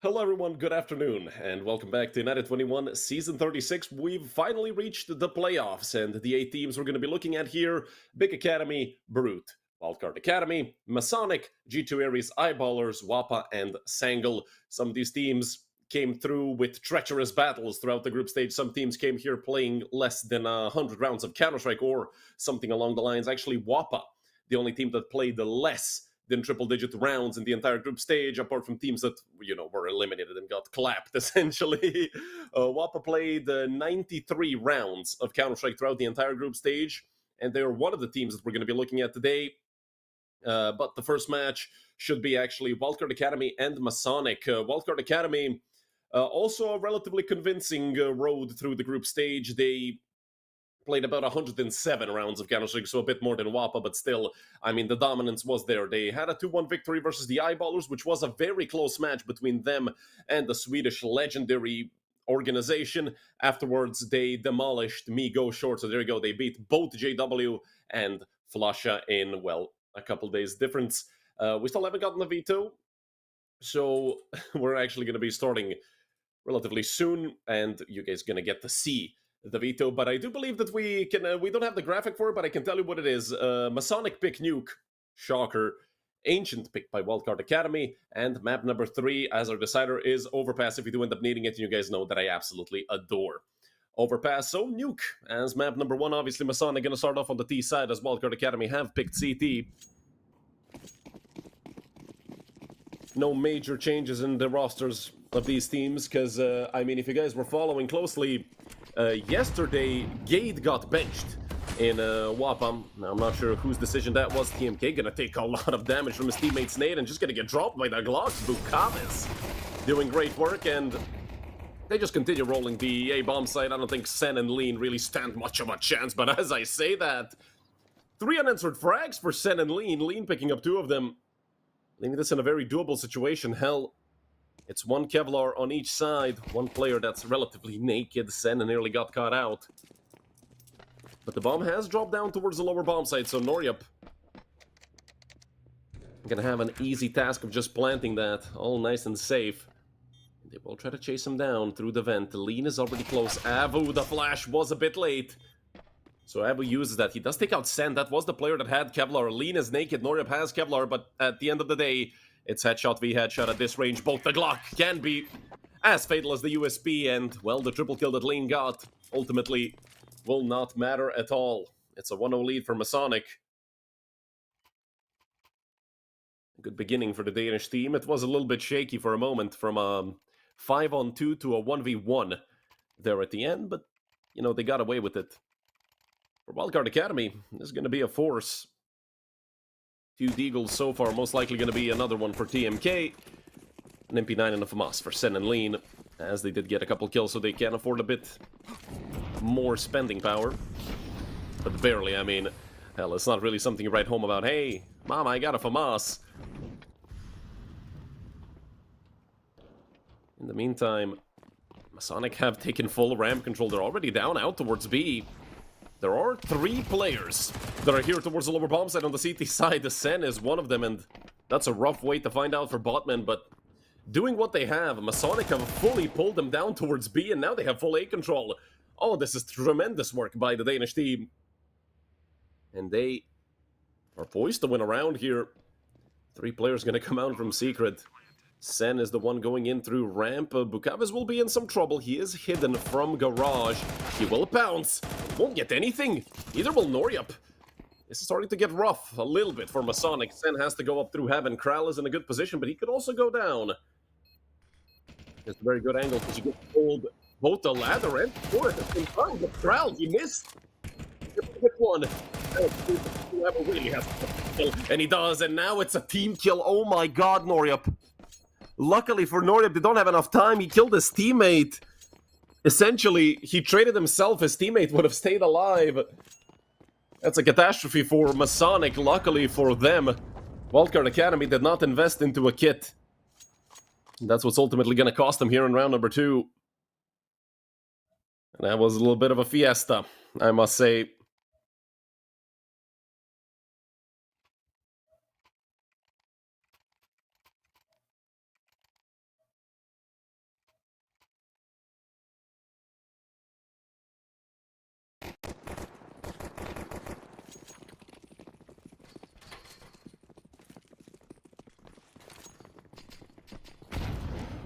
Hello everyone, good afternoon, and welcome back to United21 Season 36. We've finally reached the playoffs, and the 8 teams we're going to be looking at here: Big Academy, Brute, Wildcard Academy, Masonic, G2 Aries, Eyeballers, Wappa, and Sangle. Some of these teams came through with treacherous battles throughout the group stage. Some teams came here playing less than 100 rounds of Counter-Strike or something along the lines. Actually, Wappa, the only team that played less than triple-digit rounds in the entire group stage, apart from teams that, were eliminated and got clapped, essentially. Wappa played 93 rounds of Counter-Strike throughout the entire group stage, and they're one of the teams that we're going to be looking at today. But the first match should be actually Wildcard Academy and Masonic. Wildcard Academy, also a relatively convincing road through the group stage. They played about 107 rounds of Counter-Strike, so a bit more than Wappa, but still, I mean, the dominance was there. They had a 2-1 victory versus the Eyeballers, which was a very close match between them and the Swedish legendary organization. Afterwards, they demolished Me Go Short, so there you go. They beat both JW and Flasha in, well, a couple days difference. We still haven't gotten the veto, so we're actually going to be starting relatively soon, and you guys are going to get to see the veto. But I do believe that we can. We don't have the graphic for it, but I can tell you what it is. Masonic pick Nuke, shocker. Ancient picked by Wildcard Academy, and map number 3 as our decider is Overpass. If you do end up needing it, you guys know that I absolutely adore Overpass. So Nuke as map number 1. Obviously, Masonic going to start off on the T side as Wildcard Academy have picked CT. No major changes in the rosters of these teams, because, I mean, if you guys were following closely, yesterday, Gade got benched in Wapam. Now, I'm not sure whose decision that was. TMK gonna take a lot of damage from his teammate Nate and just gonna get dropped by the Glocks. Bukavis doing great work, and they just continue rolling the A-bomb side. I don't think Sen and Lean really stand much of a chance, but as I say that, 3 unanswered frags for Sen and Lean. Lean picking up 2 of them, leaving this in a very doable situation. Hell, it's 1 Kevlar on each side, 1 player that's relatively naked. Sen nearly got caught out. But the bomb has dropped down towards the lower bomb site, so Noryup gonna have an easy task of just planting that, all nice and safe. They will try to chase him down through the vent. Lean is already close. Avu, the flash was a bit late. So Abu uses that. He does take out Sen. That was the player that had Kevlar. Lean is naked. Noryup has Kevlar, but at the end of the day, it's headshot v headshot at this range. Both the Glock can be as fatal as the USP, and, well, the triple kill that Lean got ultimately will not matter at all. It's a 1-0 lead for Masonic. A good beginning for the Danish team. It was a little bit shaky for a moment from a 5-on-2 to a 1v1 there at the end, but, you know, they got away with it. For Wildcard Academy, this is going to be a force. 2 Deagles so far, most likely going to be another one for TMK. An MP9 and a FAMAS for Sen and Lean, as they did get a couple kills, so they can afford a bit more spending power. But barely, I mean, hell, it's not really something you write home about. Hey, Mom, I got a FAMAS. In the meantime, Masonic have taken full ramp control. They're already down out towards B. There are 3 players that are here towards the lower bomb side on the CT side. The Sen is one of them, and that's a rough way to find out for Botman, but doing what they have, Masonic have fully pulled them down towards B, and now they have full A control. Oh, this is tremendous work by the Danish team. And they are poised to win a round here. 3 players going to come out from Secret. Sen is the one going in through ramp. Bukavis will be in some trouble. He is hidden from Garage. He will pounce. Won't get anything. Neither will Noryup. This is starting to get rough a little bit for Masonic. Sen has to go up through heaven. Kral is in a good position, but he could also go down. It's a very good angle because you get pulled both the ladder and four at the same time. But Kral, he missed. Hit one. Whoever really has to kill. And he does, and now it's a team kill. Oh my god, Noryup. Luckily for Noryup, they don't have enough time. He killed his teammate. Essentially, he traded himself. His teammate would have stayed alive. That's a catastrophe for Masonic. Luckily for them, Wildcard Academy did not invest into a kit. That's what's ultimately going to cost them here in round number 2. And that was a little bit of a fiesta, I must say.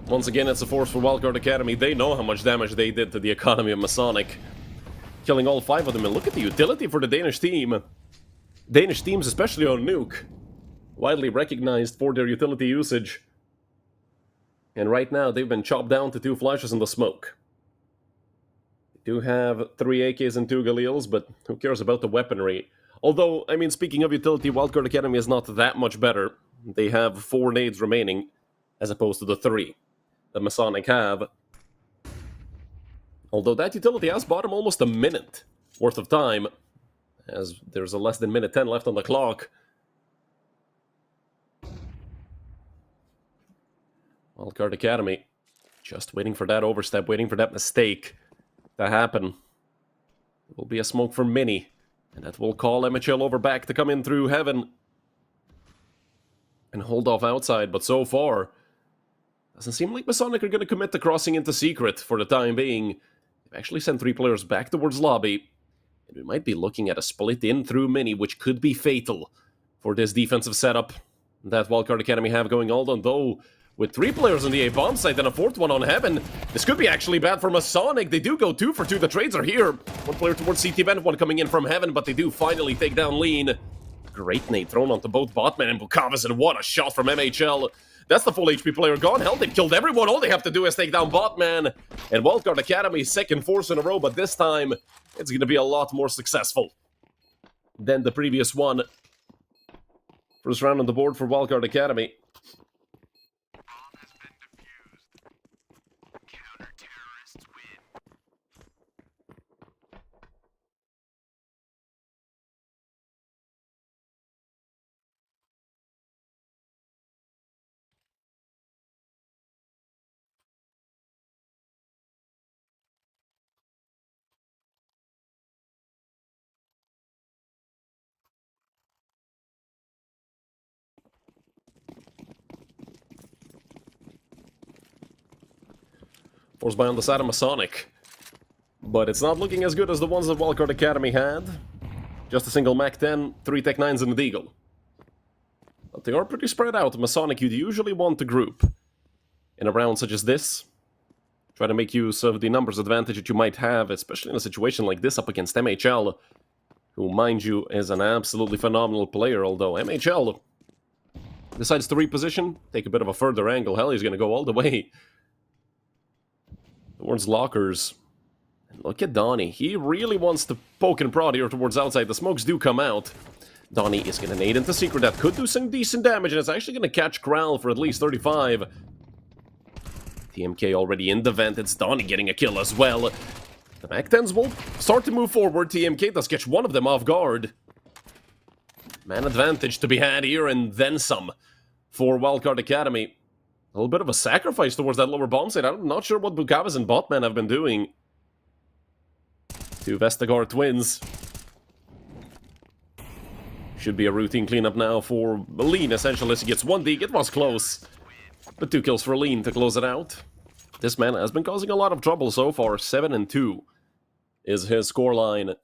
Once again, it's a force for Wildcard Academy. They know how much damage they did to the economy of Masonic, killing all 5 of them. And look at the utility for the Danish team. Danish teams, especially on Nuke, widely recognized for their utility usage. And right now, they've been chopped down to 2 flashes in the smoke. They do have 3 AKs and 2 Galils, but who cares about the weaponry? Although, I mean, speaking of utility, Wildcard Academy is not that much better. They have 4 nades remaining, as opposed to the 3 that Masonic have. Although that utility has bought him almost a minute worth of time, as there's a less than minute 10 left on the clock. Wildcard Academy, just waiting for that overstep, waiting for that mistake to happen. It will be a smoke for Mini, and that will call MHL over back to come in through Heaven and hold off outside, but so far, doesn't seem like Masonic are going to commit to crossing into Secret for the time being. They've actually sent 3 players back towards Lobby, and we might be looking at a split in through Mini, which could be fatal for this defensive setup that Wildcard Academy have going on, though with 3 players on the A-bomb site and a 4th one on Heaven, this could be actually bad for Masonic. They do go 2 for 2. The trades are here. 1 player towards CT Vent, 1 coming in from Heaven, but they do finally take down Lean. Great nade thrown onto both Botman and Bukavas, and what a shot from MHL. That's the full HP player gone. Hell, they've killed everyone. All they have to do is take down Botman. And Wildcard Academy's 2nd force in a row, but this time, it's going to be a lot more successful than the previous one. First round on the board for Wildcard Academy. Force buy on the side of Masonic. But it's not looking as good as the ones that Wildcard Academy had. Just a single Mac 10, 3 Tech 9s and a Deagle. But they are pretty spread out. Masonic, you'd usually want to group in a round such as this. Try to make use of the numbers advantage that you might have, especially in a situation like this up against MHL, who, mind you, is an absolutely phenomenal player, although MHL decides to reposition, take a bit of a further angle. Hell, he's going to go all the way towards lockers. And look at Donnie. He really wants to poke and prod here towards outside. The smokes do come out. Donnie is going to nade into Secret. That could do some decent damage, and it's actually going to catch Kral for at least 35. TMK already in the vent. It's Donnie getting a kill as well. The Mac 10s will start to move forward. TMK does catch one of them off guard. Man advantage to be had here, and then some for Wildcard Academy. A little bit of a sacrifice towards that lower bomb site. I'm not sure what Bukavas and Botman have been doing. 2 Vestagar twins. Should be a routine cleanup now for Lean, essentially. He gets 1 dig. It was close, but 2 kills for Lean to close it out. This man has been causing a lot of trouble so far. 7-2 is his scoreline.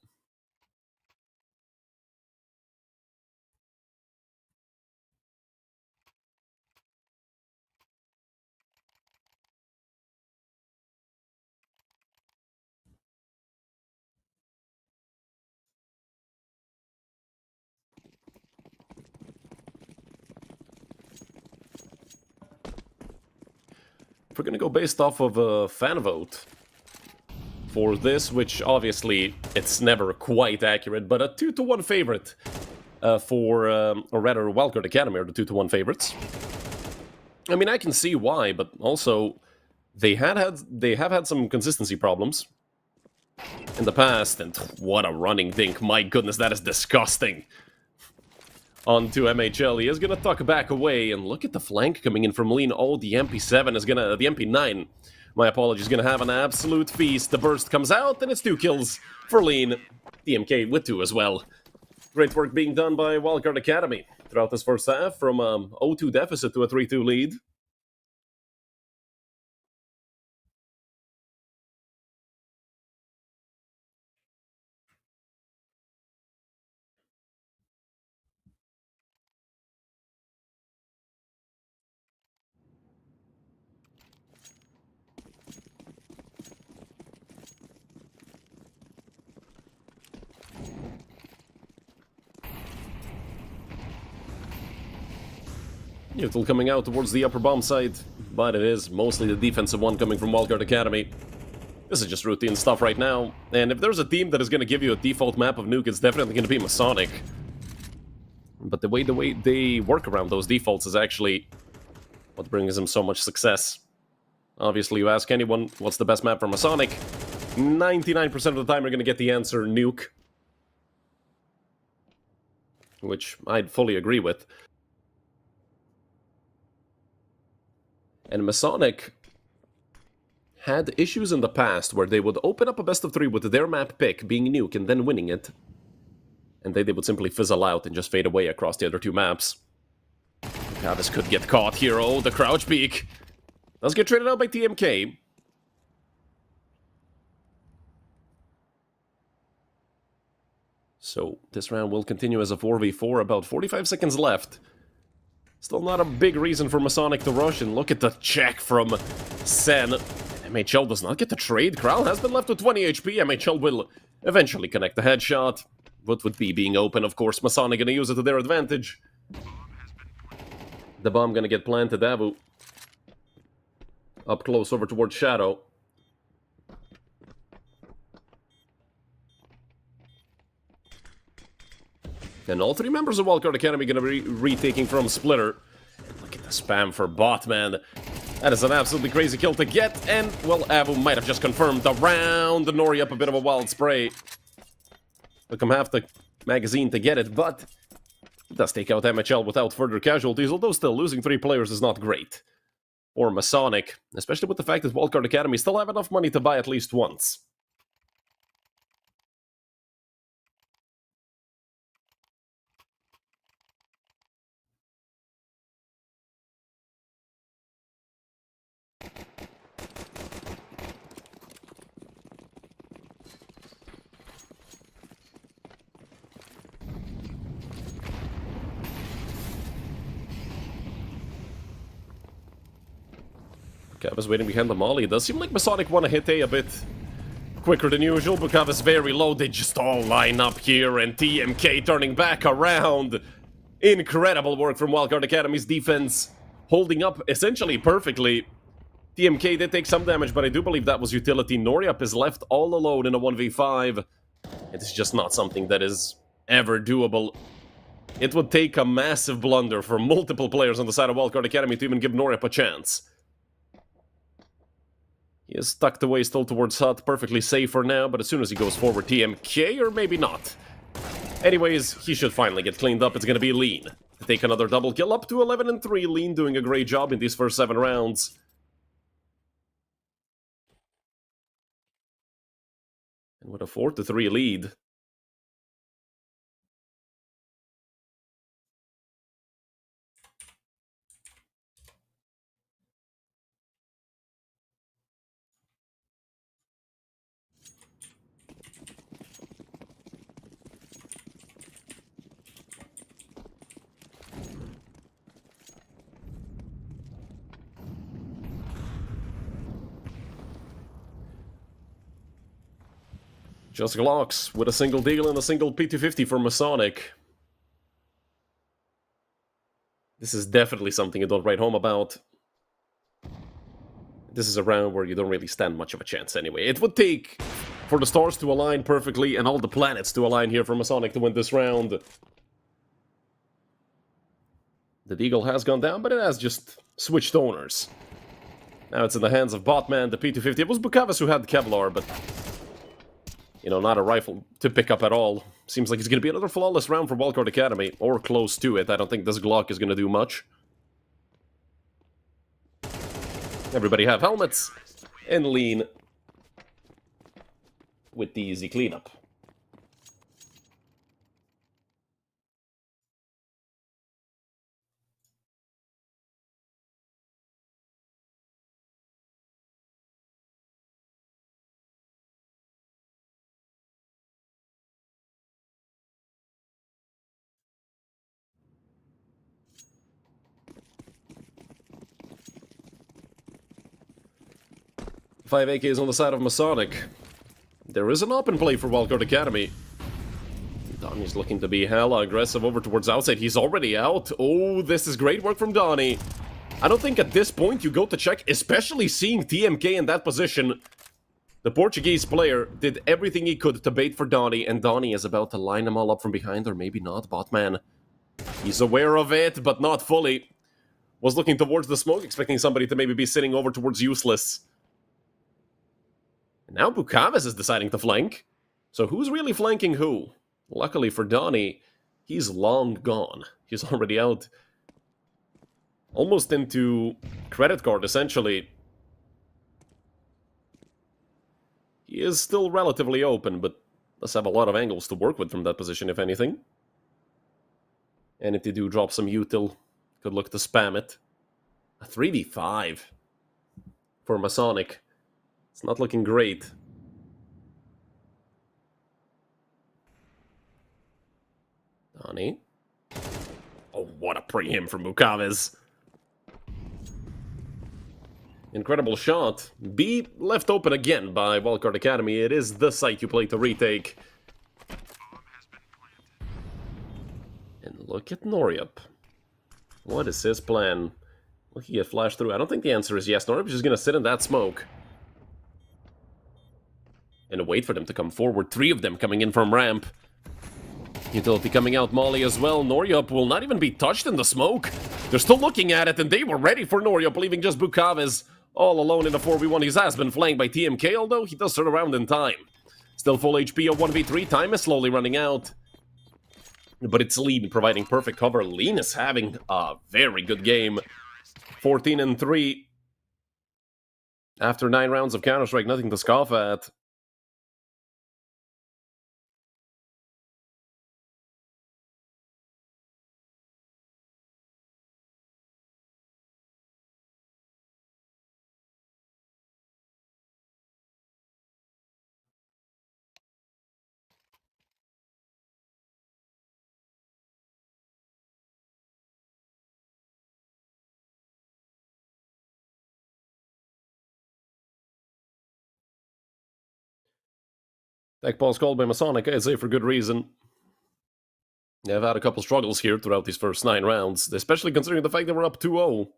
If we're going to go based off of a fan vote for this, which obviously it's never quite accurate, but a 2-1 favorite for, or rather, Wildcard Academy are the 2-1 favorites. I mean, I can see why, but also they have had some consistency problems in the past, and what a running dink! My goodness, that is disgusting. Onto MHL, he is gonna tuck back away, and look at the flank coming in from Lean. Oh, the MP7 is gonna, the MP9, my apologies, gonna have an absolute feast. The burst comes out, and it's 2 kills for Lean. DMK with 2 as well. Great work being done by Wildcard Academy throughout this first half, from 0-2 deficit to a 3-2 lead. Util coming out towards the upper bomb site, but it is mostly the defensive one coming from Wildcard Academy. This is just routine stuff right now, and if there's a team that is going to give you a default map of Nuke, it's definitely going to be Masonic. But the way they work around those defaults is actually what brings them so much success. Obviously, you ask anyone, what's the best map for Masonic? 99% of the time you're going to get the answer, Nuke. Which I'd fully agree with. And Masonic had issues in the past where they would open up a best of 3 with their map pick being Nuke and then winning it. And they would simply fizzle out and just fade away across the other 2 maps. Now this could get caught here. Oh, the crouch peek. Does get traded out by TMK. So this round will continue as a 4v4, about 45 seconds left. Still not a big reason for Masonic to rush, and look at the check from Sen. MHL does not get the trade. Kral has been left with 20 HP. MHL will eventually connect the headshot. What would be being open, of course. Masonic gonna use it to their advantage. The bomb gonna get planted. Avu up close over towards Shadow. And all 3 members of Wildcard Academy gonna be retaking from Splitter. Look at the spam for bot, man. That is an absolutely crazy kill to get, and, well, Avu might have just confirmed the round. The Nori up a bit of a wild spray. Took him half the magazine to get it, but it does take out MHL without further casualties, although still losing 3 players is not great. Or Masonic, especially with the fact that Wildcard Academy still have enough money to buy at least once. Cav is waiting behind the molly. It does seem like Masonic want to hit A bit quicker than usual, but Cav is very low. They just all line up here, and TMK turning back around. Incredible work from Wildcard Academy's defense, holding up essentially perfectly. TMK did take some damage, but I do believe that was utility. Noriup is left all alone in a 1v5. It is just not something that is ever doable. It would take a massive blunder for multiple players on the side of Wildcard Academy to even give Noriup a chance. He is tucked away still towards Hut, perfectly safe for now, but as soon as he goes forward, TMK, or maybe not. Anyways, he should finally get cleaned up. It's gonna be Lean to take another double kill, up to 11-3. Lean doing a great job in these first 7 rounds. And with a 4-3 lead. 'Just Glocks with a single deal and a single P250 for Masonic. This is definitely something you don't write home about. This is a round where you don't really stand much of a chance anyway. It would take for the stars to align perfectly and all the planets to align here for Masonic to win this round. The Deagle has gone down, but it has just switched owners. Now it's in the hands of Botman, the P250. It was Bukavas who had the Kevlar, but, you know, not a rifle to pick up at all. Seems like it's going to be another flawless round for Wildcard Academy, or close to it. I don't think this Glock is going to do much. Everybody have helmets, and Lean with the easy cleanup. Five AKs on the side of Masonic. There is an open play for Wildcard Academy. Donnie's looking to be hella aggressive over towards outside. He's already out. Oh, this is great work from Donnie. I don't think at this point you go to check, especially seeing TMK in that position. The Portuguese player did everything he could to bait for Donnie, and Donnie is about to line them all up from behind, or maybe not. Botman, he's aware of it, but not fully. Was looking towards the smoke, expecting somebody to maybe be sitting over towards Useless. And now Bukavis is deciding to flank. So who's really flanking who? Luckily for Donnie, he's long gone. He's already out. Almost into credit card, essentially. He is still relatively open, but does have a lot of angles to work with from that position, if anything. And if they do drop some util, could look to spam it. A 3v5 for Masonic. It's not looking great. Donnie. Oh, what a pre-him from Bukavis. Incredible shot. B left open again by Wildcard Academy. It is the site you play to retake. And look at Noryup. What is his plan? Will he get flashed through? I don't think the answer is yes. Noryup is just going to sit in that smoke. And wait for them to come forward. 3 of them coming in from ramp. Utility coming out Molly as well. Noryup will not even be touched in the smoke. They're still looking at it, and they were ready for Noryup, leaving just Bukavis all alone in a 4v1. He has been flanked by TMK, although he does turn around in time. Still full HP of 1v3. Time is slowly running out. But it's Lean providing perfect cover. Lean is having a very good game. 14-3. After 9 rounds of Counter-Strike, nothing to scoff at. Tech ball's called by Masonic, I'd say for good reason. They've had a couple struggles here throughout these first 9 rounds, especially considering the fact that we're up 2-0.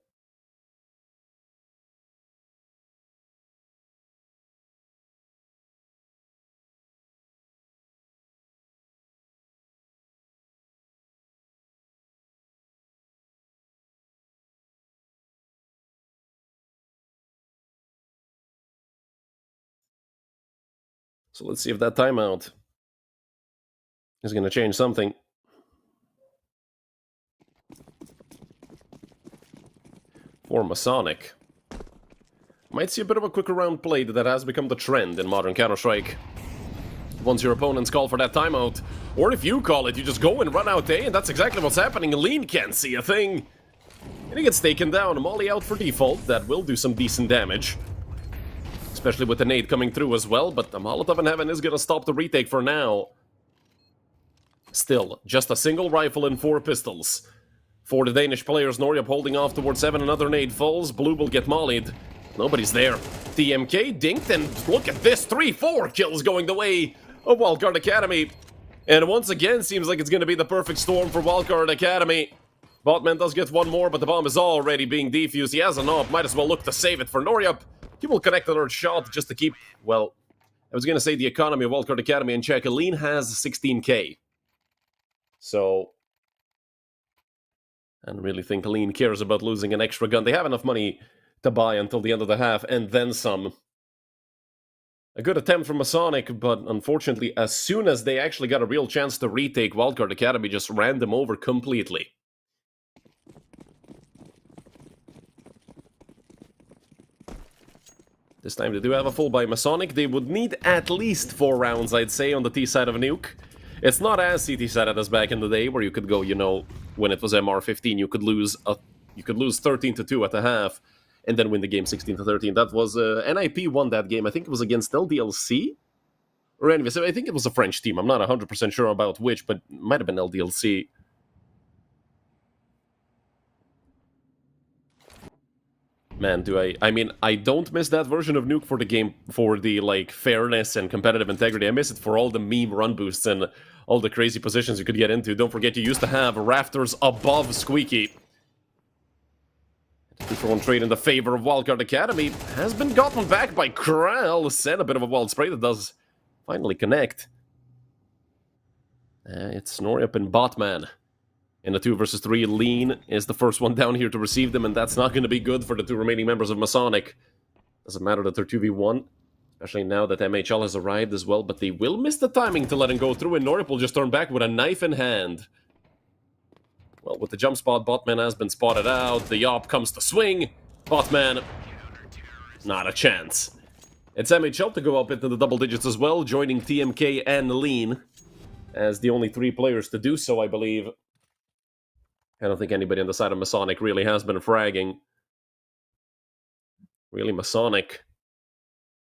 So let's see if that timeout is going to change something. For Masonic. Might see a bit of a quicker round played that has become the trend in modern Counter-Strike. Once your opponents call for that timeout, or if you call it, you just go and run out A, and that's exactly what's happening. Lean can't see a thing. And he gets taken down. Molly out for default. That will do some decent damage. Especially with the nade coming through as well, but the Molotov in Heaven is going to stop the retake for now. Still, just a single rifle and 4 pistols. For the Danish players, Noryup holding off towards 7, another nade falls. Blue will get mollied. Nobody's there. TMK dinked, and look at this, 3-4 kills going the way of Wildcard Academy. And once again, seems like it's going to be the perfect storm for Wildcard Academy. Botman does get 1 more, but the bomb is already being defused. He has an op, might as well look to save it for Noryup. He will connect another shot just to keep, well, I was going to say the economy of Wildcard Academy in check. Lean has 16k. So, I don't really think Lean cares about losing an extra gun. They have enough money to buy until the end of the half, and then some. A good attempt from Masonic, but unfortunately, as soon as they actually got a real chance to retake, Wildcard Academy just ran them over completely. This time they do have a full by Masonic. They would need at least 4 rounds, I'd say, on the T side of a nuke. It's not as CT-sided as back in the day, where you could go, you know, when it was MR15, you could lose 13-2 at the half, and then win the game 16-13. That was NIP won that game. I think it was against LDLC, or anyways, I think it was a French team. I'm not 100% sure about which, but it might have been LDLC. Man, I mean, I don't miss that version of Nuke for the game, for the, like, fairness and competitive integrity. I miss it for all the meme run boosts and all the crazy positions you could get into. Don't forget, you used to have rafters above Squeaky. 2-for-1 trade in the favor of Wildcard Academy has been gotten back by Krell. Sent a bit of a wild spray that does finally connect. It's Noriup and Botman. In a 2 versus 3, Lean is the first one down here to receive them, and that's not going to be good for the 2 remaining members of Masonic. Doesn't matter that they're 2v1, especially now that MHL has arrived as well, but they will miss the timing to let him go through, and Noriup will just turn back with a knife in hand. Well, with the jump spot, Botman has been spotted out. The op comes to swing. Botman, not a chance. It's MHL to go up into the double digits as well, joining TMK and Lean as the only 3 players to do so, I believe. I don't think anybody on the side of Masonic really has been fragging. Really, Masonic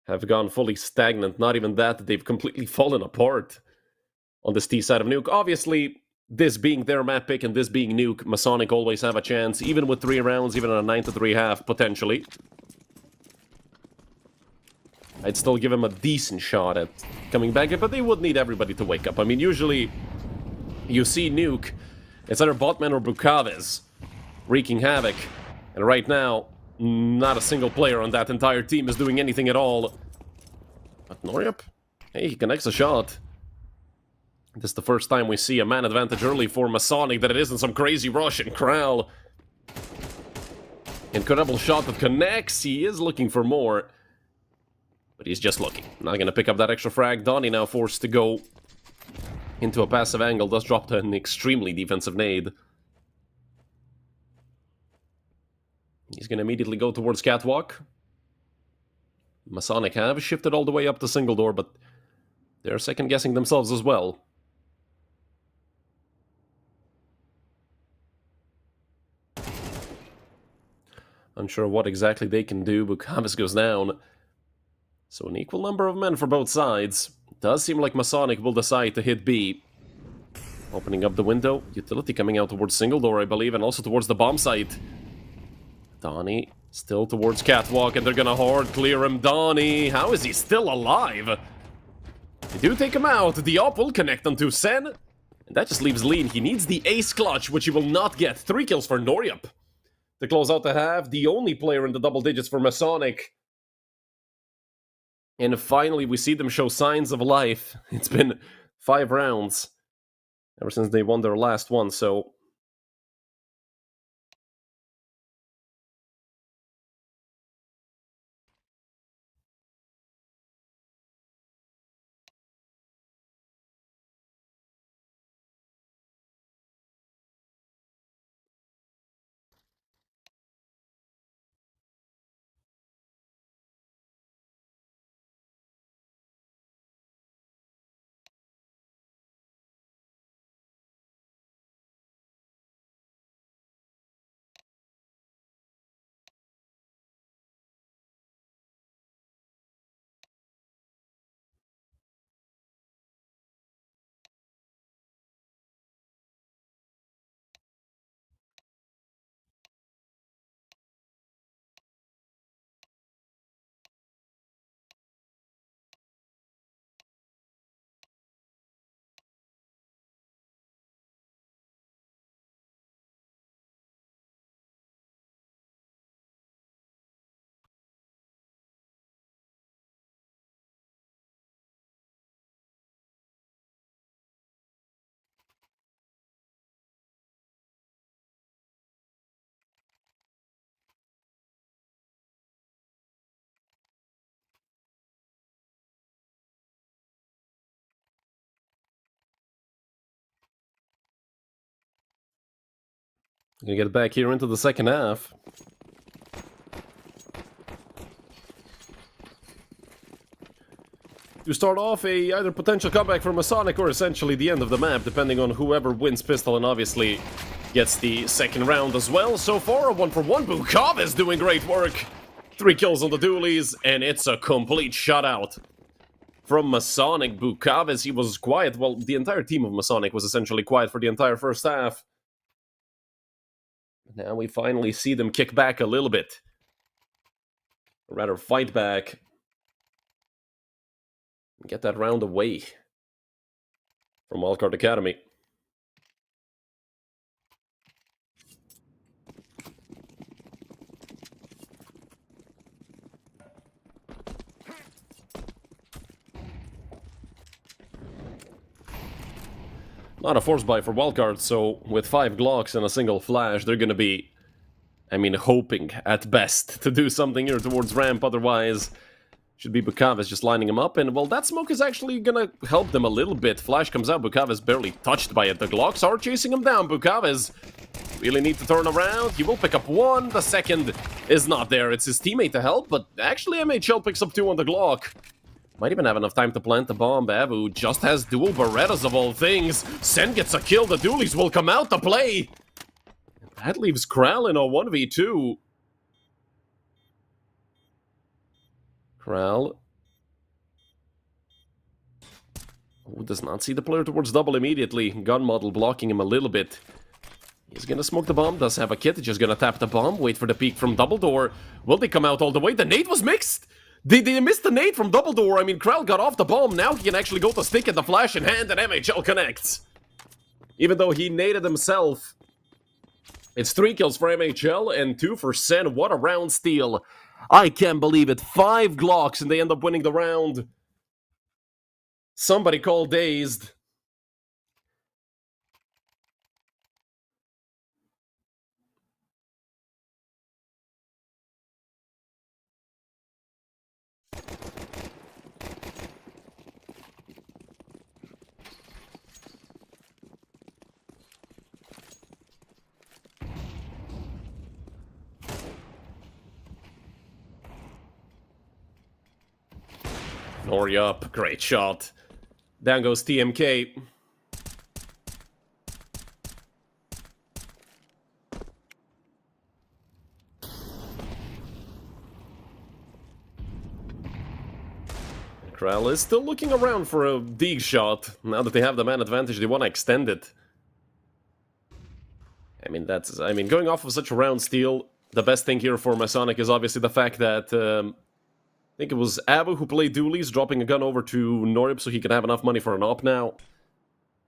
have gone fully stagnant. Not even that, they've completely fallen apart on this T side of Nuke. Obviously, this being their map pick and this being Nuke, Masonic always have a chance, even with 3 rounds, even on a 9-3 half, potentially. I'd still give him a decent shot at coming back, but they would need everybody to wake up. I mean, usually, you see Nuke, it's either Botman or Bukaves wreaking havoc. And right now, not a single player on that entire team is doing anything at all. But Noriup, hey, he connects a shot. This is the first time we see a man advantage early for Masonic, that it isn't some crazy rush. And Krell, incredible shot that connects. He is looking for more, but he's just looking. Not gonna pick up that extra frag. Donnie now forced to go into a passive angle, does drop to an extremely defensive nade. He's going to immediately go towards Catwalk. Masonic have shifted all the way up to single door, but they're second-guessing themselves as well. Unsure what exactly they can do, but Bukavis goes down. So an equal number of men for both sides. Does seem like Masonic will decide to hit B. Opening up the window. Utility coming out towards single door, I believe, and also towards the bomb site. Donnie still towards Catwalk, and they're gonna hard clear him. Donnie, how is he still alive? They do take him out. The op will connect onto Sen. And that just leaves Lean. He needs the ace clutch, which he will not get. 3 kills for Noriup to close out the half. The only player in the double digits for Masonic. And finally, we see them show signs of life. It's been 5 rounds ever since they won their last one, so... Gonna get back here into the second half. To start off, a either potential comeback for Masonic or essentially the end of the map, depending on whoever wins Pistol and obviously gets the second round as well. So far, a 1-for-1. Bukov is doing great work. 3 kills on the dualies, and it's a complete shutout from Masonic. Bukaves, he was quiet. Well, the entire team of Masonic was essentially quiet for the entire first half. Now we finally see them kick back a little bit. Or rather, fight back. And get that round away from Wildcard Academy. Not a force buy for Wildcard, so with 5 Glocks and a single flash, they're gonna be, I mean, hoping at best to do something here towards ramp, otherwise should be Bukavis just lining him up, and well, that smoke is actually gonna help them a little bit. Flash comes out, Bukavis barely touched by it. The Glocks are chasing him down. Bukavis really need to turn around. He will pick up 1, the second is not there. It's his teammate to help, but actually MHL picks up 2 on the Glock. Might even have enough time to plant the bomb. Avu just has dual Berettas of all things. Sen gets a kill. The dualies will come out to play. That leaves Kral in a 1v2. Kral. Oh, does not see the player towards double immediately. Gun model blocking him a little bit. He's gonna smoke the bomb. Does have a kit. Just gonna tap the bomb. Wait for the peek from double door. Will they come out all the way? The nade was mixed. They missed the nade from double door. I mean, Kral got off the bomb. Now he can actually go to stick at the flash in hand, and MHL connects. Even though he naded himself. It's 3 kills for MHL and 2 for Sen. What a round steal. I can't believe it. 5 Glocks, and they end up winning the round. Somebody call dazed. Nori up. Great shot. Down goes TMK. Kral is still looking around for a dig shot. Now that they have the man advantage, they want to extend it. I mean, going off of such a round steal, the best thing here for Masonic is obviously the fact that I think it was Abu who played dualies, dropping a gun over to Norib so he could have enough money for an op now.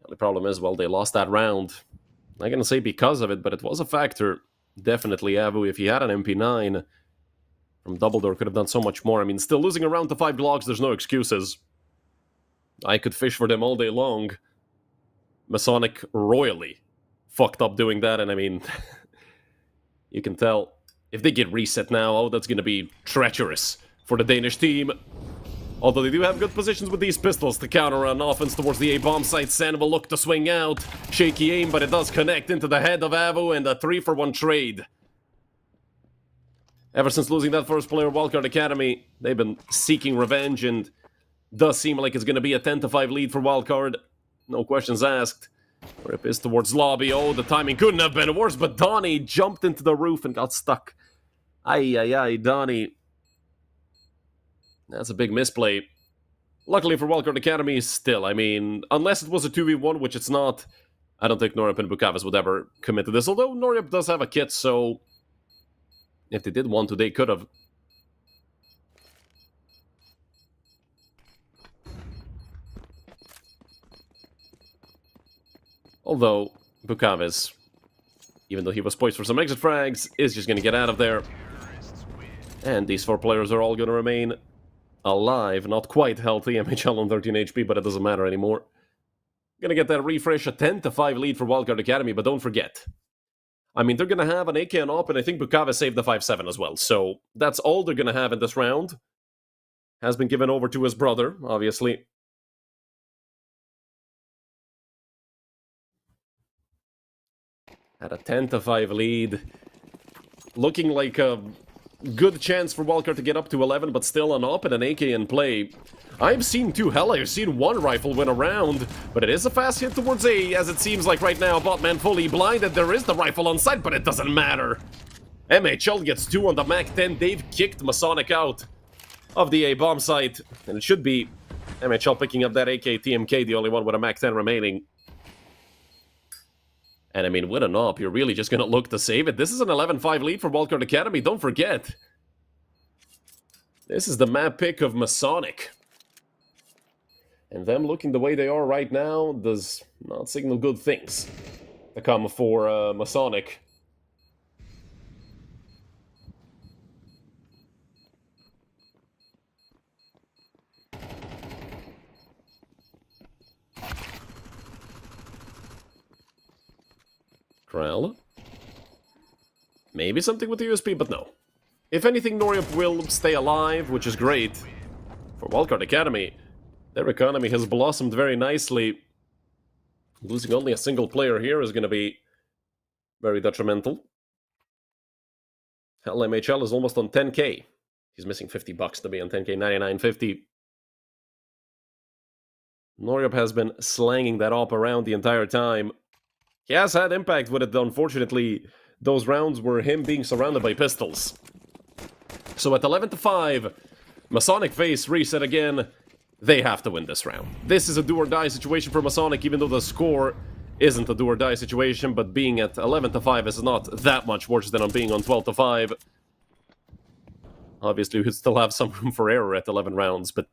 The only problem is, well, they lost that round. I'm not gonna say because of it, but it was a factor. Definitely Abu, if he had an MP9 from Doubledore, could have done so much more. I mean, still losing a round to 5 Glocks, there's no excuses. I could fish for them all day long. Masonic royally fucked up doing that, and I mean, you can tell. If they get reset now, oh, that's gonna be treacherous for the Danish team. Although they do have good positions with these pistols to counter an offense towards the A-bomb site. Sen will look to swing out. Shaky aim, but it does connect into the head of Avu, and a 3-for-1 trade. Ever since losing that first player, Wildcard Academy, they've been seeking revenge, and does seem like it's going to be a 10-5 lead for Wildcard. No questions asked. Rip is towards lobby. Oh, the timing couldn't have been worse, but Donnie jumped into the roof and got stuck. Ay, Donnie. That's a big misplay. Luckily for Wildcard Academy, still, I mean, unless it was a 2v1, which it's not, I don't think Norip and Bukavis would ever commit to this. Although Norip does have a kit, so if they did want to, they could have. Although, Bukavis, even though he was poised for some exit frags, is just going to get out of there. And these 4 players are all going to remain alive. Not quite healthy. MHL on 13 HP, but it doesn't matter anymore. Gonna get that refresh, a 10-5 lead for Wildcard Academy, but don't forget. I mean, they're gonna have an AK and op, and I think Bukavis saved the 5-7 as well. So, that's all they're gonna have in this round. Has been given over to his brother, obviously. At a 10-5 lead. Looking like a good chance for Wildcard to get up to 11, but still an op and an AK in play. I've seen 2, hell, I've seen 1 rifle win a round, but it is a fast hit towards A, as it seems like right now, Botman fully blinded. There is the rifle on site, but it doesn't matter. MHL gets 2 on the MAC-10. They've kicked Masonic out of the A bomb site, and it should be MHL picking up that AK TMK, the only one with a MAC-10 remaining. And I mean, with an op, you're really just gonna look to save it. This is an 11-5 lead for Wildcard Academy, don't forget. This is the map pick of Masonic. And them looking the way they are right now does not signal good things to come for Masonic. Krell. Maybe something with the USP, but no. If anything, Noryup will stay alive, which is great. For Wildcard Academy, their economy has blossomed very nicely. Losing only a single player here is going to be very detrimental. Hell, MHL is almost on 10k. He's missing 50 bucks to be on 10k, 99.50. Noryup has been slanging that op around the entire time. He has had impact with it, unfortunately. Those rounds were him being surrounded by pistols. So at 11-5, Masonic face reset again. They have to win this round. This is a do-or-die situation for Masonic, even though the score isn't a do-or-die situation, but being at 11-5 is not that much worse than on being on 12-5. Obviously, we still have some room for error at 11 rounds, but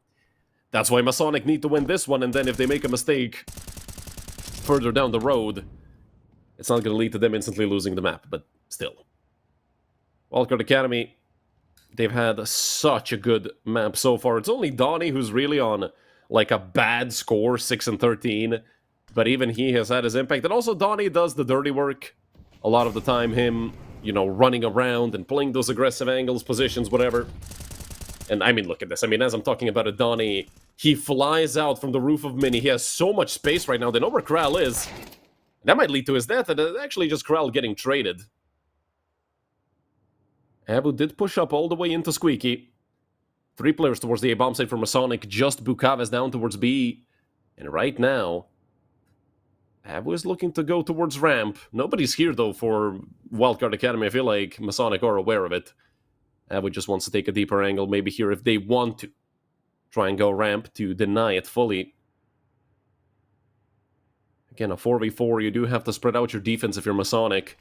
that's why Masonic need to win this one, and then if they make a mistake further down the road, it's not going to lead to them instantly losing the map, but still. Wildcard Academy, they've had such a good map so far. It's only Donnie who's really on, like, a bad score, 6-13. But even he has had his impact. And also, Donnie does the dirty work. A lot of the time, him, you know, running around and playing those aggressive angles, positions, whatever. And, I mean, look at this. I mean, as I'm talking about it, Donnie, he flies out from the roof of Mini. He has so much space right now. They know where Kral is. That might lead to his death, and it's actually just Kral getting traded. Abu did push up all the way into Squeaky. 3 players towards the A-bomb site for Masonic, just Bukaves down towards B. And right now, Abu is looking to go towards ramp. Nobody's here, though, for Wildcard Academy. I feel like Masonic are aware of it. Abu just wants to take a deeper angle, maybe here if they want to. Try and go ramp to deny it fully. Again, a 4v4, you do have to spread out your defense if you're Masonic.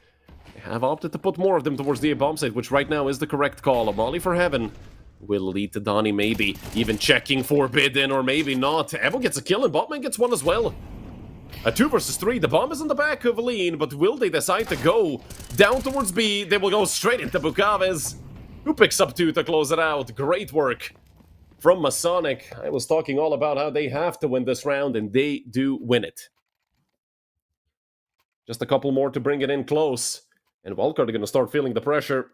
They have opted to put more of them towards the A-bomb site, which right now is the correct call. A molly for heaven will lead to Donnie, maybe even checking Forbidden, or maybe not. Evo gets a kill, and Botman gets one as well. A 2 versus 3, the bomb is in the back of Lean, but will they decide to go down towards B? They will go straight into Bukaves, who picks up 2 to close it out. Great work from Masonic. I was talking all about how they have to win this round, and they do win it. Just a couple more to bring it in close. And Wildcard are going to start feeling the pressure.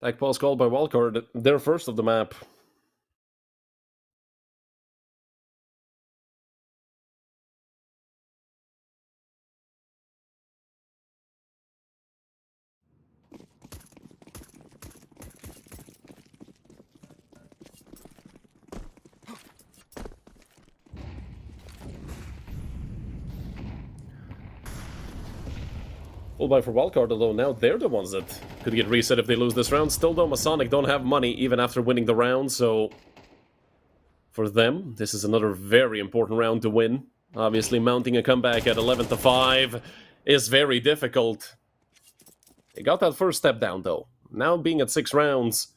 Attack pause called by Wildcard. They're first of the map. Full buy for Wildcard, although now they're the ones that could get reset if they lose this round. Still though, Masonic don't have money even after winning the round, so for them, this is another very important round to win. Obviously, mounting a comeback at 11-5 is very difficult. They got that first step down, though. Now being at 6 rounds,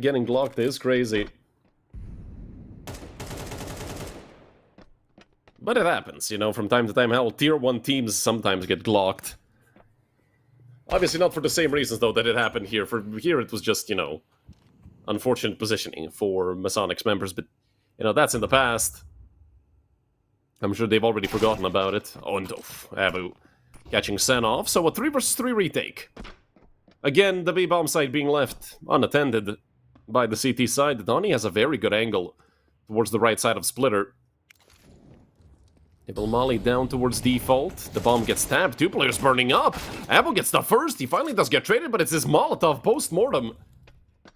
getting blocked is crazy. But it happens, you know, from time to time. Hell, tier 1 teams sometimes get glocked. Obviously not for the same reasons, though, that it happened here. For here, it was just, you know, unfortunate positioning for Masonic's members. But, you know, that's in the past. I'm sure they've already forgotten about it. Oh, and Abu catching Sen off. So a 3 versus 3 retake. Again, the B-bomb site being left unattended by the CT side. Donnie has a very good angle towards the right side of Splitter. They will molly down towards default. The bomb gets tapped. 2 players burning up. Abo gets the first. He finally does get traded, but it's his Molotov post-mortem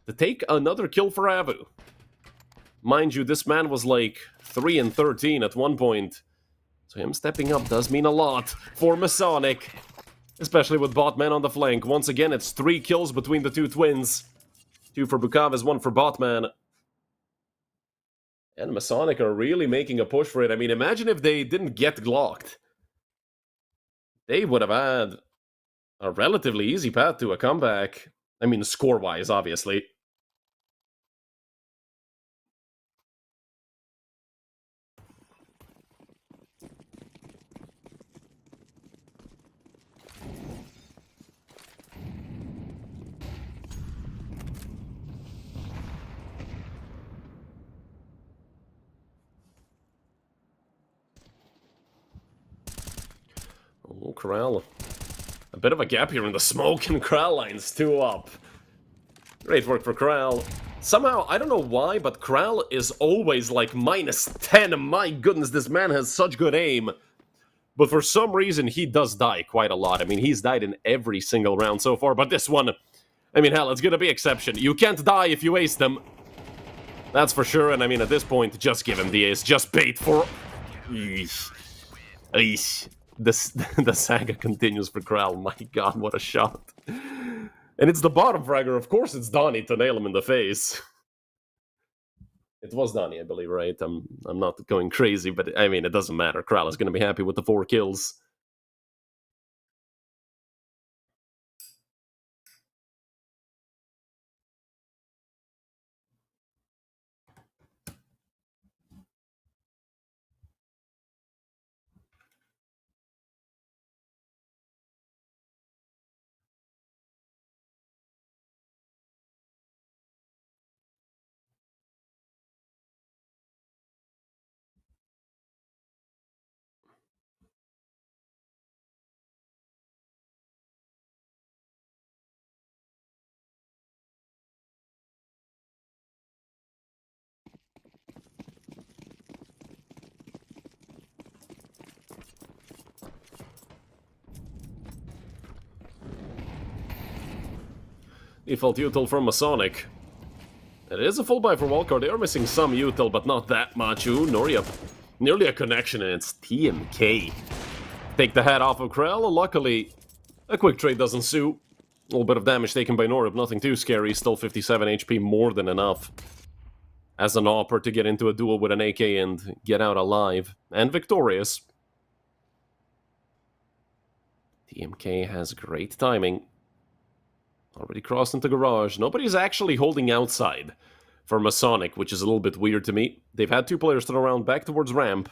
to take another kill for Abu. Mind you, this man was like 3 and 13 at one point. So him stepping up does mean a lot for Masonic. Especially with Botman on the flank. Once again, it's 3 kills between the 2 twins. 2 for Bukavis, 1 for Botman. And Masonic are really making a push for it. I mean, imagine if they didn't get Glocked. They would have had a relatively easy path to a comeback. I mean, score-wise, obviously. Oh, Corral. A bit of a gap here in the smoke, and Corral lines 2 up. Great work for Corral. Somehow, I don't know why, but Corral is always like -10. My goodness, this man has such good aim. But for some reason, he does die quite a lot. I mean, he's died in every single round so far, but this one, I mean, hell, it's gonna be exception. You can't die if you ace them. That's for sure, and I mean, at this point, just give him the ace. Just bait for... Eesh. Eesh. The saga continues for Corral. My god, what a shot. And it's the bottom fragger. Of course it's Donnie to nail him in the face. It was Donnie, I believe, right? I'm not going crazy, but I mean, it doesn't matter. Corral is going to be happy with the 4 kills. Default util from Masonic. It is a full buy for Wildcard. They are missing some util, but not that much. Ooh, nearly a connection, and it's TMK. Take the hat off of Krell. Luckily, a quick trade doesn't sue. A little bit of damage taken by Norib, nothing too scary. Still 57 HP, more than enough. As an offer to get into a duel with an AK and get out alive. And victorious. TMK has great timing. Already crossed into garage. Nobody's actually holding outside for Masonic, which is a little bit weird to me. They've had 2 players turn around back towards ramp.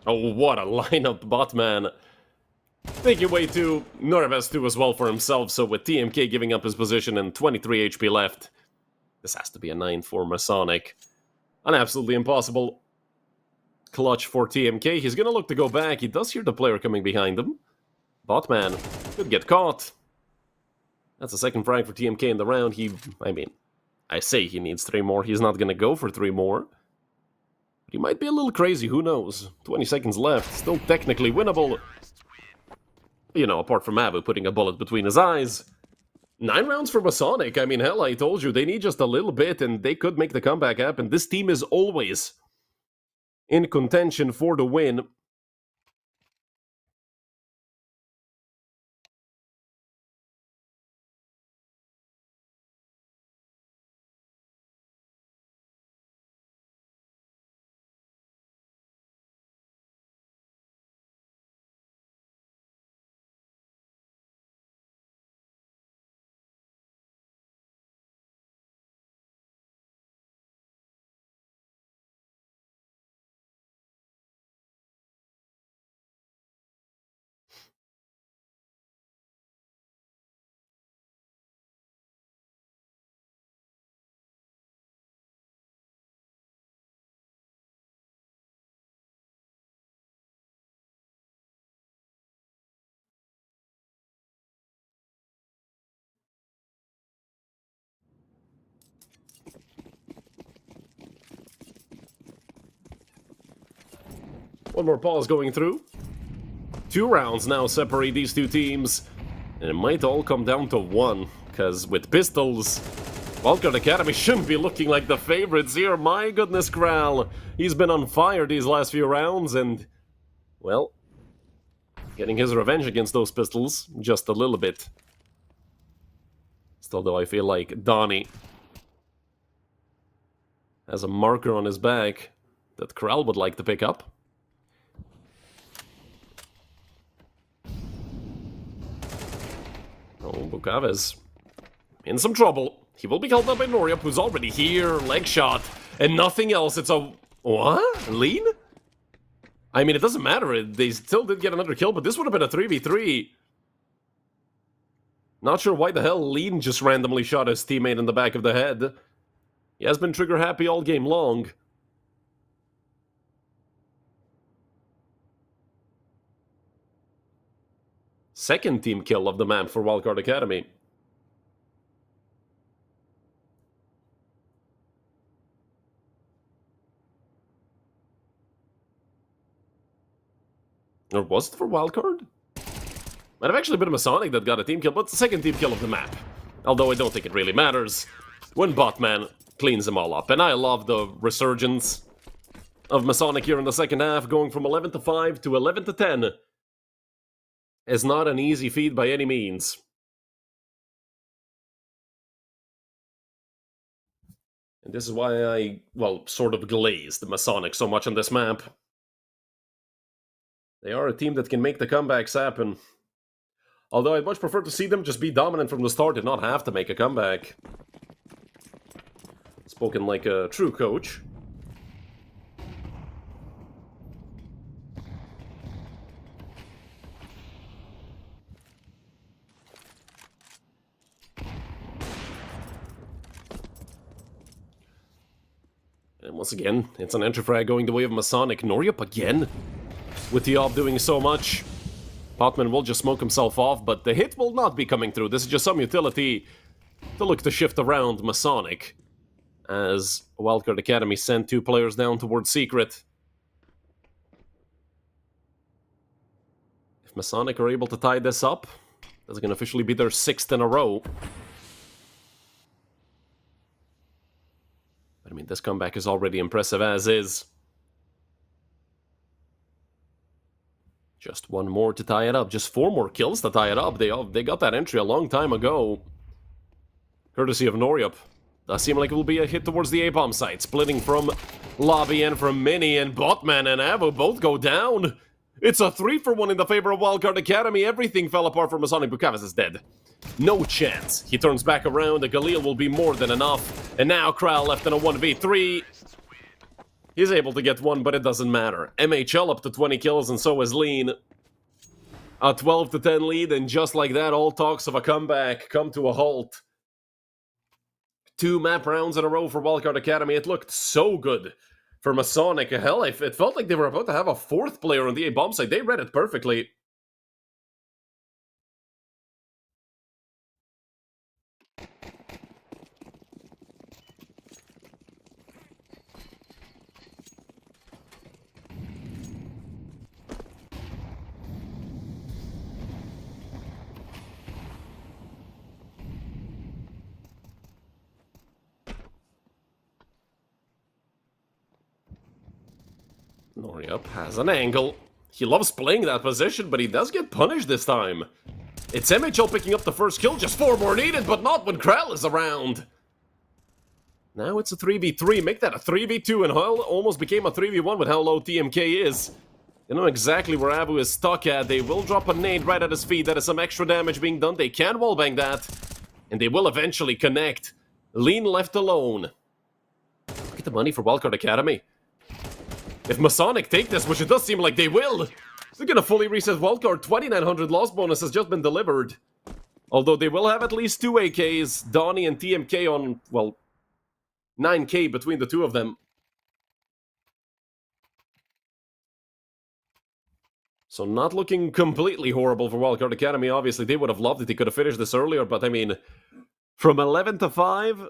Oh, what a lineup, Botman. Making way to Norib has 2 as well for himself, so with TMK giving up his position and 23 HP left, this has to be a 9 for Masonic. An absolutely impossible clutch for TMK. He's gonna look to go back. He does hear the player coming behind him. Botman could get caught. That's a second frag for TMK in the round. I say he needs 3 more. He's not gonna go for 3 more. But he might be a little crazy, who knows? 20 seconds left, still technically winnable. You know, apart from Abu putting a bullet between his eyes. 9 rounds for Masonic. I mean, hell, I told you, they need just a little bit and they could make the comeback happen. This team is always in contention for the win. One more pause going through. 2 rounds now separate these two teams. And it might all come down to one. Because with pistols, Wildcard Academy shouldn't be looking like the favorites here. My goodness, Kral. He's been on fire these last few rounds and, well, getting his revenge against those pistols just a little bit. Still, though, I feel like Donnie has a marker on his back that Kral would like to pick up. Oh, Bukaves in some trouble. He will be held up by Noryup, who's already here. Leg shot, and nothing else. It's a... what? Lean? I mean, it doesn't matter. They still did get another kill, but this would have been a 3v3. Not sure why the hell Lean just randomly shot his teammate in the back of the head. He has been trigger happy all game long. Second team kill of the map for Wildcard Academy. Or was it for Wildcard? Might have actually been a Masonic that got a team kill, but it's the second team kill of the map. Although I don't think it really matters when Botman cleans them all up. And I love the resurgence of Masonic here in the second half, going from 11-5 to 11-10. Is not an easy feat by any means. And this is why I, well, sort of glazed the Masonic so much on this map. They are a team that can make the comebacks happen. Although I'd much prefer to see them just be dominant from the start and not have to make a comeback. Spoken like a true coach. And once again, it's an entry frag going the way of Masonic. Noryup again, with the op doing so much. Potman will just smoke himself off, but the hit will not be coming through. This is just some utility to look to shift around Masonic, as Wildcard Academy sent 2 players down towards Secret. If Masonic are able to tie this up, that's going to officially be their 6th in a row. But I mean, this comeback is already impressive as is. Just 1 more to tie it up. Just 4 more kills to tie it up. They got that entry a long time ago. Courtesy of Noryup. Does seem like it will be a hit towards the A-bomb site. Splitting from Lobby and from Mini, and Botman and Avu both go down. It's a 3-for-1 in the favor of Wildcard Academy. Everything fell apart for Masonic. Bukaves is dead. No chance. He turns back around. The Galil will be more than enough. And now Kral left in a 1v3. He's able to get 1, but it doesn't matter. MHL up to 20 kills, and so is Lean. A 12-10 lead, and just like that, all talks of a comeback come to a halt. 2 map rounds in a row for Wildcard Academy. It looked so good for Masonic. Hell, it felt like they were about to have a 4th player on the A-bomb side. They read it perfectly. Noryup has an angle. He loves playing that position, but he does get punished this time. It's MHL picking up the first kill, just 4 more needed, but not when Kral is around. Now it's a 3v3, make that a 3v2, and Hull almost became a 3v1 with how low TMK is. They know exactly where Avu is stuck at. They will drop a nade right at his feet. That is some extra damage being done. They can wallbang that, and they will eventually connect. Lean left alone. Look at the money for Wildcard Academy. If Masonic take this, which it does seem like they will, they're gonna fully reset Wildcard. 2,900 loss bonus has just been delivered. Although they will have at least 2 AKs, Donnie and TMK on, well, 9k between the 2 of them. So not looking completely horrible for Wildcard Academy. Obviously, they would have loved it. They could have finished this earlier, but I mean, from 11-5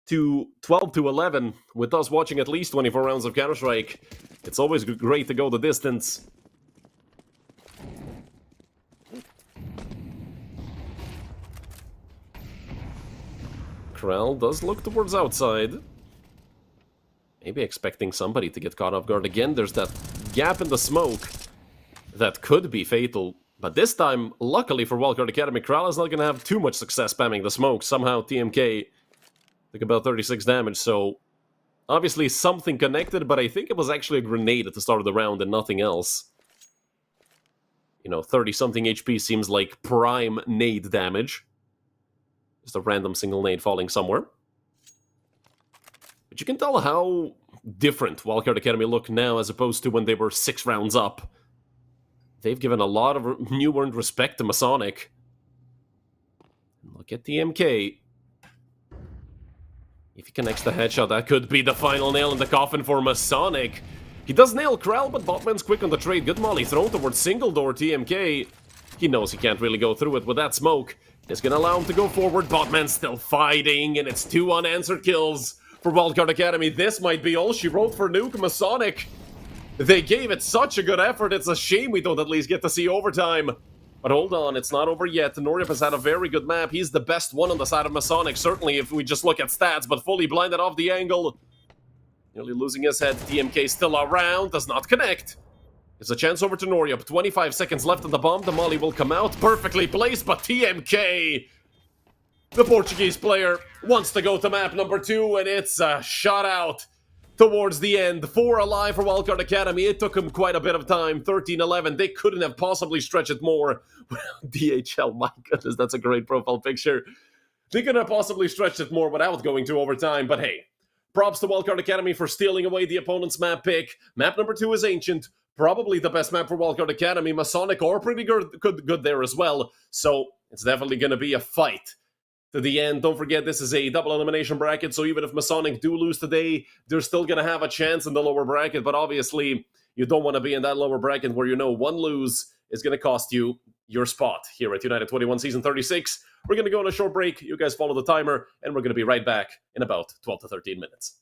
to 12 to 11, with us watching at least 24 rounds of Counter-Strike. It's always great to go the distance. Krell does look towards outside. Maybe expecting somebody to get caught off guard again. There's that gap in the smoke that could be fatal. But this time, luckily for Wildcard Academy, Krell is not going to have too much success spamming the smoke. Somehow TMK took about 36 damage, so obviously something connected, but I think it was actually a grenade at the start of the round and nothing else. You know, 30-something HP seems like prime nade damage. Just a random single nade falling somewhere. But you can tell how different Wildcard Academy look now as opposed to when they were 6 rounds up. They've given a lot of new earned respect to Masonic. Look at TMK. If he connects the headshot, that could be the final nail in the coffin for Masonic. He does nail Krell, but Botman's quick on the trade. Good molly thrown towards single door TMK. He knows he can't really go through it with that smoke. It's gonna allow him to go forward. Botman's still fighting, and it's 2 unanswered kills for Wildcard Academy. This might be all she wrote for Nuke Masonic. They gave it such a good effort. It's a shame we don't at least get to see overtime. But hold on, it's not over yet. Noryap has had a very good map. He's the best one on the side of Masonic, certainly if we just look at stats, but fully blinded off the angle. Nearly losing his head. TMK still around, does not connect. It's a chance over to Noryap. 25 seconds left on the bomb. The molly will come out. Perfectly placed, but TMK, the Portuguese player, wants to go to map number 2, and it's a shutout towards the end. 4 alive for Wildcard Academy. It took him quite a bit of time. 13-11. They couldn't have possibly stretched it more. DHL, my goodness, that's a great profile picture. They couldn't have possibly stretched it more without going to overtime, but hey. Props to Wildcard Academy for stealing away the opponent's map pick. Map number 2 is Ancient. Probably the best map for Wildcard Academy. Masonic are pretty good there as well. So it's definitely going to be a fight to the end. Don't forget, this is a double elimination bracket. So even if Masonic do lose today, they're still going to have a chance in the lower bracket. But obviously, you don't want to be in that lower bracket where you know one lose is going to cost you your spot here at United21 Season 36. We're going to go on a short break. You guys follow the timer, and we're going to be right back in about 12 to 13 minutes.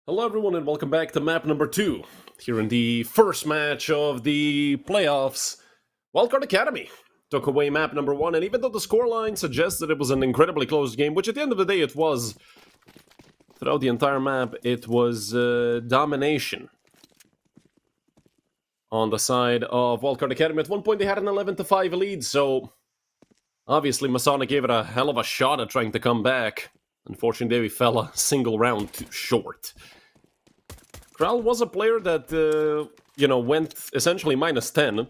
Hello everyone and welcome back to map number 2. Here in the first match of the playoffs, Wildcard Academy took away map number 1, and even though the scoreline suggests that it was an incredibly close game, which at the end of the day it was, throughout the entire map, it was domination on the side of Wildcard Academy. At one point they had an 11-5 lead, so obviously Masonic gave it a hell of a shot at trying to come back. Unfortunately, we fell a single round too short. Kral was a player that, went essentially -10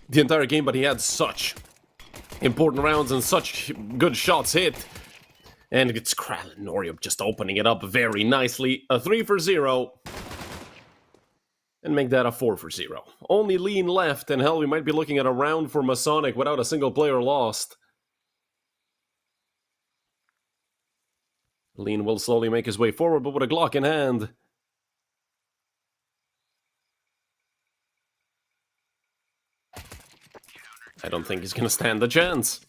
the entire game, but he had such important rounds and such good shots hit. And it's Kral and Noryup just opening it up very nicely. A 3-for-0. And make that a 4-for-0. Only Lean left, and hell, we might be looking at a round for Masonic without a single player lost. Lean will slowly make his way forward, but with a Glock in hand. I don't think he's gonna stand a chance.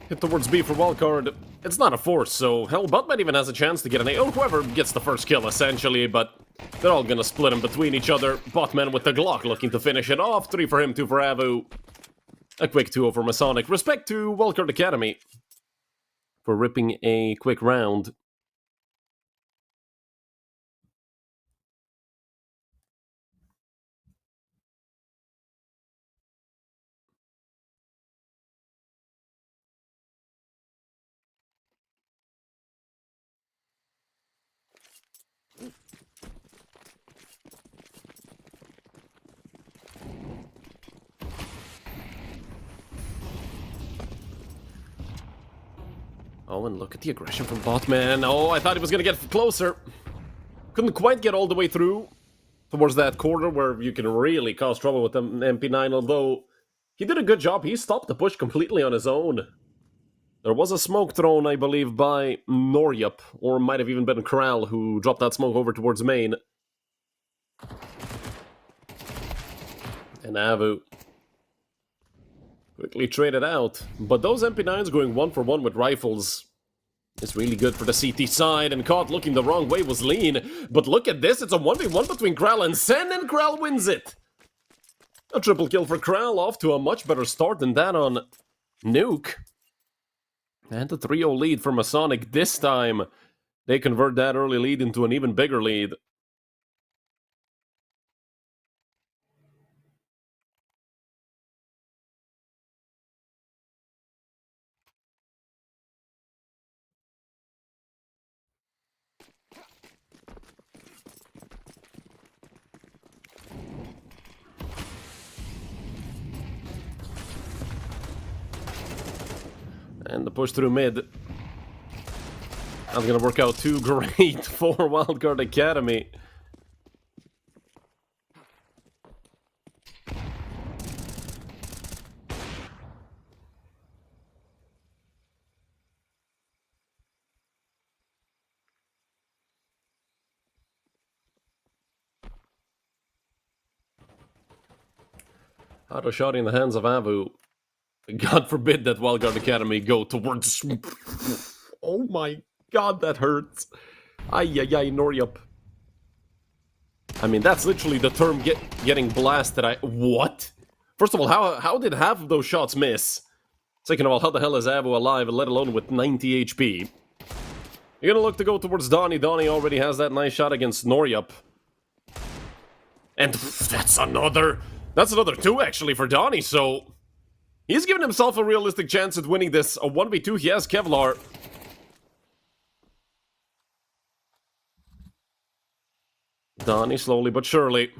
Hit towards B for Wildcard. It's not a force, so hell, Buttman even has a chance to get an A. Oh, whoever gets the first kill, essentially, but they're all gonna split him between each other. Buttman with the Glock looking to finish it off. 3 for him, 2 for Avu. A quick 2-0 for Masonic. Respect to Wildcard Academy for ripping a quick round. Oh, and look at the aggression from Botman. Oh, I thought he was gonna get closer. Couldn't quite get all the way through towards that corner where you can really cause trouble with the MP9, although he did a good job. He stopped the push completely on his own. There was a smoke thrown, I believe, by Noryup, or might have even been Kral who dropped that smoke over towards main. And Avu quickly traded out. But those MP9s going 1-for-1 with rifles is really good for the CT side, and caught looking the wrong way was Lean. But look at this, it's a 1v1 between Kral and Sen, and Kral wins it! A triple kill for Kral, off to a much better start than that on Nuke. And a 3-0 lead for Masonic. This time, they convert that early lead into an even bigger lead. And the push through mid. That's gonna work out too great for Wildcard Academy. Auto shot in the hands of Avu. God forbid that Wildcard Academy go towards... Oh my god, that hurts. Ay, Noryup. I mean, that's literally the term getting blasted. What? First of all, how did half of those shots miss? Second of all, how the hell is Avu alive, let alone with 90 HP? You're gonna look to go towards Donnie. Donnie already has that nice shot against Noryup. And that's another 2 actually for Donnie, so... He's given himself a realistic chance at winning this. A 1v2, he has Kevlar. Donnie slowly but surely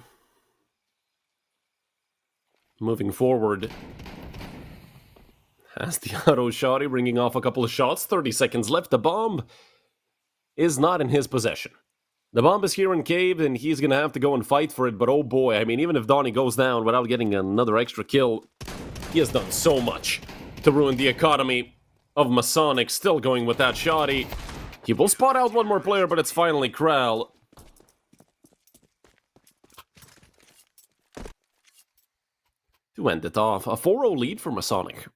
moving forward. As the auto shotty ringing off a couple of shots, 30 seconds left. The bomb is not in his possession. The bomb is here in Cave, and he's going to have to go and fight for it, but oh boy, I mean, even if Donnie goes down without getting another extra kill, he has done so much to ruin the economy of Masonic. Still going with that shotty. He will spot out one more player, but it's finally Krell. To end it off, a 4-0 lead for Masonic.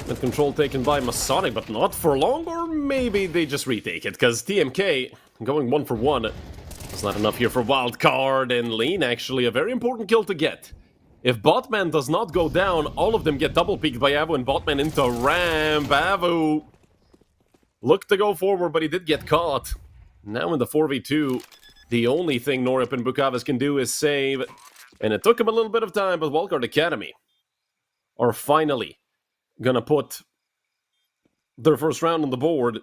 With control taken by Masonic, but not for long, or maybe they just retake it, because TMK going 1 for 1. It's not enough here for Wildcard, and Lean actually a very important kill to get. If Botman does not go down, all of them get double-peeked by Avu, and Botman into ramp. Avu looked to go forward, but he did get caught. Now in the 4v2, the only thing Norip and Bukavis can do is save, and it took him a little bit of time, but Wildcard Academy are finally gonna put their first round on the board.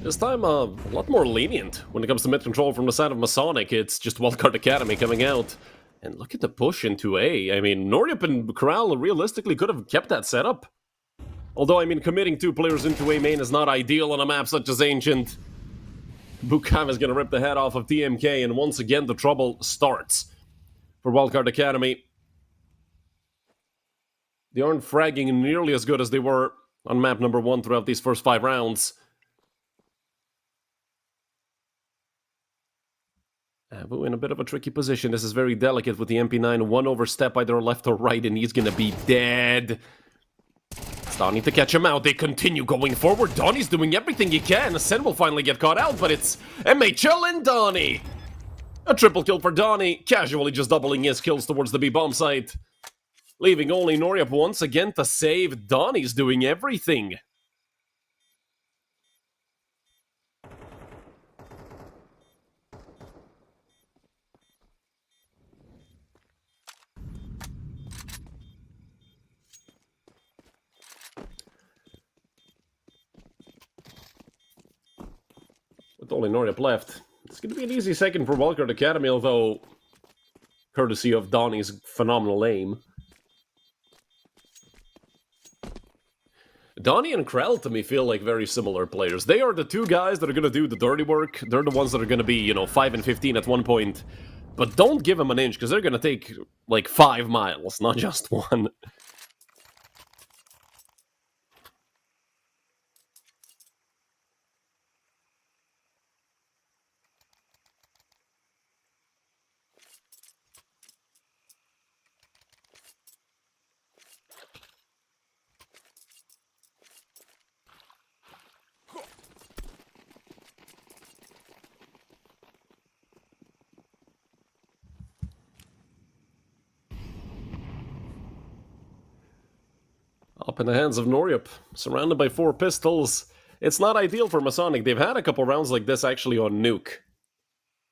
This time, a lot more lenient when it comes to mid-control from the side of Masonic. It's just Wildcard Academy coming out. And look at the push into A. I mean, Noryup and Corral realistically could have kept that setup. Although, I mean, committing 2 players into A main is not ideal on a map such as Ancient. Bukav is going to rip the head off of TMK, and once again, the trouble starts for Wildcard Academy. They aren't fragging nearly as good as they were on map number 1 throughout these first 5 rounds. Avu in a bit of a tricky position. This is very delicate with the MP9. One overstep either left or right, and he's gonna be dead. It's Donnie to catch him out. They continue going forward. Donnie's doing everything he can. Sen will finally get caught out, but it's MHL and Donnie. A triple kill for Donnie, casually just doubling his kills towards the B-bomb site. Leaving only Noryup once again to save. Donnie's doing everything. With only Noryup left, it's going to be an easy second for Wildcard Academy, although courtesy of Donnie's phenomenal aim. Donnie and Krell, to me, feel like very similar players. They are the 2 guys that are going to do the dirty work. They're the ones that are going to be, you know, 5 and 15 at one point. But don't give them an inch, because they're going to take, like, 5 miles, not just 1. Up in the hands of Noryup, surrounded by 4 pistols. it's not ideal for Masonic. They've had a couple rounds like this actually on Nuke.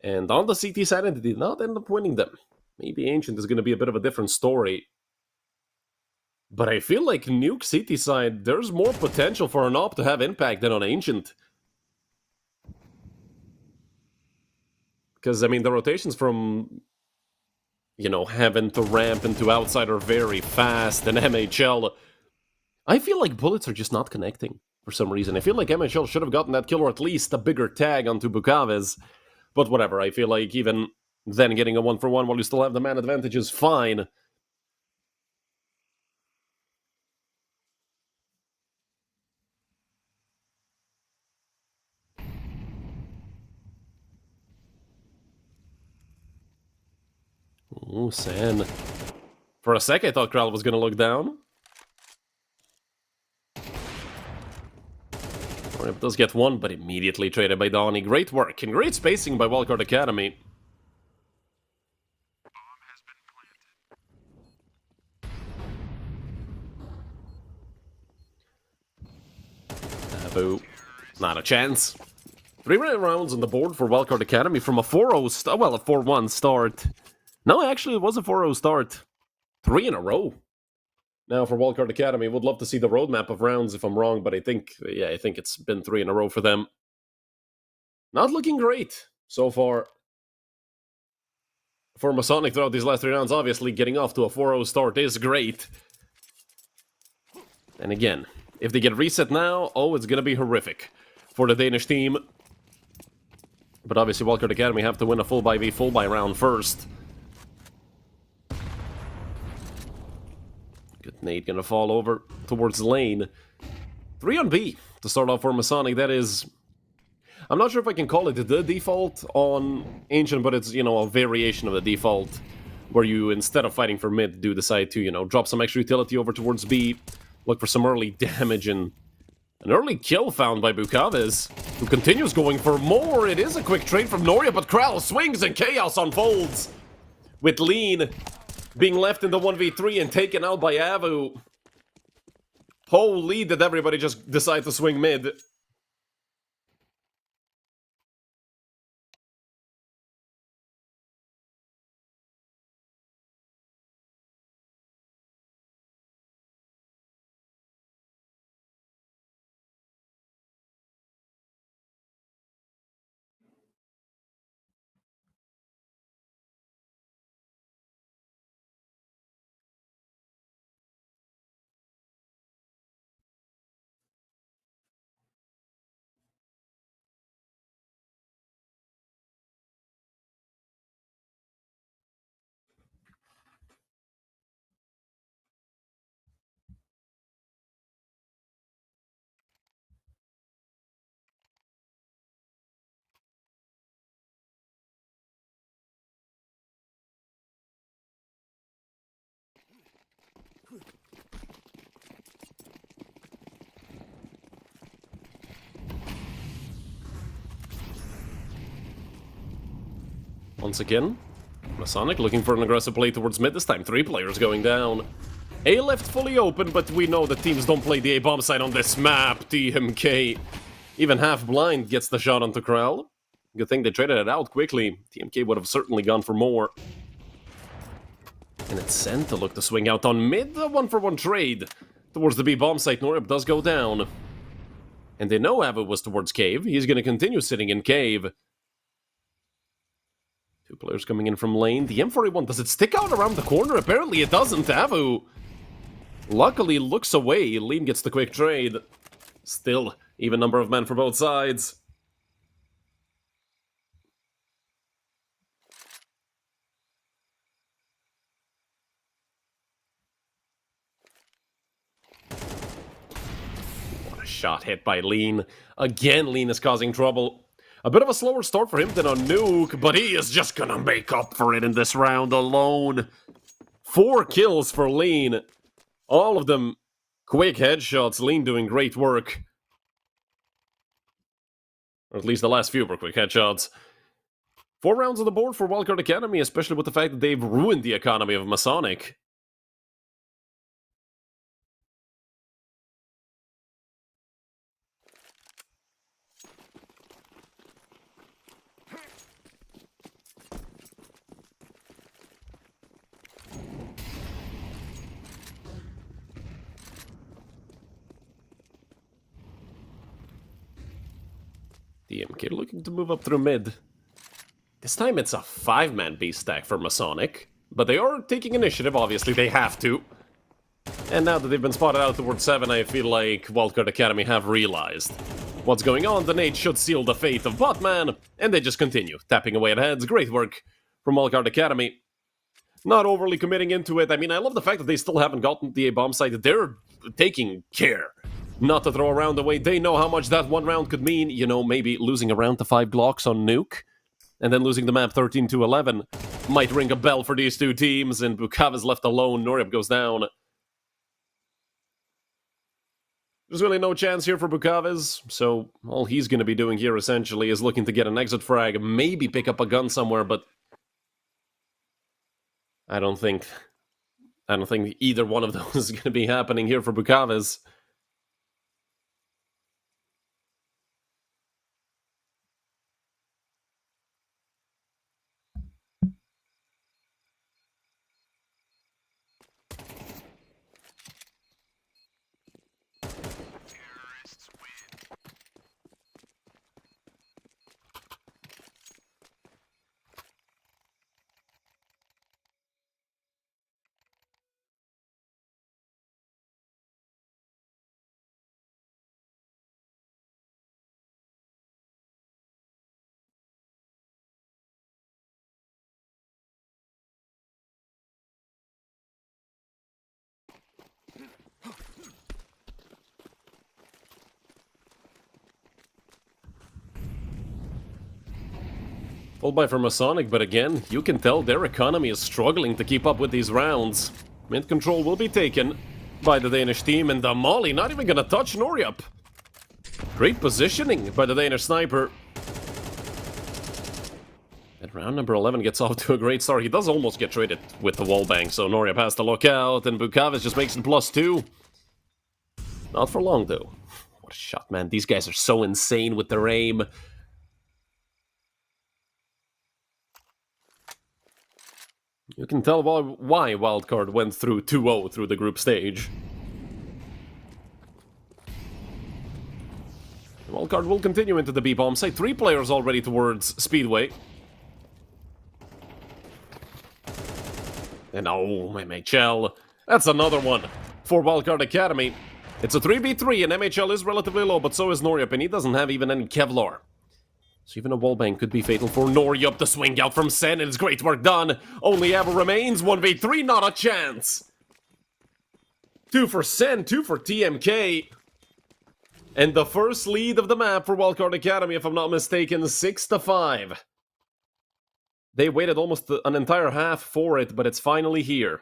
And on the CT side, they did not end up winning them. Maybe Ancient is going to be a bit of a different story. But I feel like Nuke CT side, there's more potential for an AWP to have impact than on Ancient. Because, I mean, the rotations from, you know, Heaven to Ramp into Outside are very fast, and MHL... I feel like bullets are just not connecting for some reason. I feel like MHL should have gotten that kill or at least a bigger tag onto Bukaves. But whatever, I feel like even then getting a 1-for-1 while you still have the man advantage is fine. Ooh, San. For a sec, I thought Kral was going to look down. It does get one, but immediately traded by Donnie. Great work and great spacing by Wildcard Academy. Boo. Not a chance. 3 rounds on the board for Wildcard Academy from a 4-0 well, a 4-1 start. No, actually, it was a 4-0 start. 3 in a row. Now, for Wildcard Academy, would love to see the roadmap of rounds if I'm wrong, but I think it's been 3 in a row for them. Not looking great so far. For Masonic throughout these last 3 rounds, obviously getting off to a 4-0 start is great. And again, if they get reset now, oh, it's going to be horrific for the Danish team. But obviously, Wildcard Academy have to win a full by V, full by round first. Good nade gonna fall over towards lane. 3 on B to start off for Masonic. That is... I'm not sure if I can call it the default on Ancient, but it's, you know, a variation of the default. Where you, instead of fighting for mid, do decide to, you know, drop some extra utility over towards B. Look for some early damage and... An early kill found by Bukaves, who continues going for more. It is a quick trade from Noria, but Kral swings and chaos unfolds. With Lean being left in the 1v3 and taken out by Avu. Holy, did everybody just decide to swing mid. Once again, Masonic looking for an aggressive play towards mid. This time 3 players going down. A left fully open, but we know that teams don't play the A bomb side on this map. TMK, even half blind, gets the shot onto Kral. Good thing they traded it out quickly. TMK would have certainly gone for more. And it's sent to look to swing out on mid. A 1-for-1 trade towards the B bomb site. Norip does go down. And they know Avu was towards Cave. He's going to continue sitting in Cave. 2 players coming in from lane. The M41, does it stick out around the corner? Apparently it doesn't. Avu luckily looks away. Lean gets the quick trade. Still, even number of men for both sides. What a shot hit by Lean. Again, Lean is causing trouble. A bit of a slower start for him than on Nuke, but he is just gonna make up for it in this round alone. 4 kills for Lean. All of them quick headshots. Lean doing great work. Or at least the last few were quick headshots. 4 rounds on the board for Wildcard Academy, especially with the fact that they've ruined the economy of Masonic. DMK looking to move up through mid. This time it's a 5-man B stack for Masonic. But they are taking initiative, obviously they have to. And now that they've been spotted out towards 7, I feel like Wildcard Academy have realized what's going on. The nade should seal the fate of Botman, and they just continue, tapping away at heads. Great work from Wildcard Academy. Not overly committing into it. I mean, I love the fact that they still haven't gotten the A-bomb site. They're taking care not to throw a round away. They know how much that one round could mean. You know, maybe losing a round to 5 Glocks on Nuke, and then losing the map 13-11 might ring a bell for these two teams, and Bukav is left alone. Noryap goes down. There's really no chance here for Bukaviz, so all he's going to be doing here essentially is looking to get an exit frag, maybe pick up a gun somewhere, but I don't think either one of those is going to be happening here for Bukaviz. Full buy for Masonic, but again, you can tell their economy is struggling to keep up with these rounds. Mid control will be taken by the Danish team, and the Molly not even gonna touch Noryap. Great positioning by the Danish sniper. And round number 11 gets off to a great start. He does almost get traded with the wallbang, so Noryap has to look out, and Bukaviz just makes it +2. Not for long, though. What a shot, man. These guys are so insane with their aim. You can tell why Wildcard went through 2-0 through the group stage. Wildcard will continue into the B-bomb site. 3 players already towards Speedway. And oh, MHL. That's another one for Wildcard Academy. It's a 3v3 and MHL is relatively low, but so is Noryap, and he doesn't have even any Kevlar. So even a wallbang could be fatal for Noryap. The swing out from Sen, and it's great work done. Only ever remains 1v3, not a chance. 2 for Sen, 2 for TMK. And the first lead of the map for Wildcard Academy, if I'm not mistaken, 6-5. They waited almost an entire half for it, but it's finally here.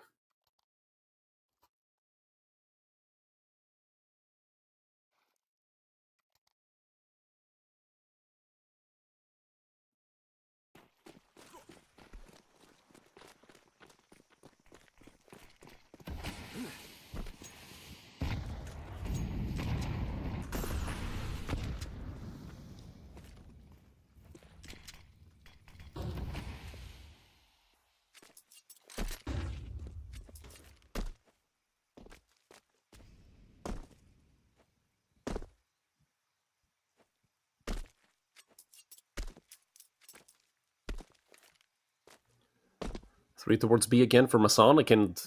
Three towards B again for Masonic, and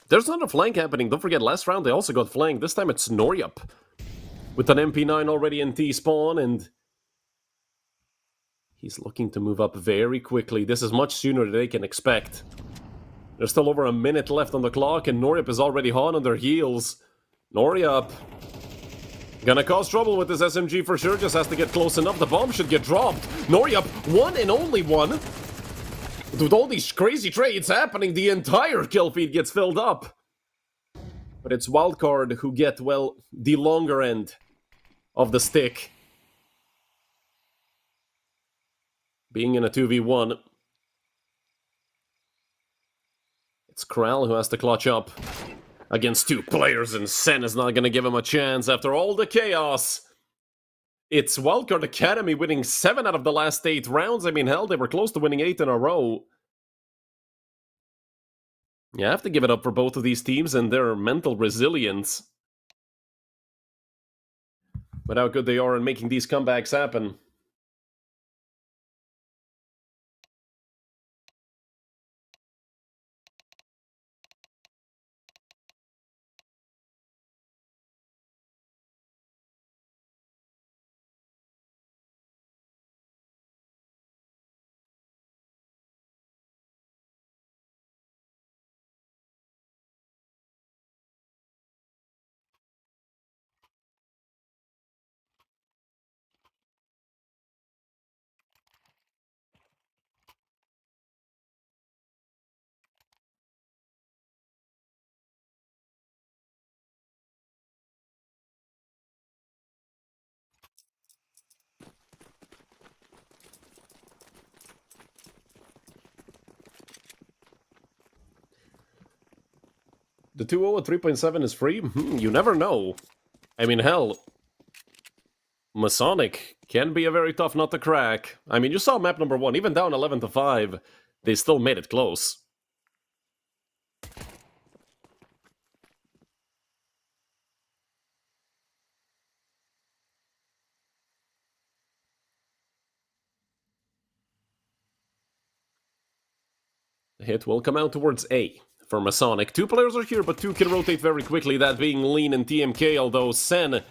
there's another flank happening. Don't forget, last round they also got flanked. This time it's Noryap with an MP9 already in T-spawn, and he's looking to move up very quickly. This is much sooner than they can expect. There's still over a minute left on the clock, and Noryap is already hot on their heels. Noryap gonna cause trouble with this SMG for sure, just has to get close enough. The bomb should get dropped. Noryap, one and only one. With all these crazy trades happening, the entire kill feed gets filled up. But it's Wildcard who get, well, the longer end of the stick. Being in a 2v1. It's Krell who has to clutch up against 2 players, and Sen is not gonna give him a chance after all the chaos. It's Wildcard Academy winning 7 out of the last 8 rounds. I mean, hell, they were close to winning 8 in a row. You have to give it up for both of these teams and their mental resilience. But how good they are in making these comebacks happen. The 2-0 at 3.7 is free? You never know. I mean, hell, Masonic can be a very tough nut to crack. I mean, you saw map number 1, even down 11-5, they still made it close. The hit will come out towards A for Masonic. 2 players are here, but 2 can rotate very quickly, that being Lean and TMK, although Sen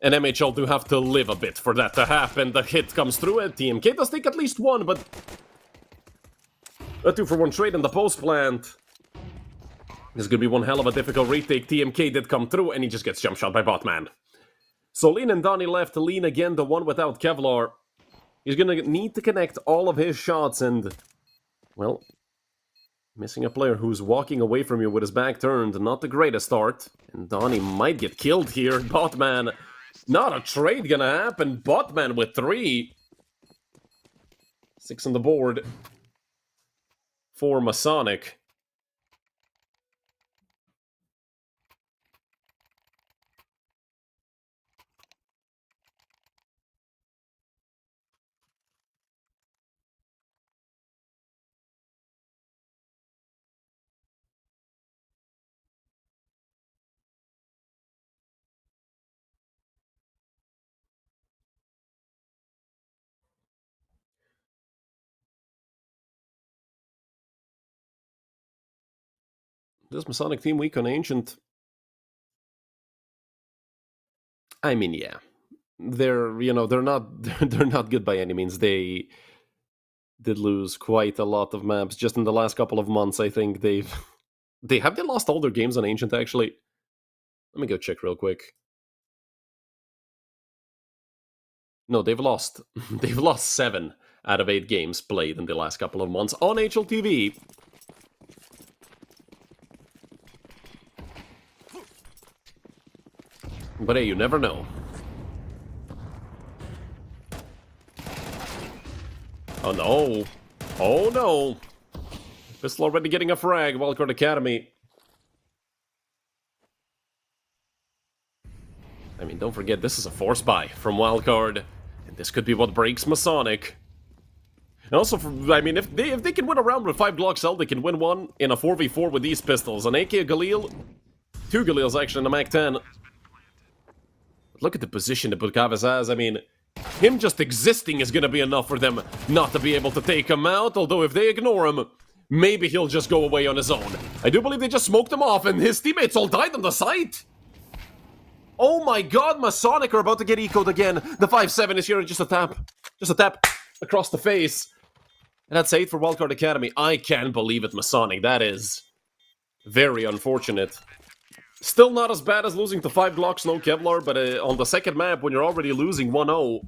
and MHL do have to live a bit for that to happen. The hit comes through it. TMK does take at least 1, but a 2-for-1 trade in the post plant. This is going to be one hell of a difficult retake. TMK did come through, and he just gets jump shot by Botman. So Lean and Donnie left. Lean again, the one without Kevlar. He's going to need to connect all of his shots, and, well, missing a player who's walking away from you with his back turned. Not the greatest start. And Donnie might get killed here. Botman, not a trade gonna happen. Botman with 3. 6 on the board for Masonic. This Masonic team weak on Ancient. I mean, yeah. They're, you know, they're not good by any means. They did lose quite a lot of maps just in the last couple of months. I think they lost all their games on Ancient, actually. Let me go check real quick. No, they've lost 7 out of 8 games played in the last couple of months on HLTV. But hey, you never know. Oh no. Oh no. Pistol already getting a frag, Wildcard Academy. I mean, don't forget, this is a force buy from Wildcard. And this could be what breaks Masonic. And also, I mean, if they can win a round with 5 Glock Cell, they can win one in a 4v4 with these pistols. An AK, a Galil, 2 Galils actually, and a MAC-10. Look at the position that Bukavis has. I mean, him just existing is gonna be enough for them not to be able to take him out, although if they ignore him, maybe he'll just go away on his own. I do believe they just smoked him off, and his teammates all died on the site! Oh my god, Masonic are about to get ecoed again. The 5-7 is here, just a tap. Just a tap across the face. And that's 8 for Wildcard Academy. I can't believe it, Masonic. That is very unfortunate. Still not as bad as losing to 5 Glocks, no Kevlar, but on the second map, when you're already losing 1-0,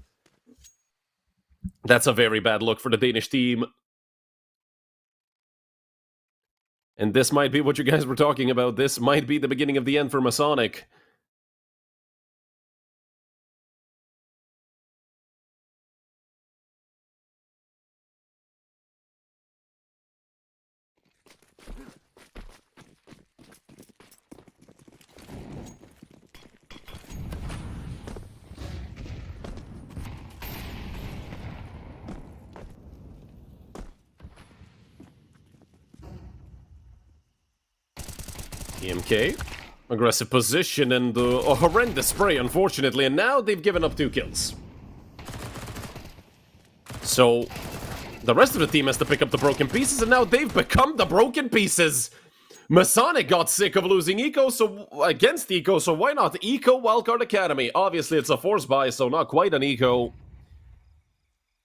that's a very bad look for the Danish team. And this might be what you guys were talking about. This might be the beginning of the end for Masonic. TMK, aggressive position and a horrendous spray, unfortunately, and now they've given up 2 kills. So, the rest of the team has to pick up the broken pieces, and now they've become the broken pieces! Masonic got sick of losing Eco, so against Eco, so why not Eco Wildcard Academy? Obviously, it's a force buy, so not quite an Eco.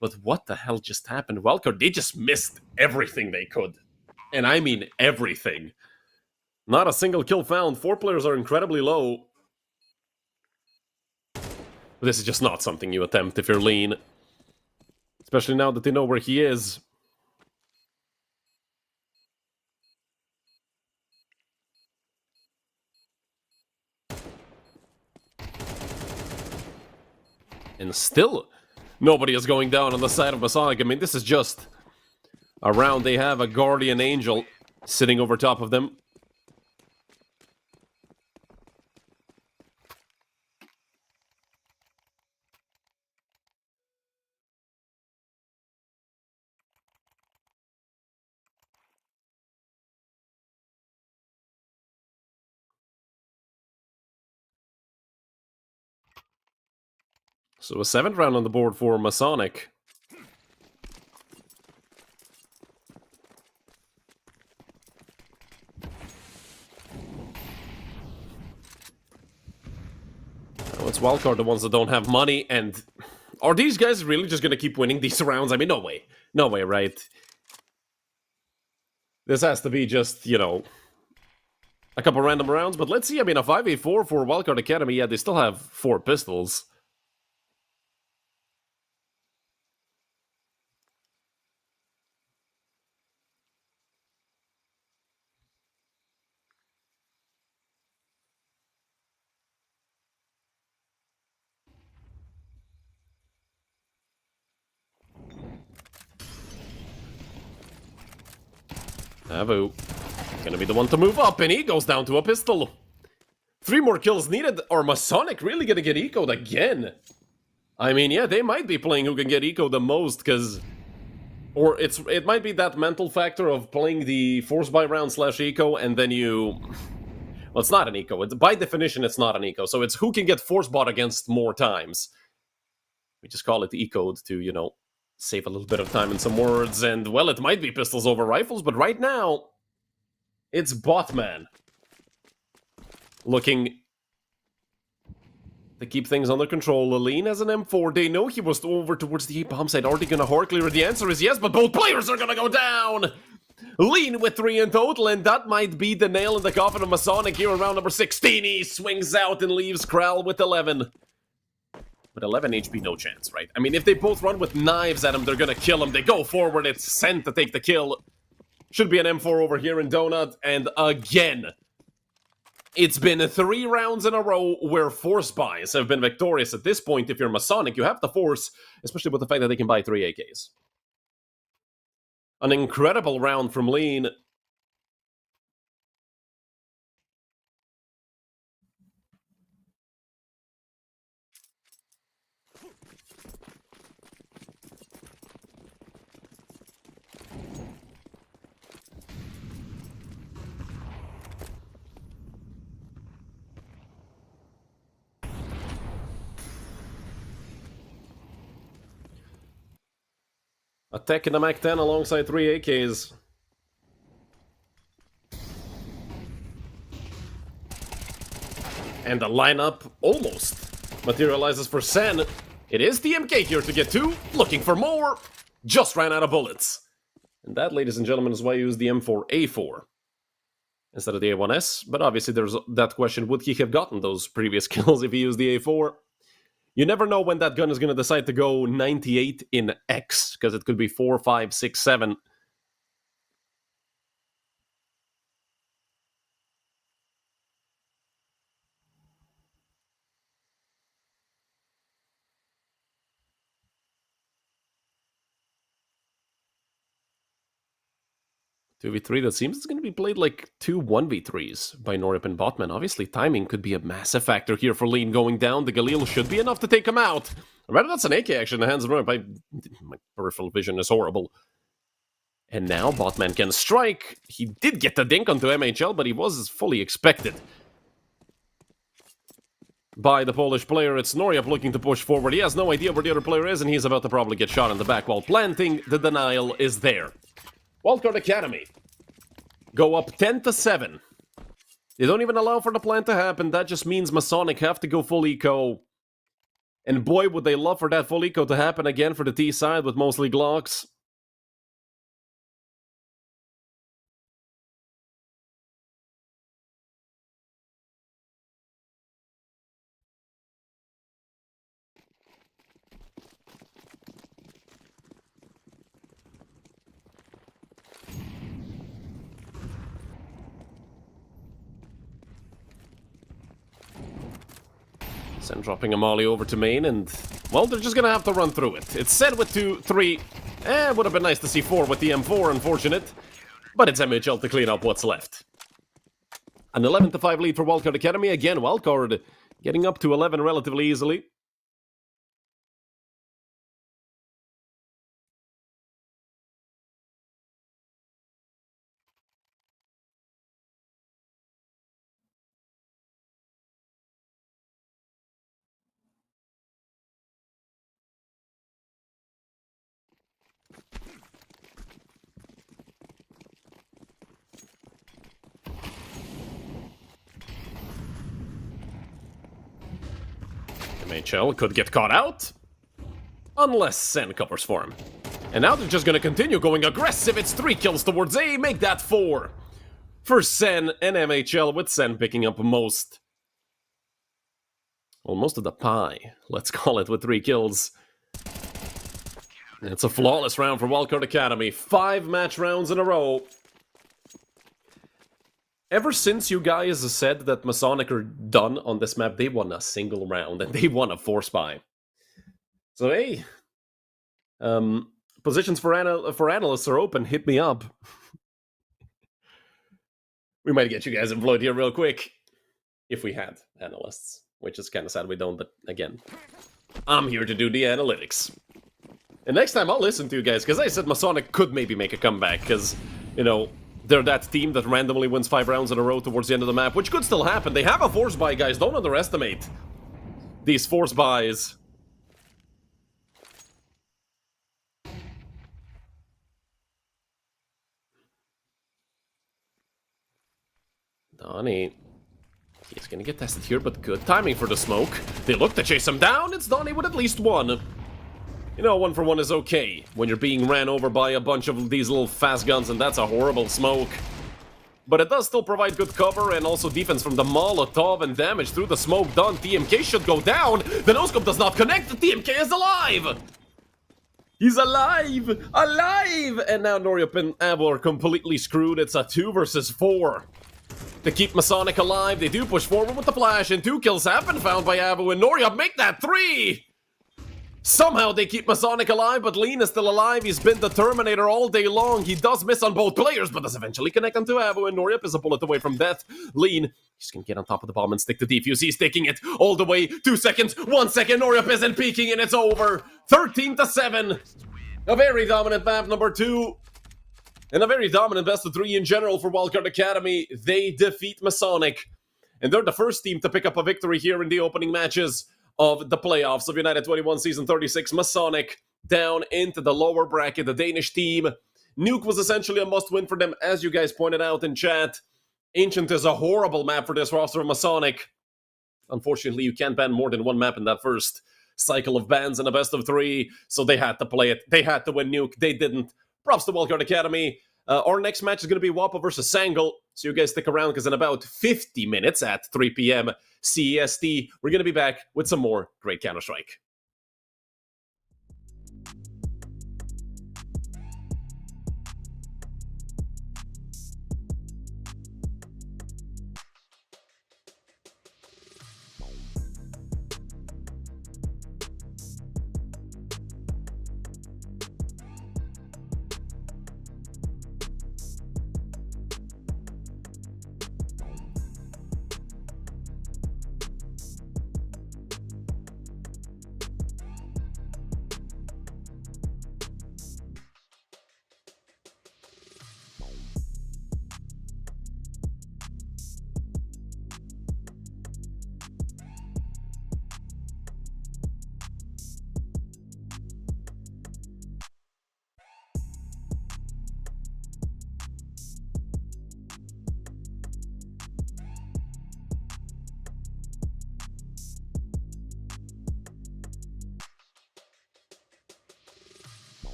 But what the hell just happened? Wildcard, they just missed everything they could. And I mean everything. Not a single kill found. 4 players are incredibly low. This is just not something you attempt if you're lean. Especially now that they know where he is. And still, nobody is going down on the side of Masonic. I mean, this is just a round. They have a Guardian Angel sitting over top of them. So a 7th round on the board for Masonic. Oh, it's Wildcard, the ones that don't have money, and are these guys really just gonna keep winning these rounds? I mean, no way. No way, right? This has to be just, you know, a couple random rounds, but let's see. I mean, a 5v4 for Wildcard Academy, yeah, they still have 4 pistols. Avu gonna be the one to move up, and he goes down to a pistol. 3 more kills needed. Are Masonic really gonna get ecoed again? I mean, yeah, they might be playing who can get ecoed the most, because... Or it might be that mental factor of playing the force buy round / eco, and then you... Well, it's not an eco. By definition, it's not an eco. So it's who can get force bought against more times. We just call it ecoed to, you know, save a little bit of time in some words. And, well, it might be pistols over rifles, but right now, it's Botman looking to keep things under control. Lean has an M4. They know he was over towards the bomb site. Are they gonna hard clear? The answer is yes, but both players are gonna go down! Lean with 3 in total, and that might be the nail in the coffin of Masonic here in round number 16. He swings out and leaves Kral with 11. With 11 HP, no chance, right? I mean, if they both run with knives at him, they're gonna kill him. They go forward, it's sent to take the kill. Should be an M4 over here in Donut, and again... It's been 3 rounds in a row where force buys have been victorious. At this point, if you're Masonic, you have the force, especially with the fact that they can buy 3 AKs. An incredible round from Lean. A tech in the Mac 10 alongside 3 AKs. And the lineup almost materializes for Sen. It is the MK here to get 2, looking for more. Just ran out of bullets. And that, ladies and gentlemen, is why I use the M4A4 instead of the A1S. But obviously there's that question, would he have gotten those previous kills if he used the A4? You never know when that gun is going to decide to go 98 in X, because it could be 4, 5, 6, 7. Two v3, that seems it's going to be played like 2 1v3s by Norip and Botman. Obviously, timing could be a massive factor here for Lean going down. The Galil should be enough to take him out. Rather, that's an AK action in the hands of Norip. My peripheral vision is horrible. And now Botman can strike. He did get the dink onto MHL, but he was fully expected by the Polish player. It's Noriap looking to push forward. He has no idea where the other player is, and he's about to probably get shot in the back while planting. The denial is there. Wildcard Academy go up 10-7. They don't even allow for the plant to happen. That just means Masonic have to go full eco. And boy, would they love for that full eco to happen again for the T side with mostly Glocks. Sen dropping a molly over to main, and, well, they're just gonna have to run through it. It's said with 2, 3. Would have been nice to see 4 with the M4, unfortunate. But it's MHL to clean up what's left. An 11-5 lead for Wildcard Academy. Again, Wildcard getting up to 11 relatively easily. MHL could get caught out. Unless Sen covers for him. And now they're just gonna continue going aggressive. It's 3 kills towards A, make that 4. For Sen and MHL, with Sen picking up most. Well, most of the pie, let's call it, with 3 kills. It's a flawless round for Wildcard Academy. 5 match rounds in a row. Ever since you guys said that Masonic are done on this map, they won a single round, and they won a force buy. So hey, positions for analysts are open, hit me up. We might get you guys employed here real quick, if we had analysts, which is kind of sad we don't, but again, I'm here to do the analytics. And next time I'll listen to you guys, because I said Masonic could maybe make a comeback, because, you know, they're that team that randomly wins 5 rounds in a row towards the end of the map, which could still happen. They have a force buy, guys. Don't underestimate these force buys. Donnie, he's gonna get tested here, but good timing for the smoke. They look to chase him down. It's Donnie with at least 1. You know, 1 for 1 is okay when you're being ran over by a bunch of these little fast guns, and that's a horrible smoke. But it does still provide good cover and also defense from the Molotov, and damage through the smoke done. TMK should go down. The no-scope does not connect. The TMK is alive. He's alive! Alive! And now Noryup and Abo are completely screwed. It's a 2 versus 4. To keep Masonic alive, they do push forward with the flash, and 2 kills have been found by Abo and Noryup. Make that 3! Somehow they keep Masonic alive, but Lean is still alive. He's been the Terminator all day long. He does miss on both players, but does eventually connect onto Abo, and Noryup is a bullet away from death. Lean, he's gonna get on top of the bomb and stick the defuse. He's taking it all the way. 2 seconds, 1 second. Noryup isn't peeking, and it's over. 13-7. A very dominant map, number 2. And a very dominant best of 3 in general for Wildcard Academy. They defeat Masonic. And they're the first team to pick up a victory here in the opening matches of the playoffs of United21 Season 36. Masonic down into the lower bracket, the Danish team. Nuke was essentially a must-win for them, as you guys pointed out in chat. Ancient is a horrible map for this roster of Masonic. Unfortunately, you can't ban more than 1 map in that first cycle of bans in a best of 3, so they had to play it. They had to win Nuke. They didn't. Props to Wildcard Academy. Our next match is going to be Wappa versus Sangle, so you guys stick around, because in about 50 minutes at 3 p.m. CEST, we're going to be back with some more great Counter-Strike.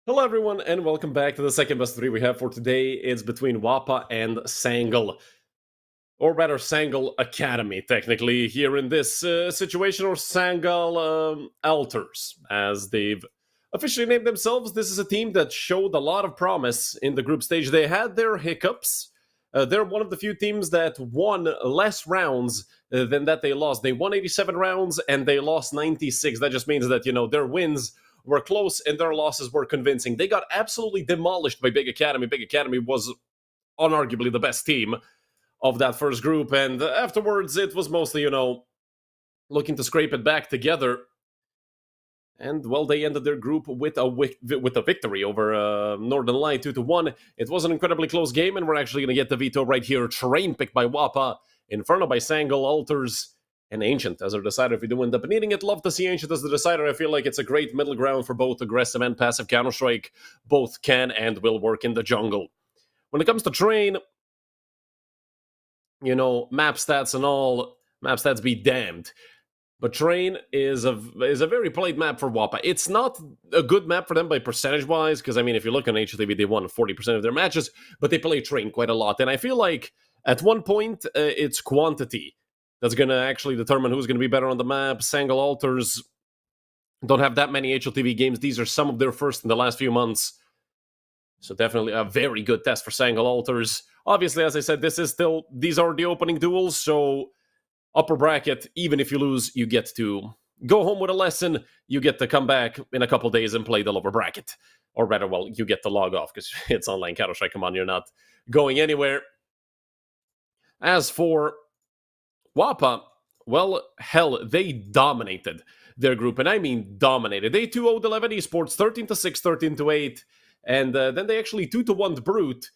Hello everyone, and welcome back to the second best of three we have for today. It's between Wappa and Sangal. Or rather, Sangal Academy, technically, here in this situation, or Sangal Alters, as they've officially named themselves. This is a team that showed a lot of promise in the group stage. They had their hiccups. They're one of the few teams that won less rounds than that they lost. They won 87 rounds, and they lost 96. That just means that, their wins were close and their losses were convincing. They got absolutely demolished by Big Academy. Big Academy was unarguably the best team of that first group, and afterwards it was mostly, looking to scrape it back together. And, well, they ended their group with a victory over Northern Light 2-1. It was an incredibly close game, and we're actually going to get the veto right here. Terrain picked by Wappa, Inferno by Sangal, Alters, and Ancient as our decider. If you do end up needing it, love to see Ancient as the decider. I feel like it's a great middle ground for both aggressive and passive Counter-Strike. Both can and will work in the jungle. When it comes to Terrain, map stats and all, map stats be damned. But Terrain is a very played map for Wappa. It's not a good map for them by percentage-wise, because, if you look on HLTV, they won 40% of their matches, but they play Terrain quite a lot. And I feel like, at one point, it's quantity that's going to actually determine who's going to be better on the map. Sangal Alters don't have that many HLTV games. These are some of their first in the last few months. So definitely a very good test for Sangal Alters. Obviously, as I said, these are the opening duels, so upper bracket, even if you lose, you get to go home with a lesson. You get to come back in a couple days and play the lower bracket. Or rather, well, you get to log off because it's online Counter-Strike. Come on, you're not going anywhere. As for Wappa, well, hell, they dominated their group, and I mean dominated. They 2-0'd 11 Esports, 13-6, 13-8, and then they actually 2-1'd Brute,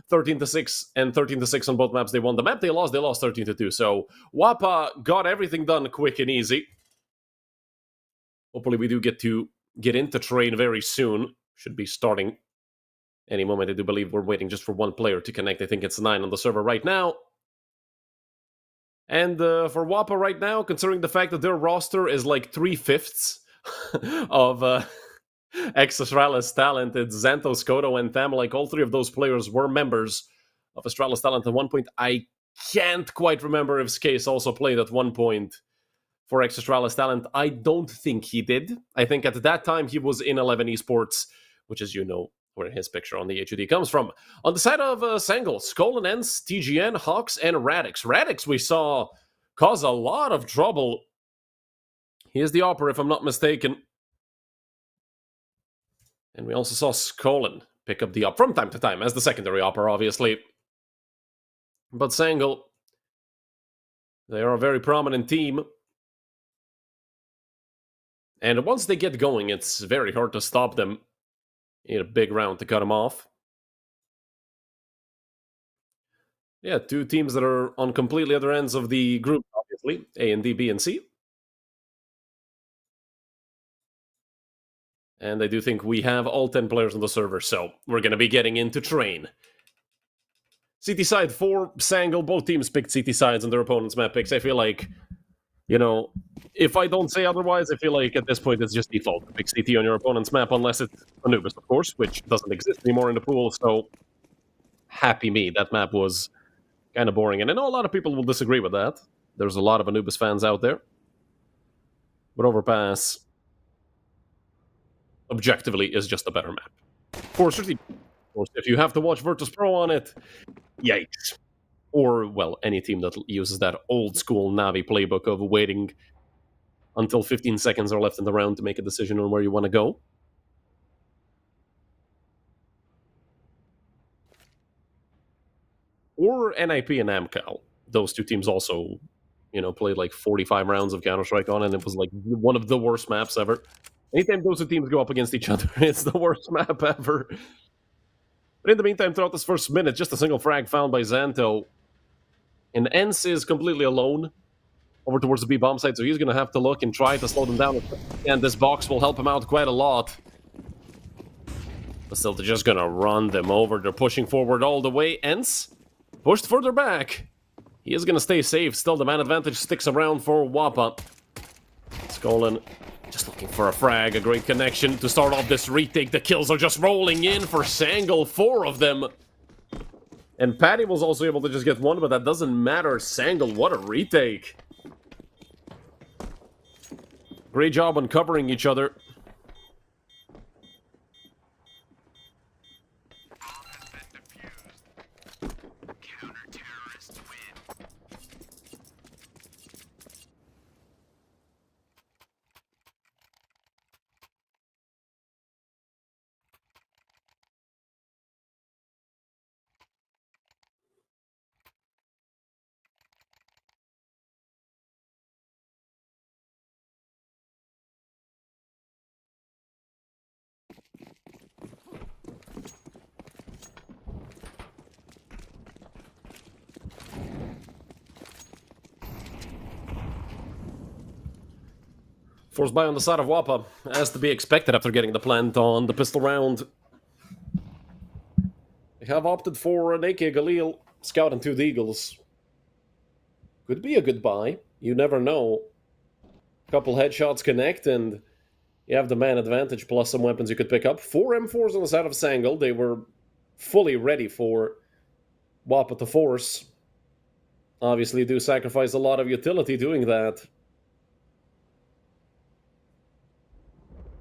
13-6 and 13-6 on both maps. They won the map they lost 13-2. So Wappa got everything done quick and easy. Hopefully we do get into Terrain very soon. Should be starting any moment. I do believe we're waiting just for one player to connect. I think it's 9 on the server right now. And for Wappa right now, considering the fact that their roster is like 3/5 of ex-Astralis talent, it's Xanto, Skoto, and Tham. Like, all three of those players were members of Astralis talent at one point. I can't quite remember if Skase also played at one point for ex-Astralis talent. I don't think he did. I think at that time he was in 11 Esports, which is, where his picture on the HUD comes from. On the side of Sangal, Skolan, Ents, TGN, Hawks, and Radix. Radix we saw cause a lot of trouble. He is the Opera, if I'm not mistaken. And we also saw Skolan pick up the Op from time to time as the secondary Opera, obviously. But Sangal, they are a very prominent team. And once they get going, it's very hard to stop them. You need a big round to cut them off. Yeah, two teams that are on completely other ends of the group, obviously. A and D, B and C. And I do think we have all 10 players on the server, so we're going to be getting into Terrain. CT side for Sangal. Both teams picked CT sides on their opponent's map picks. I feel like, if I don't say otherwise, I feel like at this point it's just default to pick CT on your opponent's map, unless it's Anubis, of course, which doesn't exist anymore in the pool, so happy me. That map was kind of boring, and I know a lot of people will disagree with that. There's a lot of Anubis fans out there. But Overpass, objectively, is just a better map. Of course, if you have to watch Virtus Pro on it, yikes. Or, well, any team that uses that old-school Navi playbook of waiting until 15 seconds are left in the round to make a decision on where you want to go. Or NIP and Amcal. Those two teams also, played like 45 rounds of Counter-Strike on it, and it was like one of the worst maps ever. Anytime those two teams go up against each other, it's the worst map ever. But in the meantime, throughout this first minute, just a single frag found by Xanto. And Ents is completely alone over towards the B bomb site, so he's going to have to look and try to slow them down. And this box will help him out quite a lot. But still, they're just going to run them over. They're pushing forward all the way. Ents pushed further back. He is going to stay safe. Still, the man advantage sticks around for Wappa. Skolan Just looking for a frag, a great connection to start off this retake. The kills are just rolling in for Sangle, 4 of them. And Patty was also able to just get 1, but that doesn't matter. Sangle, what a retake. Great job on covering each other. Force buy on the side of Wappa, as to be expected after getting the plant on the pistol round. They have opted for an AK Galil, Scout and 2 Deagles. Could be a good buy, you never know. Couple headshots connect and you have the man advantage plus some weapons you could pick up. 4 M4s on the side of Sangle, they were fully ready for Wappa to force. Obviously do sacrifice a lot of utility doing that.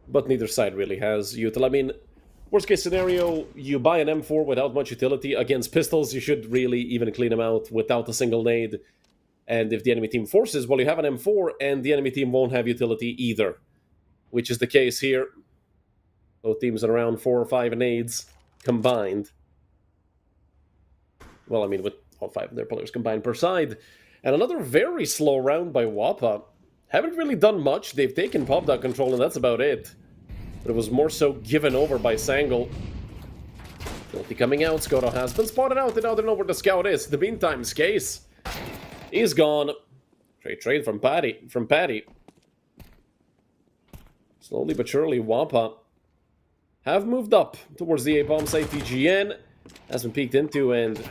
But neither side really has util. I mean, worst case scenario, you buy an M4 without much utility. Against pistols, you should really even clean them out without a single nade. And if the enemy team forces, well, you have an M4 and the enemy team won't have utility either. Which is the case here. Both teams are around 4 or 5 nades combined. Well, I mean, with all 5 of their players combined per side. And another very slow round by Wappa. Haven't really done much. They've taken pop dot control and that's about it. But it was more so given over by Sangle. Filthy coming out. Skoto has been spotted out and now they know where the scout is. In the meantime, Skase is gone. Trade from Patty. Slowly but surely, Wappa have moved up towards the A-bomb site. TGN has been peeked into and,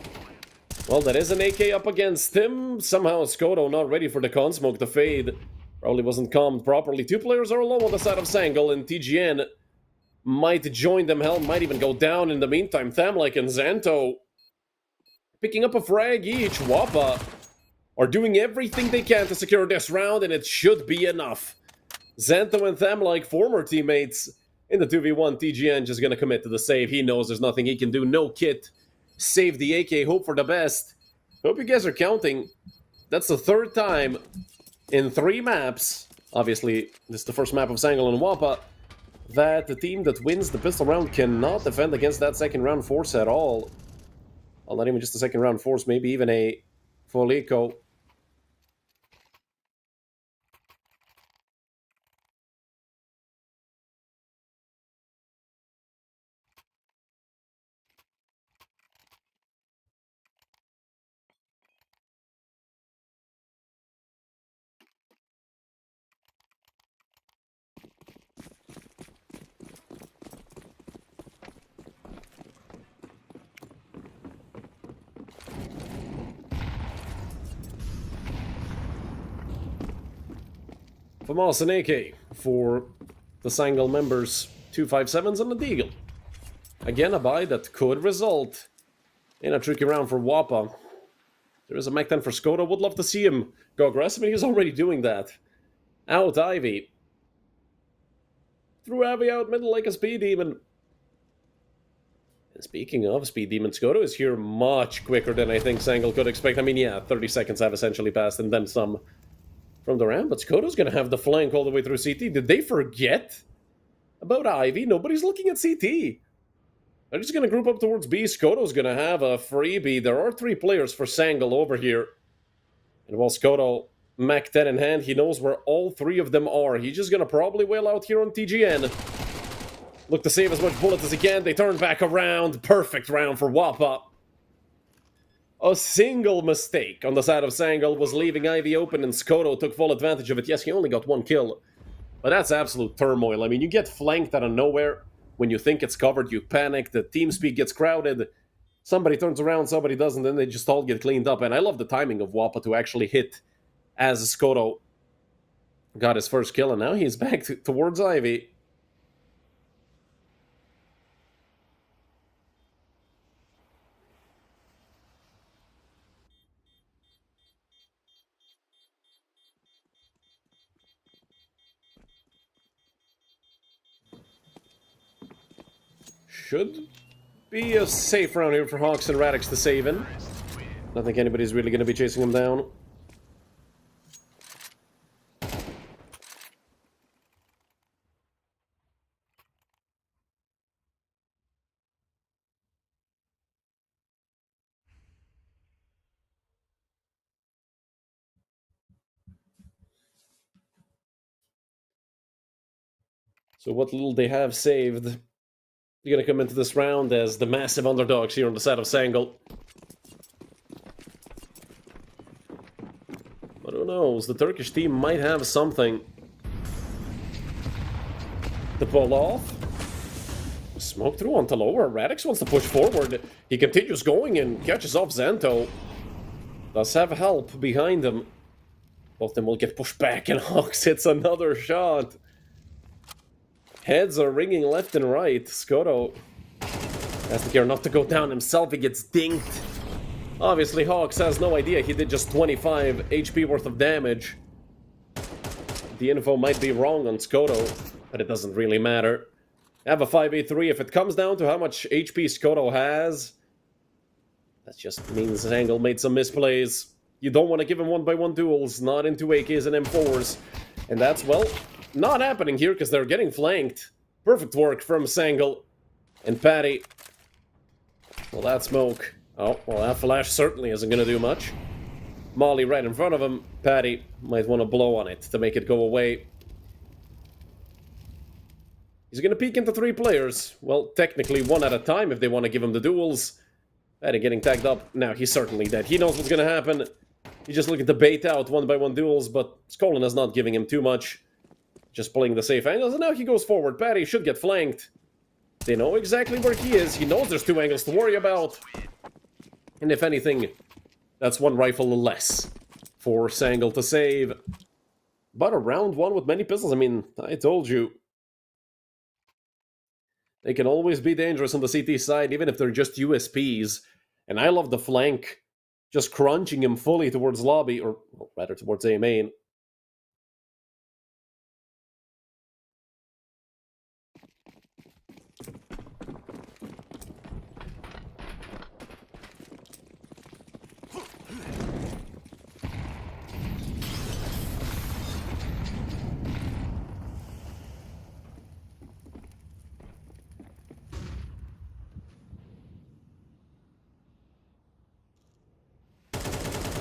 well, that is an AK up against him. Somehow Skoto not ready for the con smoke to fade. Probably wasn't calmed properly. 2 players are alone on the side of Sangle, and TGN might join them. Hell, might even go down in the meantime. Thamlike and Xanto picking up a frag each. Wappa are doing everything they can to secure this round, and it should be enough. Xanto and Thamlike, former teammates in the 2v1. TGN just gonna commit to the save. He knows there's nothing he can do. No kit. Save the AK. Hope for the best. Hope you guys are counting. That's the 3rd time in 3 maps, obviously this is the first map of Sangle and Wappa, that the team that wins the pistol round cannot defend against that second round force at all. Well, not even just a second round force, maybe even a full eco. FAMAS and AK for the Sangle members, 257s and a Deagle. Again, a buy that could result in a tricky round for Wappa. There is a Mech 10 for Skoda. Would love to see him go aggressive, and he's already doing that. Out Ivy. Threw Ivy out middle like a Speed Demon. And speaking of Speed Demon, Skoda is here much quicker than I think Sangle could expect. I mean, yeah, 30 seconds have essentially passed and then some from the ramp, but Skoto's going to have the flank all the way through CT. Did they forget about Ivy? Nobody's looking at CT. They're just going to group up towards B. Skoto's going to have a freebie. There are 3 players for Sangle over here. And while Skoto, Mach 10 in hand, he knows where all 3 of them are. He's just going to probably wail out here on TGN. Look to save as much bullet as he can. They turn back around. Perfect round for Wappa. A single mistake on the side of Sangle was leaving Ivy open, and Skoto took full advantage of it. Yes, he only got 1 kill, but that's absolute turmoil. I mean, you get flanked out of nowhere. When you think it's covered, you panic. The team speed gets crowded. Somebody turns around, somebody doesn't, then they just all get cleaned up. And I love the timing of Wappa to actually hit as Skoto got his first kill, and now he's back towards Ivy. Should be a safe round here for Hawks and Radix to save in. I don't think anybody's really going to be chasing him down. So what little they have saved, they're going to come into this round as the massive underdogs here on the side of Sangle. But who knows, the Turkish team might have something to pull off. Smoke through onto lower. Radix wants to push forward. He continues going and catches off Xanto. Does have help behind him. Both of them will get pushed back, and Hawks hits another shot. Heads are ringing left and right. Skoto has to care not to go down himself. He gets dinged. Obviously, Hawks has no idea he did just 25 HP worth of damage. The info might be wrong on Skoto, but it doesn't really matter. Have a 5v3. If it comes down to how much HP Skoto has, that just means Angle made some misplays. You don't want to give him 1v1 duels, not into AKs and M4s. And that's, well, not happening here because they're getting flanked. Perfect work from Sangle and Patty. Well, that smoke. Oh, well, that flash certainly isn't going to do much. Molly right in front of him. Patty might want to blow on it to make it go away. He's going to peek into 3 players. Well, technically 1 at a time if they want to give him the duels. Patty getting tagged up. Now, he's certainly dead. He knows what's going to happen. He's just looking to bait out 1v1 duels, but Skolin is not giving him too much. Just playing the safe angles, and now he goes forward. Patty should get flanked. They know exactly where he is. He knows there's 2 angles to worry about. And if anything, that's 1 rifle less for Sangle to save. But a round 1 with many pistols. I mean, I told you. They can always be dangerous on the CT side, even if they're just USPs. And I love the flank. Just crunching him fully towards lobby, or rather towards A main.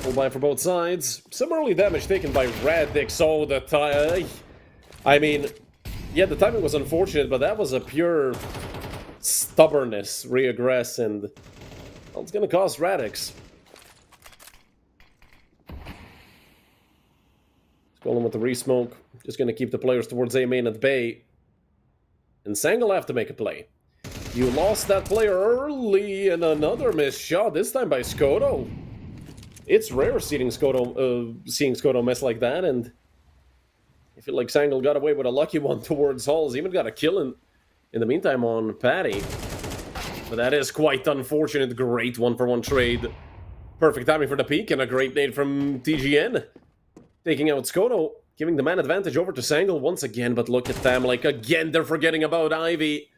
Full buy for both sides. Some early damage taken by Radix. Oh, the time. I mean, yeah, the timing was unfortunate, but that was a pure stubbornness, reaggress, and well, it's gonna cost Radix. Going with the resmoke. Just gonna keep the players towards A main at bay. And Sangle have to make a play. You lost that player early, and another missed shot, this time by Skoto. It's rare seeing Skoto mess like that, and I feel like Sangle got away with a lucky one towards Halls. Even got a kill in the meantime on Patty. But that is quite unfortunate. Great 1-for-1 trade. Perfect timing for the peak, and a great nade from TGN. Taking out Skoto, giving the man advantage over to Sangle once again, but look at them, like again, they're forgetting about Ivy.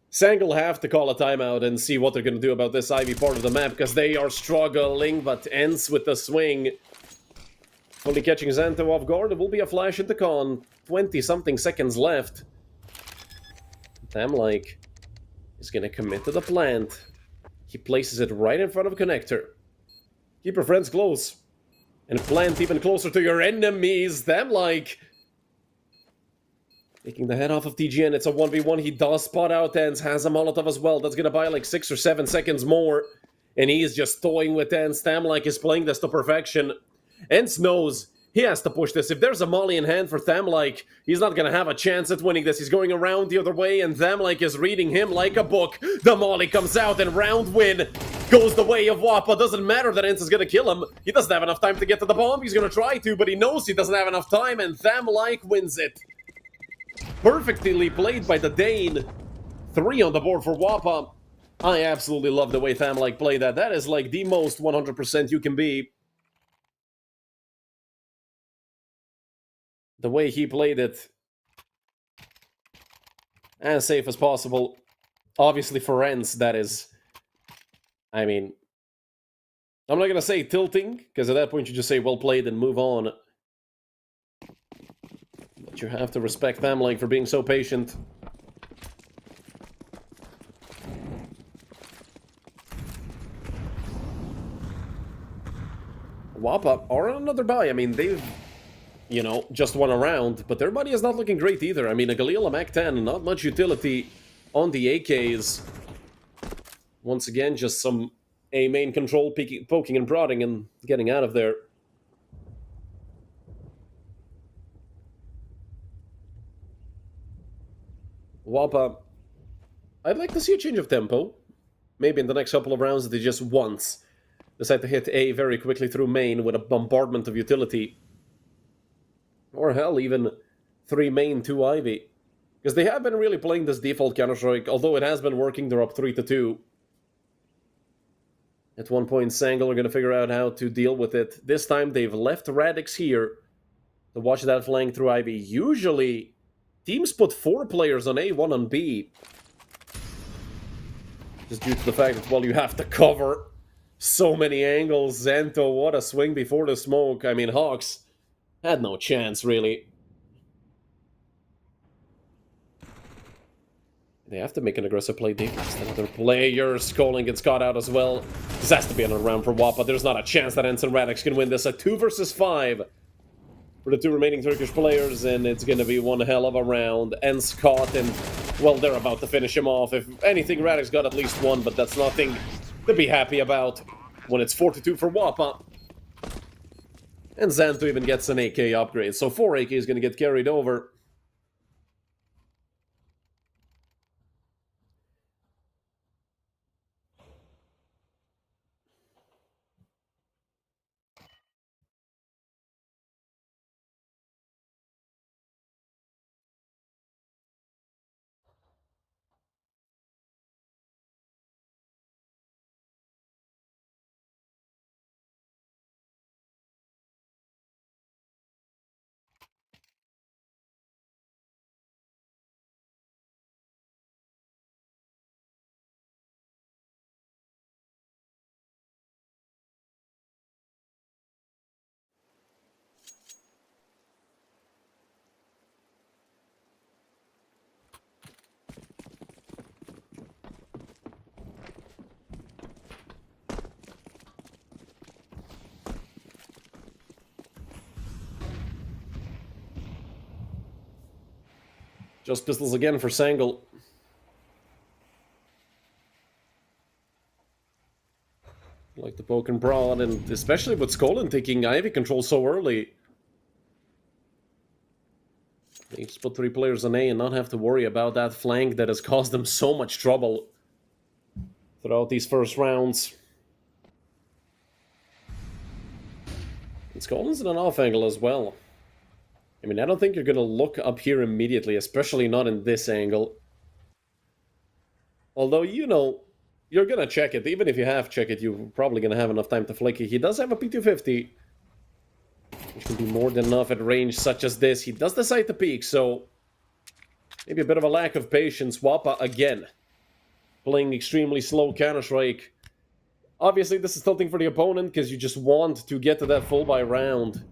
Sangle have to call a timeout and see what they're going to do about this Ivy part of the map, because they are struggling, but ends with the swing. Only catching Xanto off guard. It will be a flash into con. 20-something seconds left. Tamlike is going to commit to the plant. He places it right in front of a connector. Keep your friends close. And plant even closer to your enemies. Tamlike taking the head off of TGN. It's a 1v1. He does spot out Ends. Has a Molotov as well. That's going to buy like 6 or 7 seconds more. And he's just toying with Ends. Tamlike is playing this to perfection. Ents knows he has to push this. If there's a molly in hand for Tamlike, he's not going to have a chance at winning this. He's going around the other way, and Tamlike is reading him like a book. The molly comes out, and round win goes the way of Wappa. Doesn't matter that Ents is gonna kill him. He doesn't have enough time to get to the bomb. He's gonna try to, but he knows he doesn't have enough time, and Tham-like wins it. Perfectly played by the Dane. 3 on the board for Wappa. I absolutely love the way Tham-like played that. That is like the most 100% you can be. The way he played it. As safe as possible. Obviously for Ents, that is... I mean... I'm not gonna say tilting, because at that point you just say well played and move on. But you have to respect Tham-like for being so patient. Wappa are on another buy. I mean, they've, you know, just won a round, but their money is not looking great either. I mean, a Galil, a Mac 10, not much utility on the AKs. Once again, just some A main control, poking and prodding and getting out of there. Wappa, I'd like to see a change of tempo. Maybe in the next couple of rounds that they just once decide to hit A very quickly through main with a bombardment of utility. Or hell, even 3 main, 2 Ivy. Because they have been really playing this default Counter-Strike, although it has been working, they're up 3-2. At one point, Sangle are going to figure out how to deal with it. This time, they've left Radix here to watch that flank through Ivy. Usually, teams put 4 players on A, 1 on B. Just due to the fact that, well, you have to cover so many angles. Zento, what a swing before the smoke. I mean, Hawks had no chance, really. They have to make an aggressive play defense. Another player, Scoling gets caught out as well. This has to be another round for Wappa. There's not a chance that Ents and Radix can win this. A 2 versus 5 for the 2 remaining Turkish players, and it's going to be one hell of a round. Ents caught, and, well, they're about to finish him off. If anything, Radix got at least 1, but that's nothing to be happy about when it's 4-2 for Wappa. And Xanto even gets an AK upgrade, so 4 AK is going to get carried over. Just pistols again for Sangle. Like the poke and prod, and especially with Skolin taking Ivy control so early. They just put 3 players on A and not have to worry about that flank that has caused them so much trouble throughout these first rounds. And Skolin's in an off angle as well. I mean, I don't think you're going to look up here immediately, especially not in this angle. Although, you know, you're going to check it. Even if you have check it, you're probably going to have enough time to flick it. He does have a P250, which can be more than enough at range such as this. He does decide to peek, so maybe a bit of a lack of patience. Wappa, again, playing extremely slow Counter-Strike. Obviously, this is tilting for the opponent because you just want to get to that full buy round.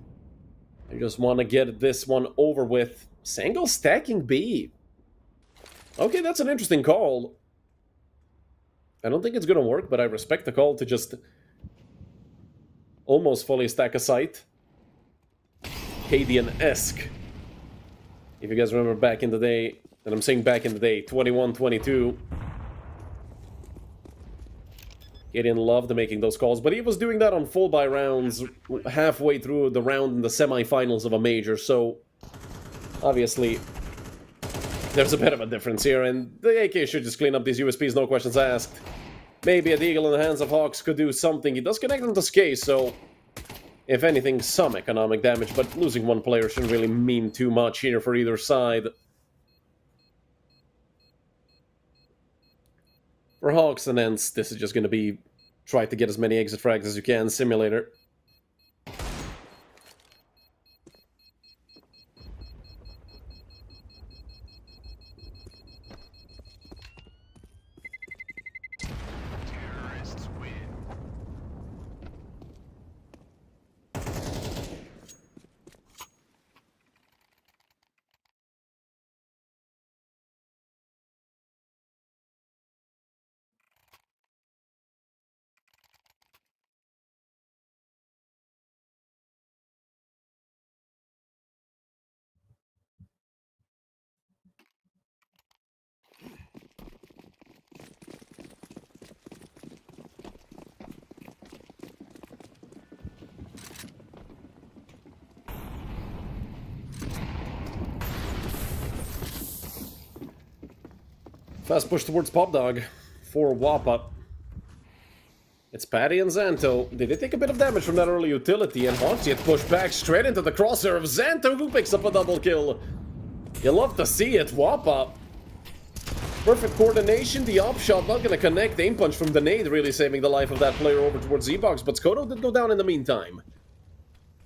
You just want to get this one over with. Sangle stacking B. Okay, that's an interesting call. I don't think it's going to work, but I respect the call to just almost fully stack a site. Cadian-esque. If you guys remember back in the day, and I'm saying back in the day, 21-22. Cadian loved making those calls, but he was doing that on full buy rounds halfway through the round in the semifinals of a major, so obviously there's a bit of a difference here, and the AK should just clean up these USPs, no questions asked. maybe a Deagle in the hands of Hawks could do something. He does connect on the Skate, so if anything, some economic damage, but losing one player shouldn't really mean too much here for either side. For Hawks and Ents, this is just going to be try to get as many exit frags as you can, Simulator. Fast push towards Pop Dog for Wappa. It's Patty and Xanto. They did take a bit of damage from that early utility, and Hawks get pushed back straight into the crosshair of Xanto, who picks up a double kill. You love to see it, Wappa. Perfect coordination, the op shot not gonna connect. Aim punch from the nade really saving the life of that player over towards Z-Box, but Skoto did go down in the meantime.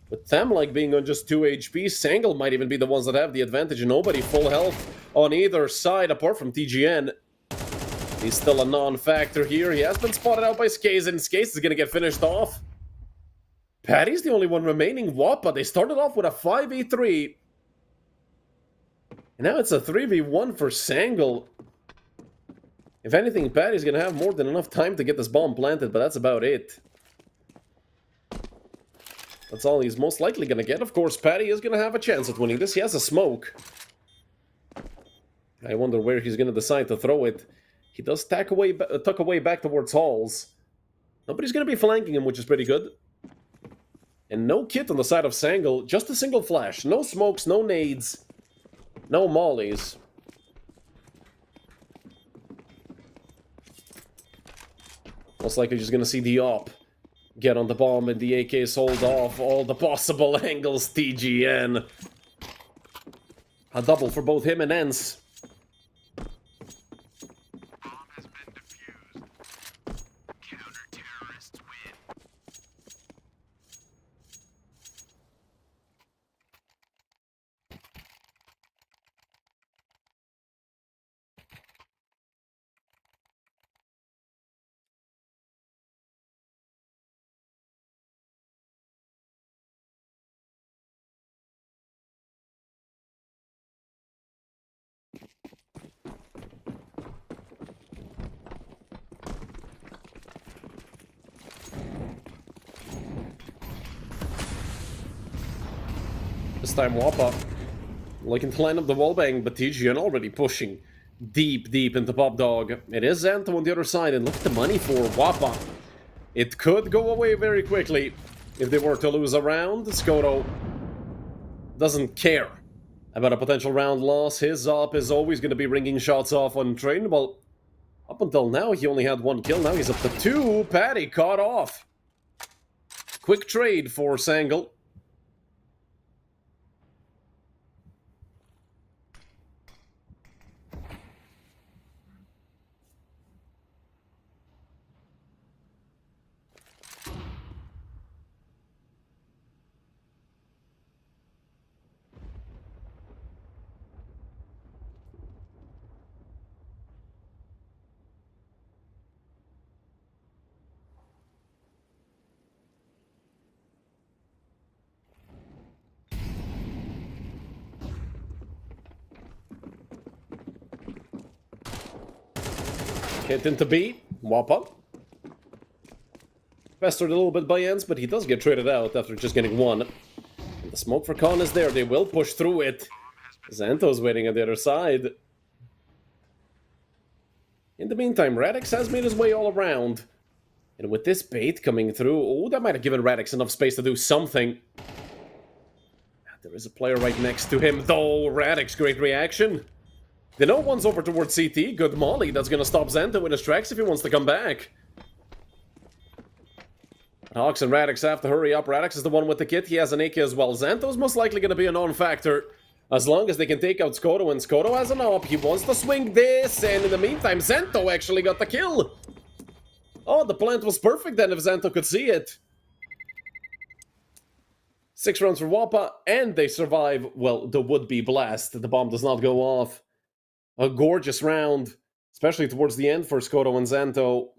With Thamlike being on just 2 HP, Sangle might even be the ones that have the advantage, and nobody full health on either side apart from TGN. He's still a non-factor here. He has been spotted out by Skaze, and Skaze is going to get finished off. Patty's the only one remaining. Wappa, they started off with a 5v3. And now it's a 3v1 for Sangle. If anything, Patty's going to have more than enough time to get this bomb planted, but that's about it. That's all he's most likely going to get. Of course, Patty is going to have a chance at winning this. He has a smoke. I wonder where he's going to decide to throw it. He does tuck away back towards Halls. Nobody's going to be flanking him, which is pretty good. And no kit on the side of Sangle. Just a single flash. No smokes, no nades. No mollies. Most likely just going to see the op get on the bomb and the AKs hold off all the possible angles. TGN. A double for both him and Ents. This time Wappa looking to line up the wallbang, but TGN already pushing deep into Pop Dog. It is Xanto on the other side, and look at the money for Wappa. It could go away very quickly if they were to lose a round. Skoto doesn't care about a potential round loss. His op is always going to be ringing shots off untrainable. Up until now, he only had 1 kill. Now he's up to 2. Patty caught off. Quick trade for Sangle. Hit into B. Wappa. Pestered a little bit by Ents, but he does get traded out after just getting 1. And the smoke for Khan is there. They will push through it. Xanto's waiting on the other side. In the meantime, Radix has made his way all around. And with this bait coming through, oh, that might have given Radix enough space to do something. There is a player right next to him, though. Radix, great reaction. The no one's over towards CT. Good molly. That's going to stop Xanto in his tracks if he wants to come back. Hawks and Radix have to hurry up. Radix is the one with the kit. He has an AK as well. Xanto's most likely going to be a non-factor. As long as they can take out Skoto, and Skoto has an op. He wants to swing this, and in the meantime, Xanto actually got the kill. Oh, the plant was perfect then if Xanto could see it. 6 rounds for Wappa, and they survive, well, the would-be blast. The bomb does not go off. A gorgeous round, especially towards the end for Skoto and Xanto.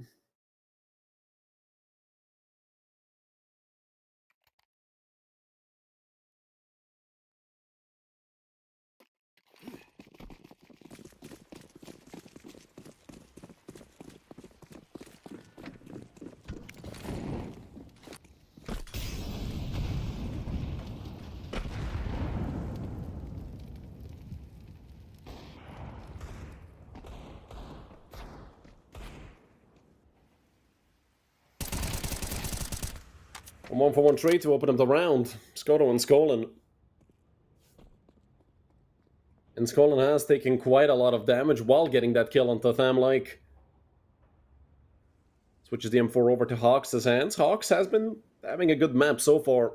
A 1-for-1 trade to open up the round. Skoto and Skolan. And Skolan has taken quite a lot of damage while getting that kill onto Thamlike. Switches the M4 over to Hawks' hands. Hawks has been having a good map so far.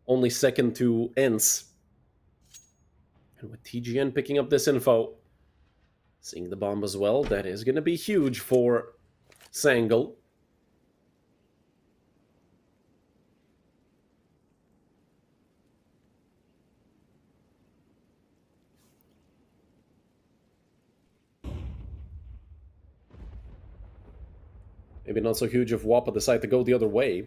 Only second to Ents. And with TGN picking up this info. Seeing the bomb as well. That is going to be huge for Sangle. Maybe not so huge if Wappa decide to go the other way.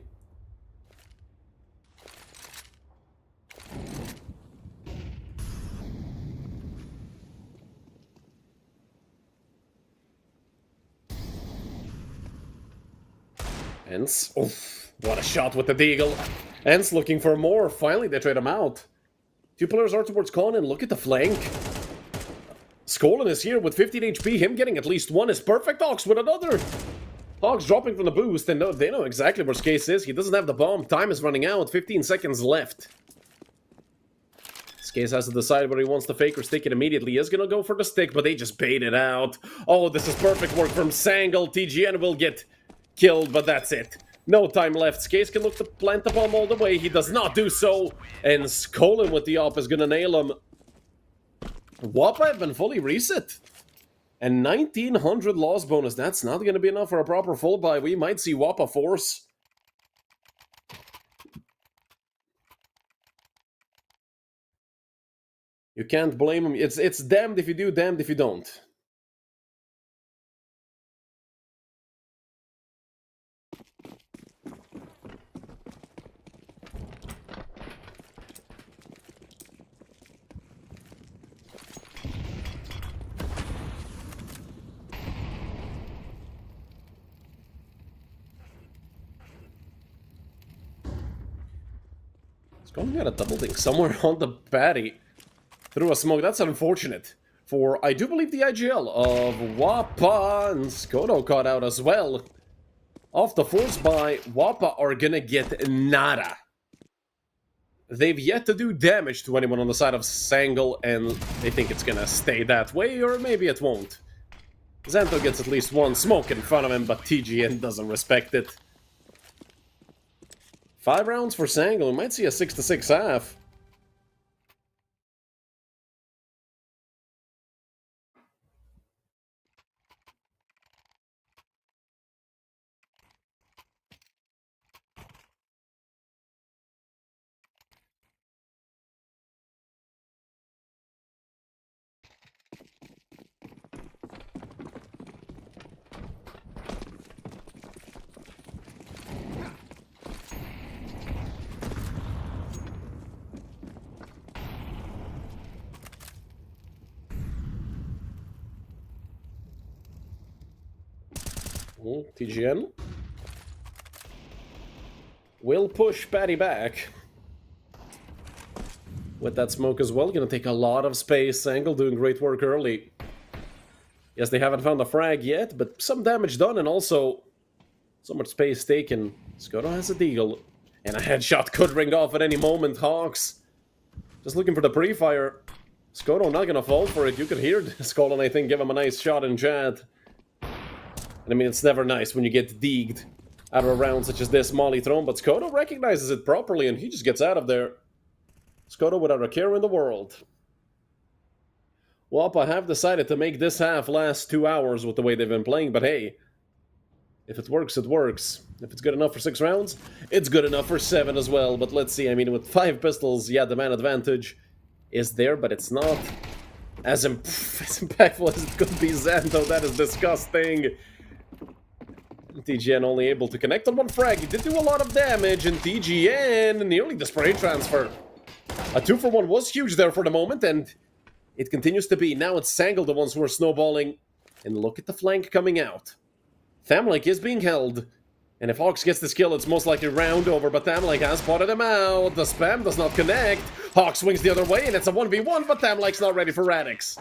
Ents. Oof, what a shot with the deagle. Ents looking for more. Finally, they trade him out. 2 players are towards Conan. Look at the flank. Skolan is here with 15 HP. Him getting at least one is perfect. Hawks with another. Hawks dropping from the boost, and they know exactly where Skase is. He doesn't have the bomb. Time is running out. 15 seconds left. Skase has to decide whether he wants to fake or stick it immediately. He is going to go for the stick, but they just bait it out. Oh, this is perfect work from Sangle. TGN will get killed, but that's it. No time left. Skase can look to plant the bomb all the way. He does not do so. And Skolan with the op is going to nail him. Wappa have been fully reset. And 1900 loss bonus. That's not going to be enough for a proper full buy. We might see Wappa force. You can't blame him. It's damned if you do, damned if you don't. Going to get a double dink somewhere on the batty. Through a smoke. That's unfortunate. For, I do believe, the IGL of Wappa and Skoto caught out as well. Off the force buy, Wappa are gonna get nada. They've yet to do damage to anyone on the side of Sangle, and they think it's gonna stay that way, or maybe it won't. Xanto gets at least one smoke in front of him, but TGN doesn't respect it. 5 rounds for Sangle. We might see a 6-6 half. TGN will push Patty back with that smoke as well. Gonna take a lot of space. Angle doing great work early. Yes, they haven't found a frag yet, but some damage done, and also so much space taken. Skoto has a deagle, and a headshot could ring off at any moment. Hawks just looking for the pre-fire. Skoto not gonna fall for it. You could hear Skolan, I think, give him a nice shot in chat. And I mean, it's never nice when you get deeged out of a round such as this Molly thrown, but Skoto recognizes it properly and he just gets out of there. Skoto without a care in the world. Well, I have decided to make this half last 2 hours with the way they've been playing, but hey, if it works, it works. If it's good enough for 6 rounds, it's good enough for 7 as well. But let's see, I mean, with 5 pistols, yeah, the man advantage is there, but it's not as impactful as it could be. Xanto, that is disgusting. TGN only able to connect on 1 frag. He did do a lot of damage, and TGN nearly the spray transfer. A 2-for-1 was huge there for the moment, and it continues to be. Now it's Sangle the ones who are snowballing. And look at the flank coming out. Thamlik is being held. And if Hawks gets this kill, it's most likely round over, but Thamlik has spotted him out. The spam does not connect. Hawk swings the other way, and it's a 1v1, but Thamlik's not ready for Radix.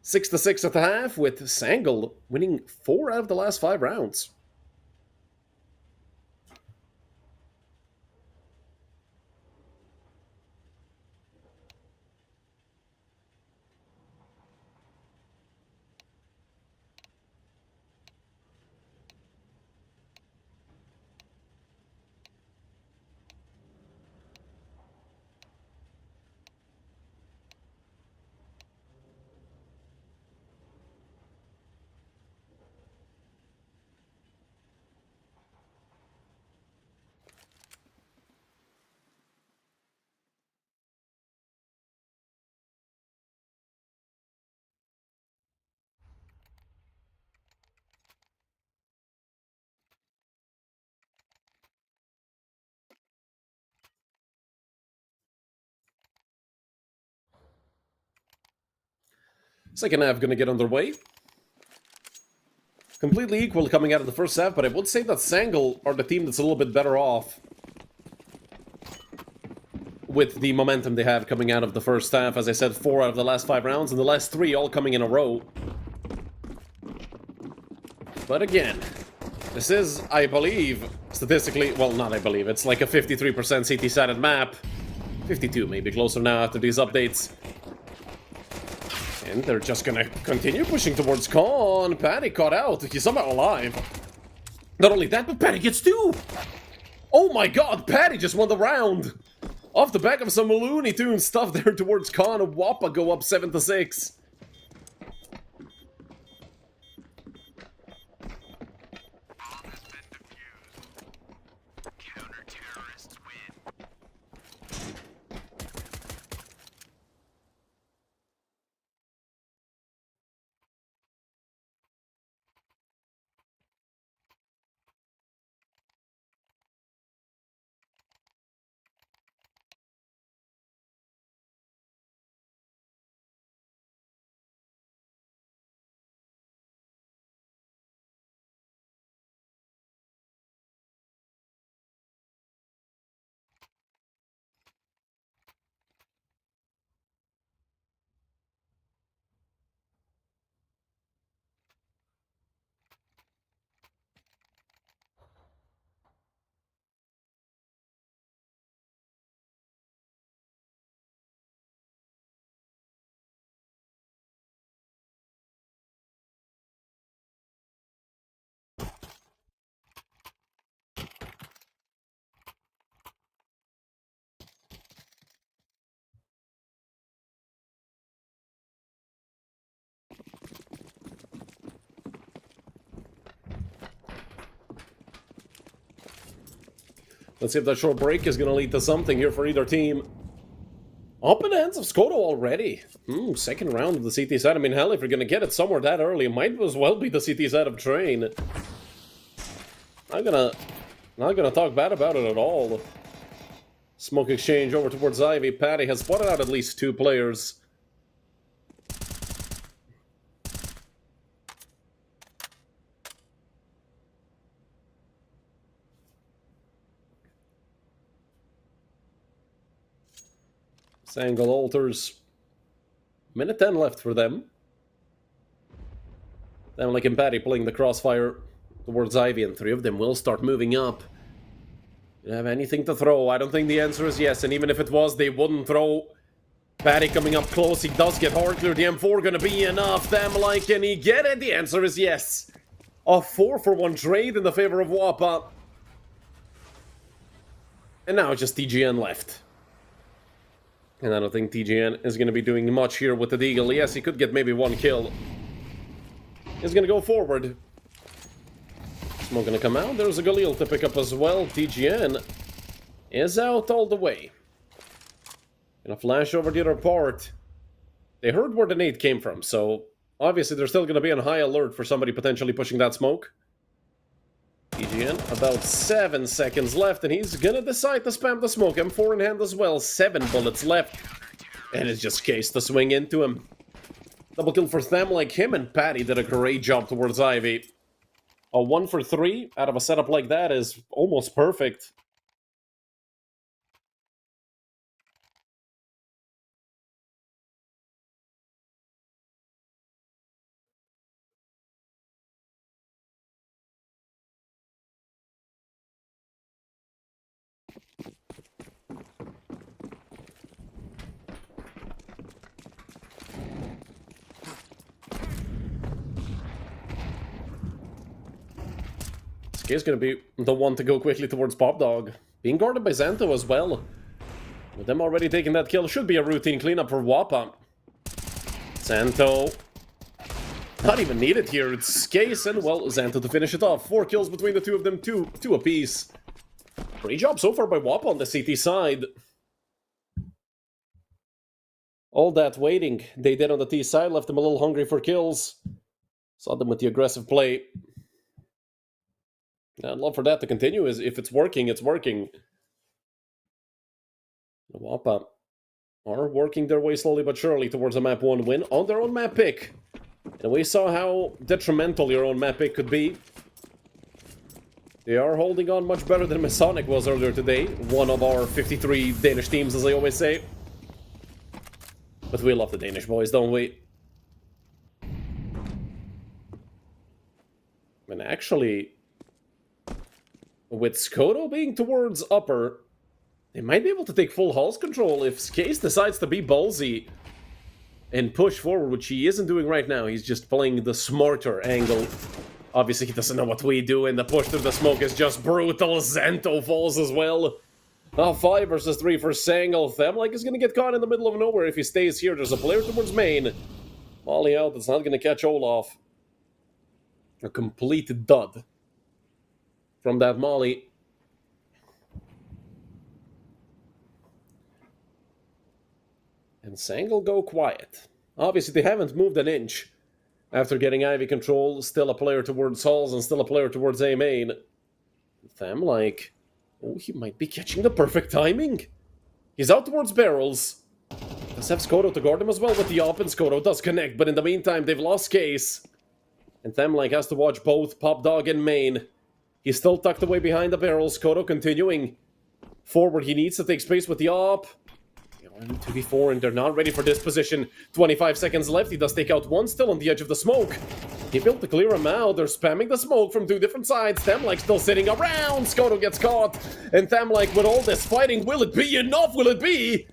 6-6 at the half, with Sangle winning 4 out of the last 5 rounds. Second half going to get underway. Completely equal coming out of the first half, but I would say that Sangle are the team that's a little bit better off with the momentum they have coming out of the first half. As I said, 4 out of the last 5 rounds, and the last 3 all coming in a row. But again, this is, I believe, statistically, well, not I believe, it's like a 53% CT-sided map. 52, maybe closer now after these updates. And they're just gonna continue pushing towards Khan. Patty caught out. He's somehow alive. Not only that, but Patty gets 2! Oh my god, Patty just won the round! Off the back of some Looney Tunes stuff there towards Khan. Wappa go up 7-6. Let's see if that short break is going to lead to something here for either team. Up in the hands of Skoto already. Second round of the CT side. I mean, hell, if you're going to get it somewhere that early, it might as well be the CT side of Train. Not gonna talk bad about it at all. Smoke exchange over towards Ivy. Patty has spotted out at least 2 players. Sangle alters. Minute 10 left for them. Thamlik and Patty pulling the crossfire towards Ivy, and 3 of them will start moving up. Do you have anything to throw? I don't think the answer is yes, and even if it was, they wouldn't throw. Patty coming up close. He does get hard clear. The M4 gonna be enough. Thamlik, can he get it? The answer is yes. A 4-for-1 trade in the favor of Wappa. And now just TGN left. And I don't think TGN is going to be doing much here with the Deagle. Yes, he could get maybe one kill. He's going to go forward. Smoke going to come out. There's a Galil to pick up as well. TGN is out all the way. Gonna flash over the other part. They heard where the nade came from, so obviously they're still going to be on high alert for somebody potentially pushing that smoke. TGN, about 7 seconds left, and he's gonna decide to spam the smoke. M4 in hand as well, 7 bullets left. And it's just case to swing into him. Double kill for them. Like him and Patty did a great job towards Ivy. A 1 for 3 out of a setup like that is almost perfect. He's going to be the one to go quickly towards Pop Dog. Being guarded by Xanto as well. With them already taking that kill, should be a routine cleanup for Wappa. Xanto. Not even needed here. It's Case and, well, Xanto to finish it off. 4 kills between the two of them, two apiece. Great job so far by Wappa on the CT side. All that waiting they did on the T side left them a little hungry for kills. Saw them with the aggressive play. I'd love for that to continue. If it's working, it's working. The Wappa are working their way slowly but surely towards a map 1 win on their own map pick. And we saw how detrimental your own map pick could be. They are holding on much better than Masonic was earlier today. One of our 53 Danish teams, as I always say. But we love the Danish boys, don't we? And actually, with Skoto being towards upper, they might be able to take full Hulls control if Case decides to be ballsy and push forward, which he isn't doing right now. He's just playing the smarter angle. Obviously, he doesn't know what we do, and the push through the smoke is just brutal. Xanto falls as well. 5 versus 3 for Sangel. Themlike is going to get caught in the middle of nowhere if he stays here. There's a player towards main. Molly out. It's not going to catch Olaf. A complete dud from that Molly. And Sangel go quiet. Obviously, they haven't moved an inch after getting Ivy control. Still a player towards Halls and still a player towards A main. Themlike, oh, he might be catching the perfect timing. He's out towards barrels. Does have Skoto to guard him as well with the op, and Skoto does connect, but in the meantime, they've lost Case. And Themlike has to watch both Pop Dog and main. He's still tucked away behind the barrels. Skoto continuing forward. He needs to take space with the op. 2v4, and they're not ready for this position. 25 seconds left. He does take out one, still on the edge of the smoke. He built to clear him out. They're spamming the smoke from 2 different sides. Themlike still sitting around. Skoto gets caught. And Themlike, with all this fighting, will it be enough? Will it be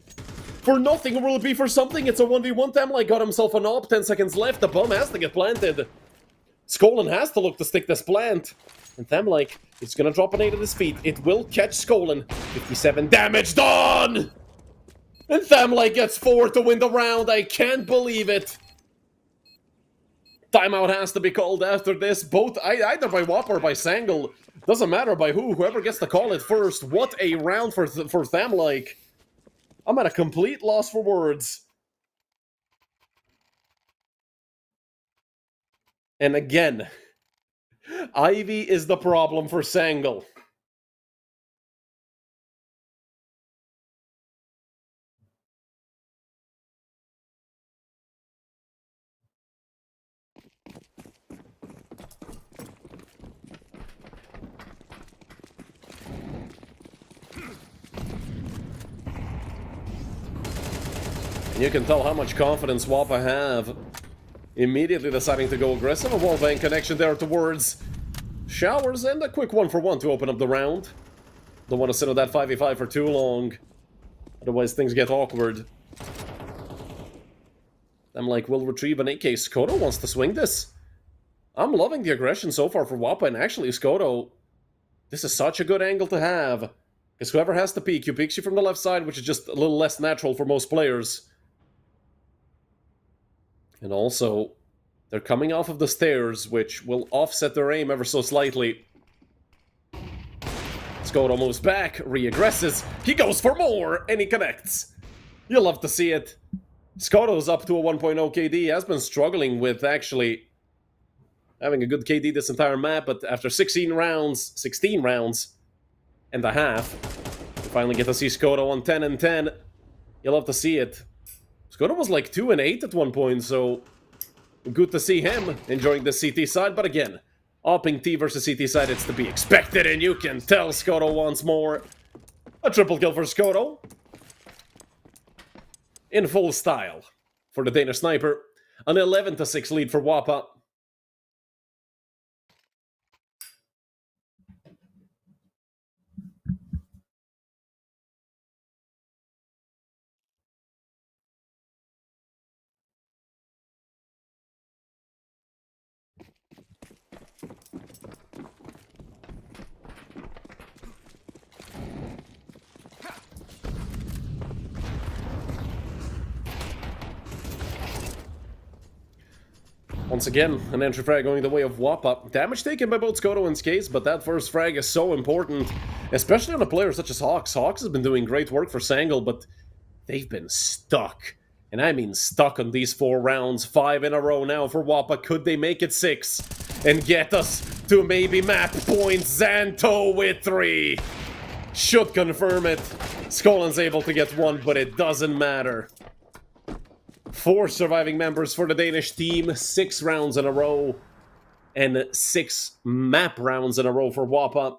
for nothing, or will it be for something? It's a 1v1. Themlike got himself an op. 10 seconds left. The bomb has to get planted. Skolin has to look to stick this plant. And Themlike is going to drop an 8 at his feet. It will catch Skolin. 57 damage done! And Themlike gets 4 to win the round. I can't believe it. Timeout has to be called after this. Both, either by Wappa or by Sangel. Doesn't matter by who. Whoever gets to call it first. What a round for Themlike. I'm at a complete loss for words. And again, Ivy is the problem for Sangel. And you can tell how much confidence Wappa have. Immediately deciding to go aggressive. A wallbang connection there towards Showers, and a quick 1-for-1 to open up the round. Don't want to sit on that 5v5 for too long. Otherwise things get awkward. Themlike will retrieve an AK. Skoto wants to swing this. I'm loving the aggression so far for Wappa, and actually, Skoto, this is such a good angle to have. Because whoever has to peek, you peeks you from the left side, which is just a little less natural for most players. And also, they're coming off of the stairs, which will offset their aim ever so slightly. Skoto moves back, re-aggresses, he goes for more, and he connects. You'll love to see it. Skoto's up to a 1.0 KD, he has been struggling with actually having a good KD this entire map, but after 16 rounds and a half, you finally get to see Skoto on 10 and 10. You'll love to see it. Skoto was like 2 and 8 at one point, so good to see him enjoying the CT side, but again, Opping T versus CT side, it's to be expected, and you can tell Skoto wants more. A triple kill for Skoto. In full style for the Danish sniper. An 11-6 lead for Wappa. Once again, an entry frag going the way of Wappa. Damage taken by both Skoto and Skates, but that first frag is so important, especially on a player such as Hawks. Hawks has been doing great work for Sangle, but they've been stuck. And I mean stuck on these 4 rounds, 5 in a row now for Wappa. Could they make it 6 and get us to maybe map point? Xanto with 3. Should confirm it. Skolan's able to get 1, but it doesn't matter. 4 surviving members for the Danish team, 6 rounds in a row, and 6 map rounds in a row for Wappa.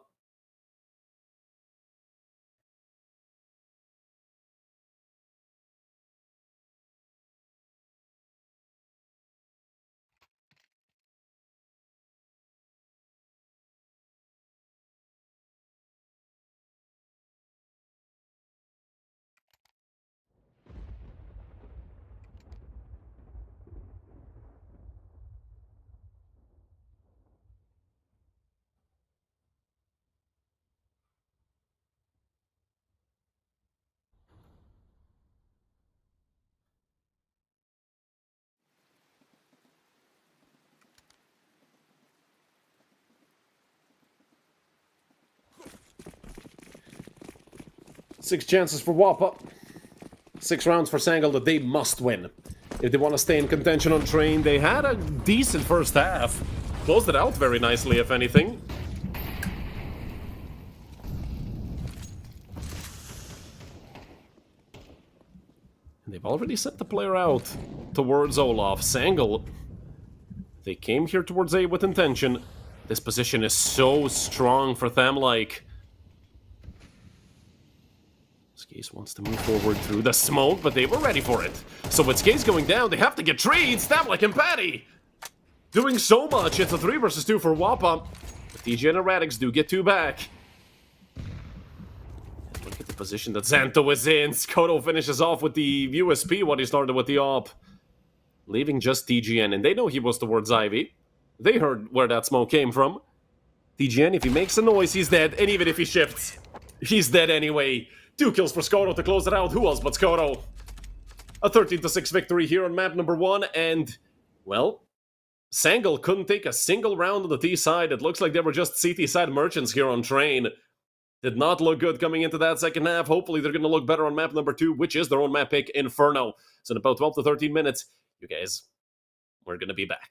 Six chances for Wappa. 6 rounds for Sangle that they must win. If they want to stay in contention on Train, they had a decent first half. Closed it out very nicely, if anything. And they've already sent the player out towards Olaf. Sangle, they came here towards A with intention. This position is so strong for them, like... Skaze wants to move forward through the smoke, but they were ready for it. So with Skaze going down, they have to get treed. Stab like Patty. Doing so much. It's a 3 versus 2 for Wappa. But DJ and Radix do get 2 back. And look at the position that Xanto is in. Skoto finishes off with the USP what he started with the AWP. Leaving just TGN, and they know he was towards Ivy. They heard where that smoke came from. TGN, if he makes a noise, he's dead. And even if he shifts, he's dead anyway. 2 kills for Skoto to close it out. Who else but Skoto? A 13-6 victory here on map number 1, and, well, Sangle couldn't take a single round on the T side. It looks like they were just CT side merchants here on Train. Did not look good coming into that second half. Hopefully they're going to look better on map number 2, which is their own map pick, Inferno. So in about 12 to 13 minutes, you guys, we're going to be back.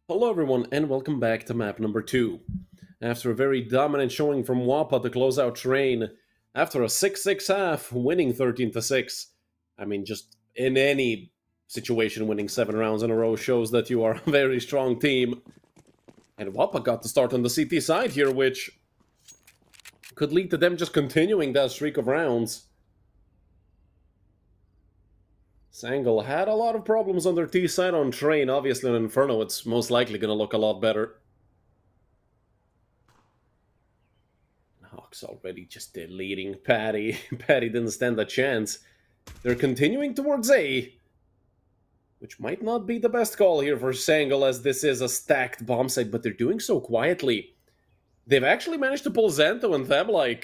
Hello everyone and welcome back to map number 2. After a very dominant showing from Wappa to close out Train, after a 6-6 half, winning 13-6. I mean, just in any situation, winning 7 rounds in a row shows that you are a very strong team. And Wappa got to start on the CT side here, which could lead to them just continuing that streak of rounds. Sangle had a lot of problems on their T side on Train. Obviously on Inferno it's most likely going to look a lot better. Hawk's already just deleting Patty. Patty didn't stand a chance. They're continuing towards A, which might not be the best call here for Sangle, as this is a stacked bomb site, but they're doing so quietly. They've actually managed to pull Xanto and Thamlike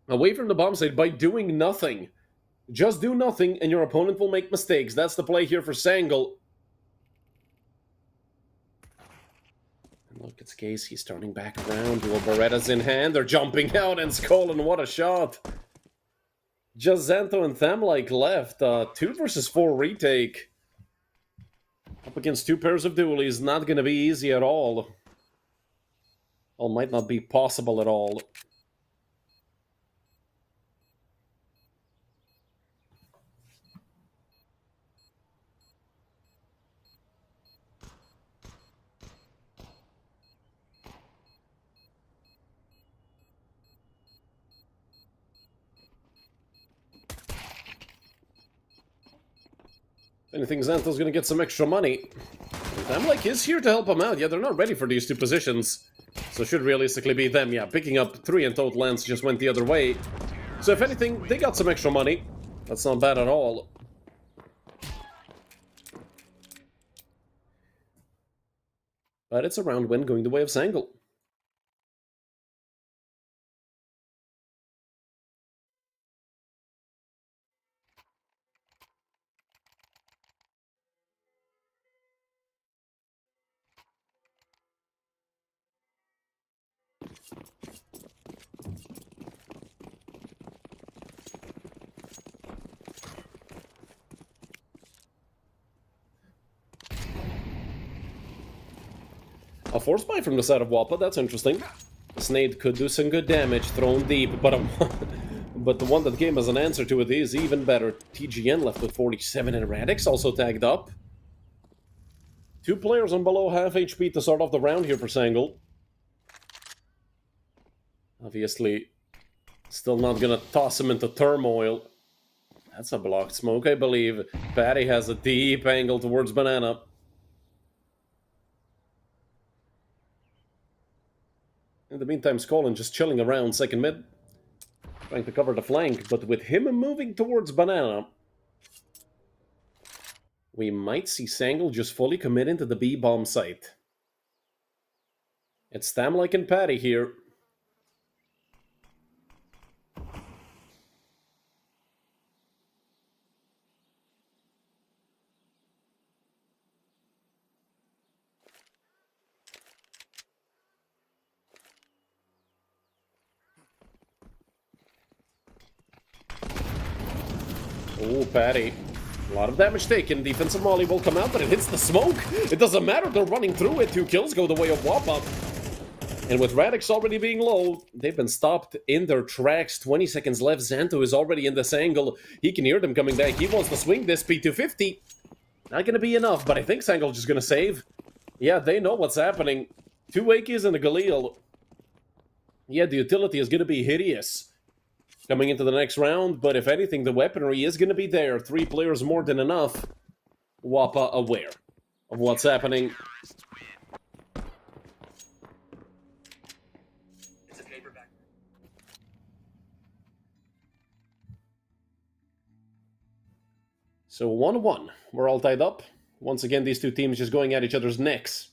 away from the bomb site by doing nothing. Just do nothing and your opponent will make mistakes. That's the play here for Sangle. And look, it's Casey starting back around. Dual Beretta's in hand. They're jumping out and Skolan, what a shot. Just Xanto and Thamlike left. 2 versus 4 retake. Up against 2 pairs of dualies. Not going to be easy at all. Well, might not be possible at all. Anything, Xanto's gonna get some extra money. Thamlike is here to help him out. Yeah, they're not ready for these 2 positions. So it should realistically be them. Yeah, picking up 3 in total lands just went the other way. So if anything, they got some extra money. That's not bad at all. But it's a round win going the way of Sangle. A force buy from the side of Wappa, that's interesting. Snade could do some good damage, thrown deep, but but the one that came as an answer to it is even better. TGN left with 47 and Radix also tagged up. 2 players on below half HP to start off the round here for Sangle. Obviously, still not gonna toss him into turmoil. That's a blocked smoke, I believe. Patty has a deep angle towards Banana. In the meantime, Skolan just chilling around second mid, trying to cover the flank, but with him moving towards Banana, we might see Sangle just fully commit into the B-bomb site. It's Thamlike and Patty here. Oh, Patty. A lot of damage taken. Defensive Molly will come out, but it hits the smoke. It doesn't matter. They're running through it. 2 kills go the way of Wappa. And with Radix already being low, they've been stopped in their tracks. 20 seconds left. Xanto is already in this angle. He can hear them coming back. He wants to swing this P250. Not going to be enough, but I think Sangle's just going to save. Yeah, they know what's happening. 2 Wakies and a Galil. Yeah, the utility is going to be hideous coming into the next round, but if anything, the weaponry is going to be there. 3 players more than enough. Wappa aware of what's happening. So 1-1. We're all tied up. Once again, these 2 teams just going at each other's necks.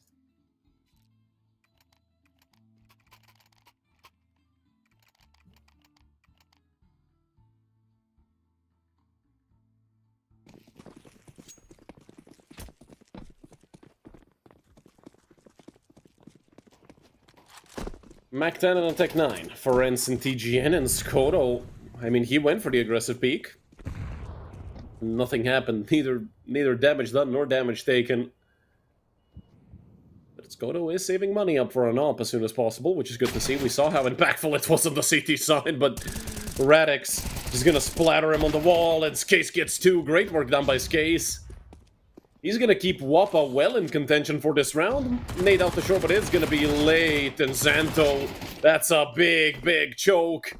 Mac 10 and a Tech 9. Ferenc and TGN and Skoto. I mean, he went for the aggressive peak. Nothing happened. Neither damage done nor damage taken. Skoto is saving money up for an op as soon as possible, which is good to see. We saw how impactful it was on the CT side, but Radix is gonna splatter him on the wall, and Skase gets 2. Great work done by Skase. He's gonna keep Wappa well in contention for this round. Nade out the shore, but it's gonna be late, and Xanto, that's a big, big choke.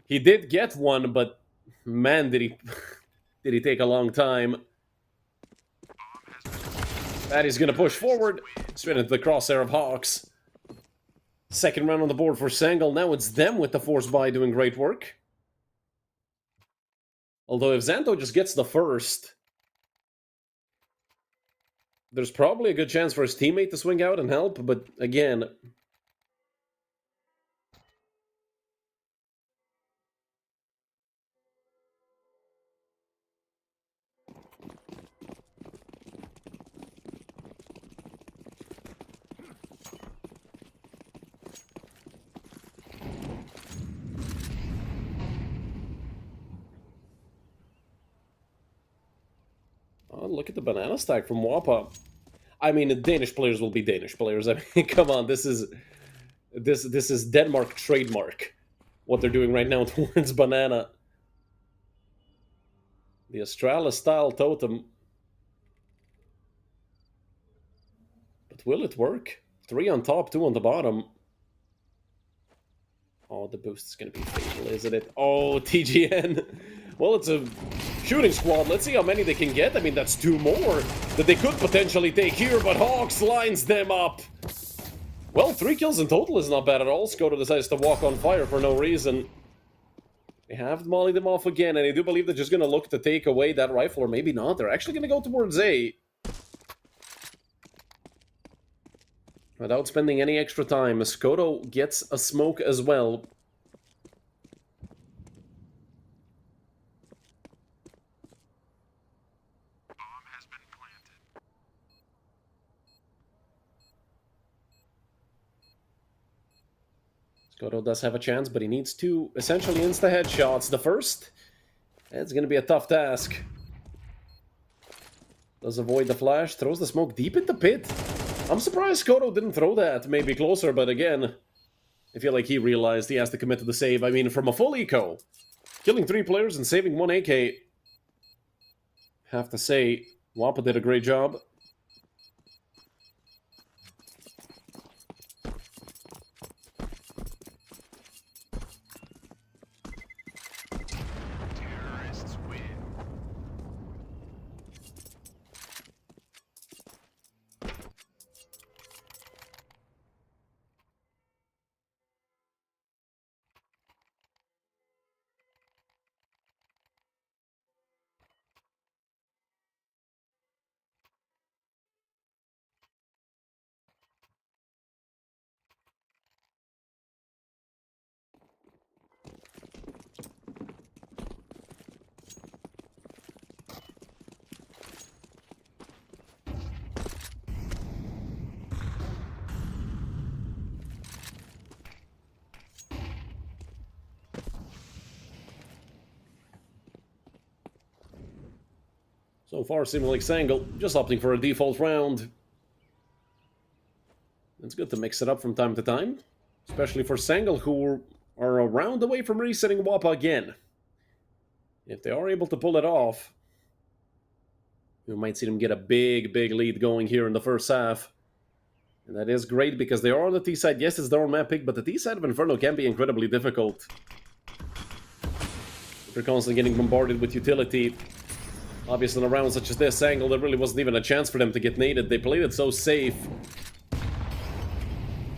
He did get one, but man, did he take a long time. Patty's gonna push forward, straight into the crosshair of Hawks. Second round on the board for Sangal. Now it's them with the force buy doing great work. Although if Xanto just gets the first, there's probably a good chance for his teammate to swing out and help, but again... Oh, look at the banana stack from Wappa. I mean, the Danish players will be Danish players. I mean, come on, this is Denmark trademark. What they're doing right now towards banana. The Astralis style totem. But will it work? 3 on top, 2 on the bottom. Oh, the boost is going to be fatal, isn't it? Oh, TGN. Well, it's a shooting squad. Let's see how many they can get. I mean, that's 2 more that they could potentially take here, but Hawks lines them up. Well, 3 kills in total is not bad at all. Skoto decides to walk on fire for no reason. They have mollied them off again, and I do believe they're just going to look to take away that rifle, or maybe not. They're actually going to go towards A. Without spending any extra time, Skoto gets a smoke as well. Skoto does have a chance, but he needs 2 essentially insta-headshots. The first, it's going to be a tough task. Does avoid the flash, throws the smoke deep in the pit. I'm surprised Skoto didn't throw that, maybe closer, but again, I feel like he realized he has to commit to the save. I mean, from a full eco, killing 3 players and saving 1 AK, have to say, Wappa did a great job. So far, seeming like Sangal just opting for a default round. It's good to mix it up from time to time, especially for Sangal, who are a round away from resetting Wappa again. If they are able to pull it off, we might see them get a big, big lead going here in the first half. And that is great because they are on the T side. Yes, it's their own map pick, but the T side of Inferno can be incredibly difficult. If you're constantly getting bombarded with utility. Obviously, in a round such as this angle, there really wasn't even a chance for them to get naded. They played it so safe.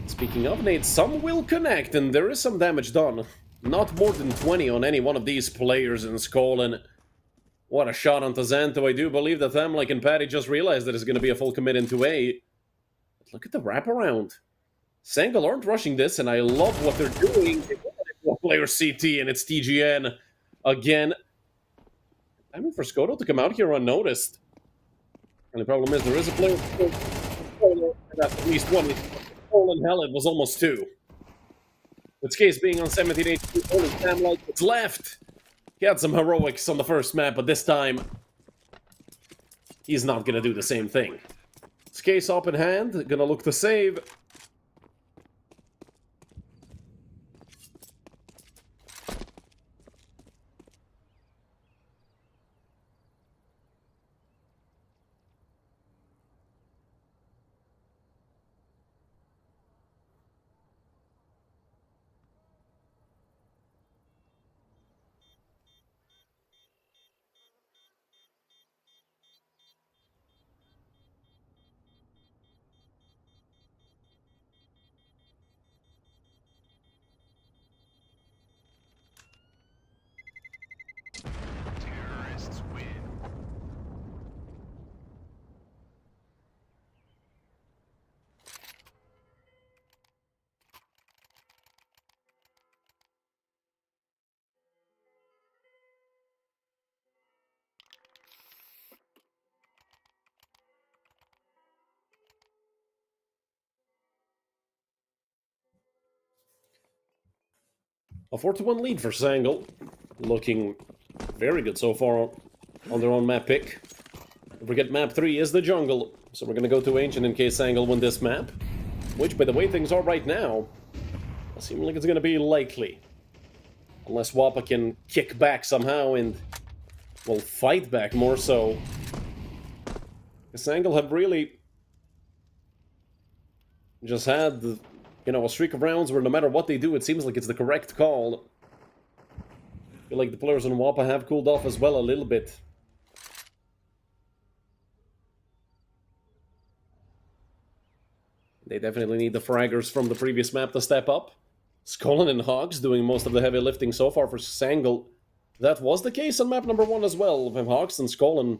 Speaking of nades, some will connect, and there is some damage done. Not more than 20 on any one of these players in Skolan. What a shot onto Xanto. I do believe that Thamlik and Patty just realized that it's going to be a full commit into A. But look at the wraparound. Sangal aren't rushing this, and I love what they're doing. They one player CT, and it's TGN again. I mean, for Skoto to come out here unnoticed. And the problem is there is a player, and that's at least one. Holy hell, it was almost 2. With Skase being on 17 HP, only Thamlik what's left. He had some heroics on the first map, but this time, he's not going to do the same thing. Case up in hand, gonna look to save. A 4-1 lead for Sangle. Looking very good so far on their own map pick. Don't forget, map 3 is the jungle, so we're gonna go to Ancient in case Sangle win this map. Which, by the way things are right now, seems like it's gonna be likely. Unless Wappa can kick back somehow and, well, fight back more so. Sangle have really just had, you know, a streak of rounds where no matter what they do, it seems like it's the correct call. I feel like the players on Wappa have cooled off as well a little bit. They definitely need the fraggers from the previous map to step up. Skolin and Hawks doing most of the heavy lifting so far for Sangle. That was the case on map number 1 as well. Hawks and Skolin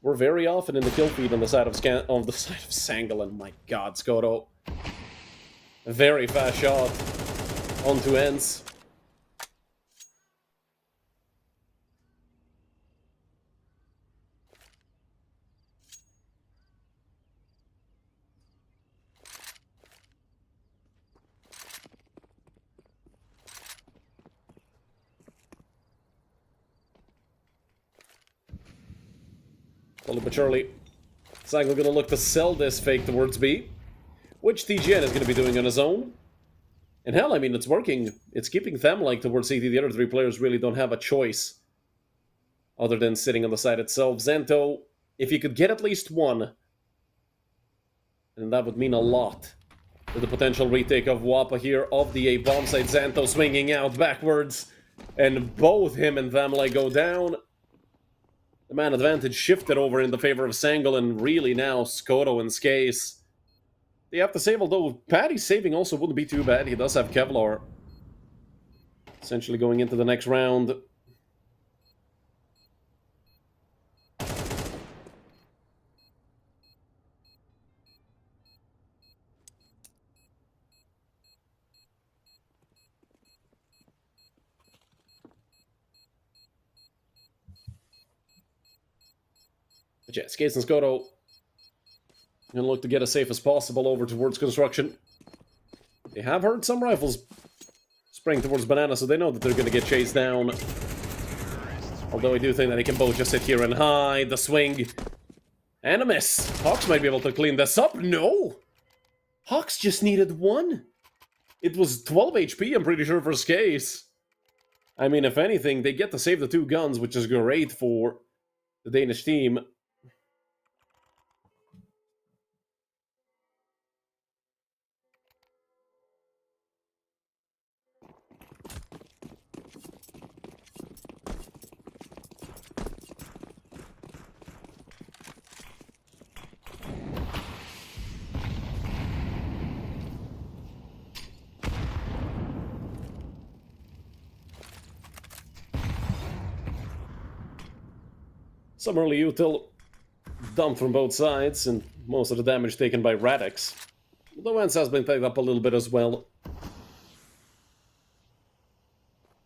were very often in the kill feed on the side of Sangle, and my god, Skoto. A very fast shot onto ends. Slowly but surely, Sangle gonna look to sell this fake towards B, which TGN is gonna be doing on his own. And hell, I mean, it's working. It's keeping them like towards CT. The other 3 players really don't have a choice other than sitting on the side itself. Zento, if he could get at least 1, then that would mean a lot to the potential retake of Wappa here of the A bomb site. Zento swinging out backwards, and both him and Thamlai go down. The man advantage shifted over in the favor of Sangle, and really now Skoto and Skase. They have to save, although Paddy's saving also wouldn't be too bad. He does have Kevlar. Essentially going into the next round. But yeah, Skase and Skoto gonna look to get as safe as possible over towards construction. They have heard some rifles spraying towards Banana, so they know that they're gonna get chased down. Although I do think that they can both just sit here and hide. The swing. And a miss. Hawks might be able to clean this up. No! Hawks just needed 1. It was 12 HP, I'm pretty sure, for Skase. I mean, if anything, they get to save the 2 guns, which is great for the Danish team. Some early util dumped from both sides, and most of the damage taken by Radix. The Vance has been picked up a little bit as well.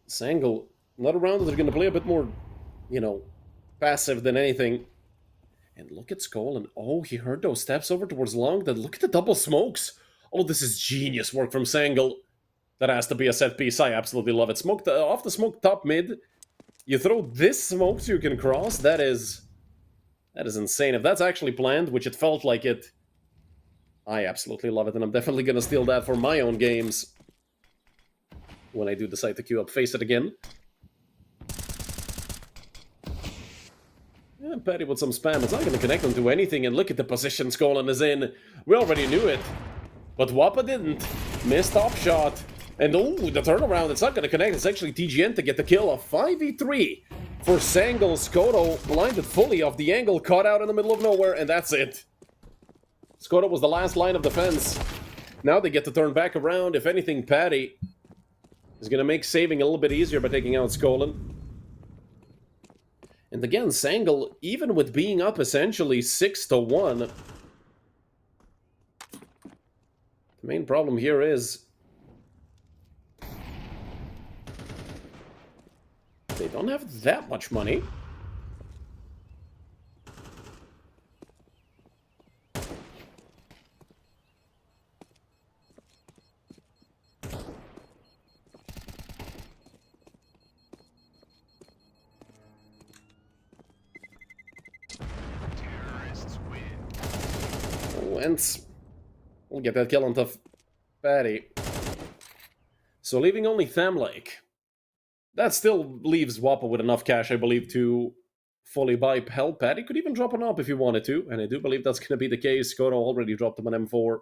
Sangle, not around that they're going to play a bit more, you know, passive than anything. And look at Skull, and oh, he heard those steps over towards Long. Then look at the double smokes. Oh, this is genius work from Sangle. That has to be a set piece. I absolutely love it. Smoke off the smoke top mid. You throw this smoke so you can cross. That is That is insane. If that's actually planned, which it felt like it, I absolutely love it, and I'm definitely gonna steal that for my own games when I do decide to queue up Face It again. Yeah, Patty with some spam. It's not gonna connect onto anything, and look at the position Skolan is in. We already knew it, but Wappa didn't. Missed top shot. And oh, the turnaround, it's not gonna connect. It's actually TGN to get the kill. A 5v3 for Sangle. Skoto blinded fully off the angle, caught out in the middle of nowhere, and that's it. Skoto was the last line of defense. Now they get to turn back around. If anything, Patty is going to make saving a little bit easier by taking out Skolan. And again, Sangle, even with being up essentially 6-1, the main problem here is they don't have that much money. We'll get that kill on tough Patty. So leaving only Thamlake. That still leaves Wappa with enough cash, I believe, to fully buy Hell. Patty could even drop an op if he wanted to, and I do believe that's going to be the case. Skoto already dropped him an M4.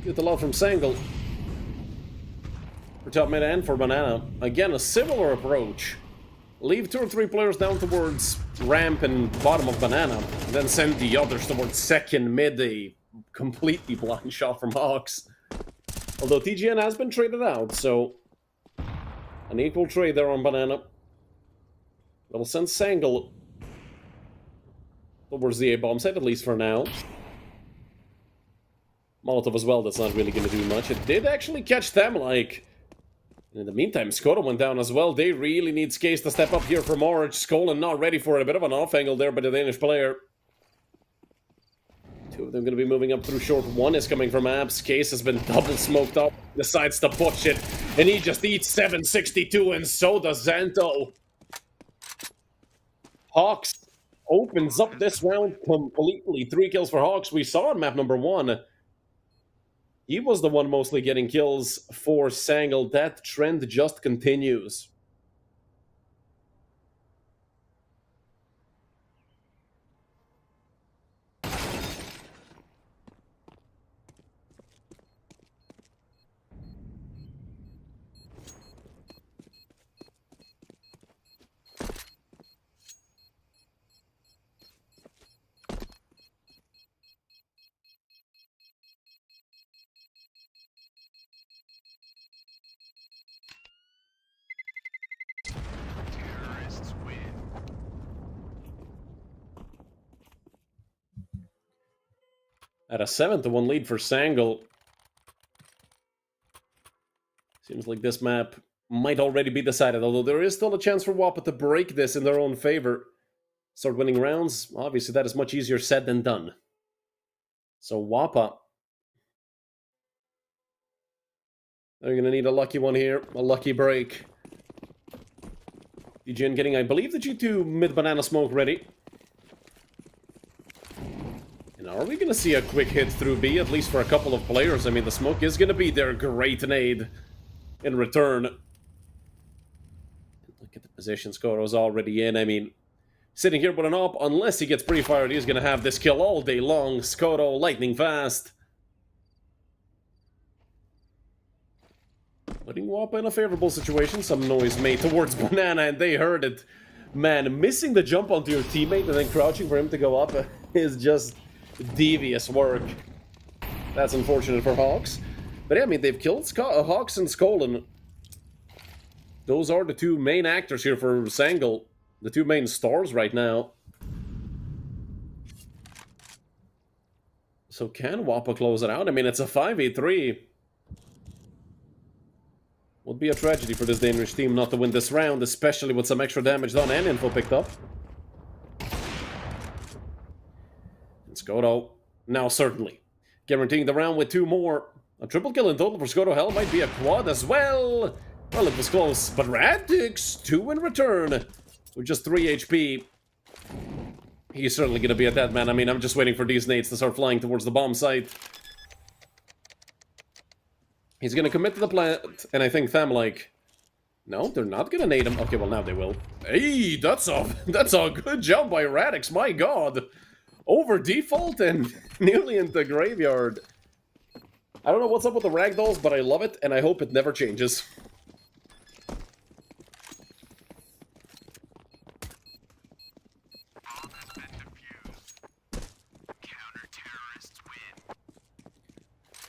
Get the love from Sangle. For top mid and for Banana. Again, a similar approach. Leave 2 or 3 players down towards ramp and bottom of Banana. Then send the others towards second mid. A completely blind shot from Hawks. Although TGN has been traded out, so an equal trade there on Banana. That'll send Sangle towards the A-bomb site, at least for now. Molotov as well, that's not really going to do much. It did actually catch them, like... In the meantime, Skoda went down as well. They really need Skase to step up here for March. Skolan not ready for it. A bit of an off angle there by the Danish player. 2 of them going to be moving up through short. 1 is coming from Abs. Skase has been double smoked up. Decides to push it. And he just eats 762, and so does Zanto. Hawks opens up this round completely. 3 kills for Hawks. We saw on map number 1. He was the one mostly getting kills for Sangle. That trend just continues. At a 7-1 lead for Sangle. Seems like this map might already be decided, although there is still a chance for Wappa to break this in their own favor. Start winning rounds. Obviously, that is much easier said than done. So Wappa, they're going to need a lucky one here. A lucky break. DJN getting, I believe, the G2 mid-banana smoke ready. And are we going to see a quick hit through B, at least for a couple of players? I mean, the smoke is going to be their great nade in return. Look at the position Skoro's already in. I mean, sitting here with an op, unless he gets pre-fired, he's going to have this kill all day long. Skoro, lightning fast. Putting Wappa in a favorable situation. Some noise made towards Banana, and they heard it. Man, missing the jump onto your teammate and then crouching for him to go up is just devious work. That's unfortunate for Hawks. But yeah, I mean, they've killed Hawks and Skolan. Those are the 2 main actors here for Sangle. The 2 main stars right now. So can Wappa close it out? I mean, it's a 5v3. Would be a tragedy for this Danish team not to win this round, especially with some extra damage done and info picked up. And Skoto, now certainly. Guaranteeing the round with 2 more. A triple kill in total for Skoto. Hell, might be a quad as well. Well, it was close. But Radix, 2 in return. With just 3 HP. He's certainly going to be a dead man. I mean, I'm just waiting for these nades to start flying towards the bomb site. He's going to commit to the plant, and I think Tham, no, they're not going to nade him. Okay, well, now they will. Hey, that's a good job by Radix, my god. Over default and nearly into graveyard. I don't know what's up with the ragdolls, but I love it, and I hope it never changes.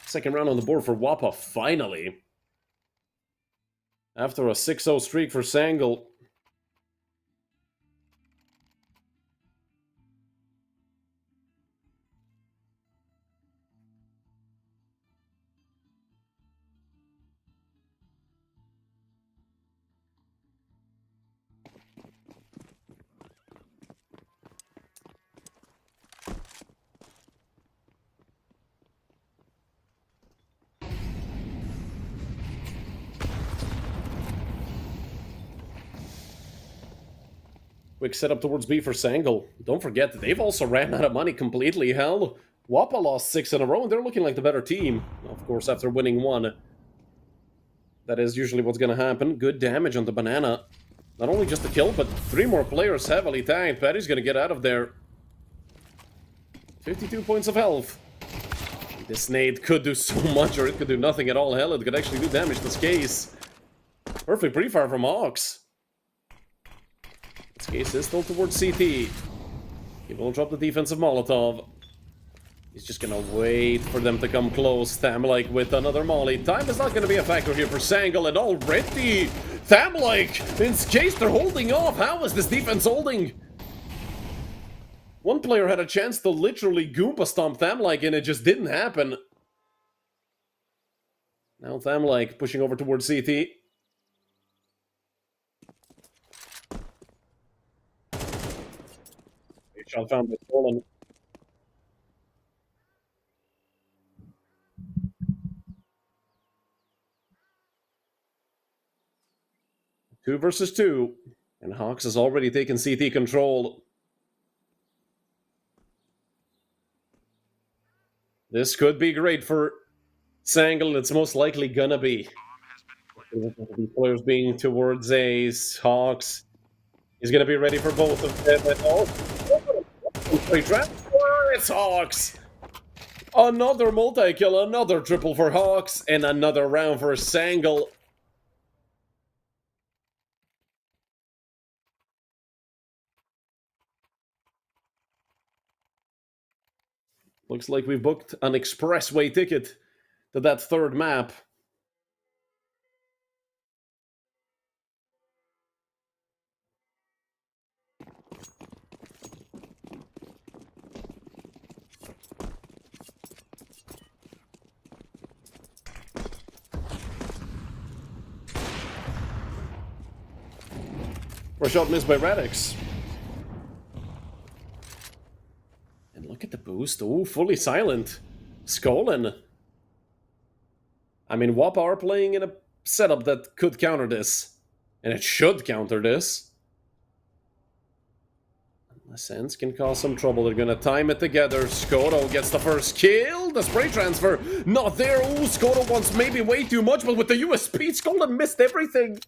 Second round on the board for Wappa, finally. After a 6-0 streak for Sangle. Quick setup towards B for Sangle. Don't forget that they've also ran out of money completely. Hell, Wappa lost 6 in a row, and they're looking like the better team. Of course, after winning 1. That is usually what's going to happen. Good damage on the banana. Not only just a kill, but 3 more players heavily tanked. Patty's going to get out of there. 52 points of health. This nade could do so much, or it could do nothing at all. Hell, it could actually do damage to Case. Perfect pre-fire from Ox. Case is still towards CT. He will drop the defensive Molotov. He's just gonna wait for them to come close. Tham with another molly. Time is not gonna be a factor here for Sangle, and already Tham in case they're holding off. How is this defense holding? One player had a chance to literally Goomba stomp Tham and it just didn't happen. Now Tham pushing over towards CT. Shot found by Stolen. 2 versus 2. And Hawks has already taken CT control. This could be great for Sangle. It's most likely gonna be. These players being towards Ace. Hawks is gonna be ready for both of them. It's Hawks! Another multi-kill, another triple for Hawks, and another round for Sangle. Looks like we've booked an expressway ticket to that 3rd map. First shot missed by Radix. And look at the boost. Oh, fully silent. Skolen. I mean, Wappa are playing in a setup that could counter this. And it should counter this. Sense can cause some trouble. They're gonna time it together. Skoto gets the first kill. The spray transfer not there. Oh, Skoto wants maybe way too much, but with the USP, Skolen missed everything.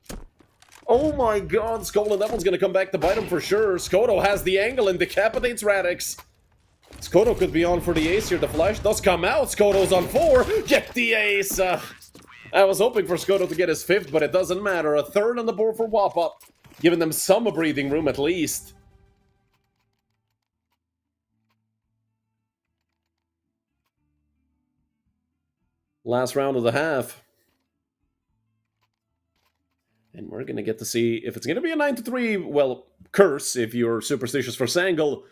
Oh my god, Skolen, that one's gonna come back to bite him for sure. Skoto has the angle and decapitates Radix. Skoto could be on for the ace here. The flash does come out. Skoto's on 4. Get the ace. I was hoping for Skoto to get his 5th, but it doesn't matter. A 3rd on the board for Wappa, giving them some breathing room at least. Last round of the half. And we're going to get to see if it's going to be a 9-3, well, curse if you're superstitious for Sangle,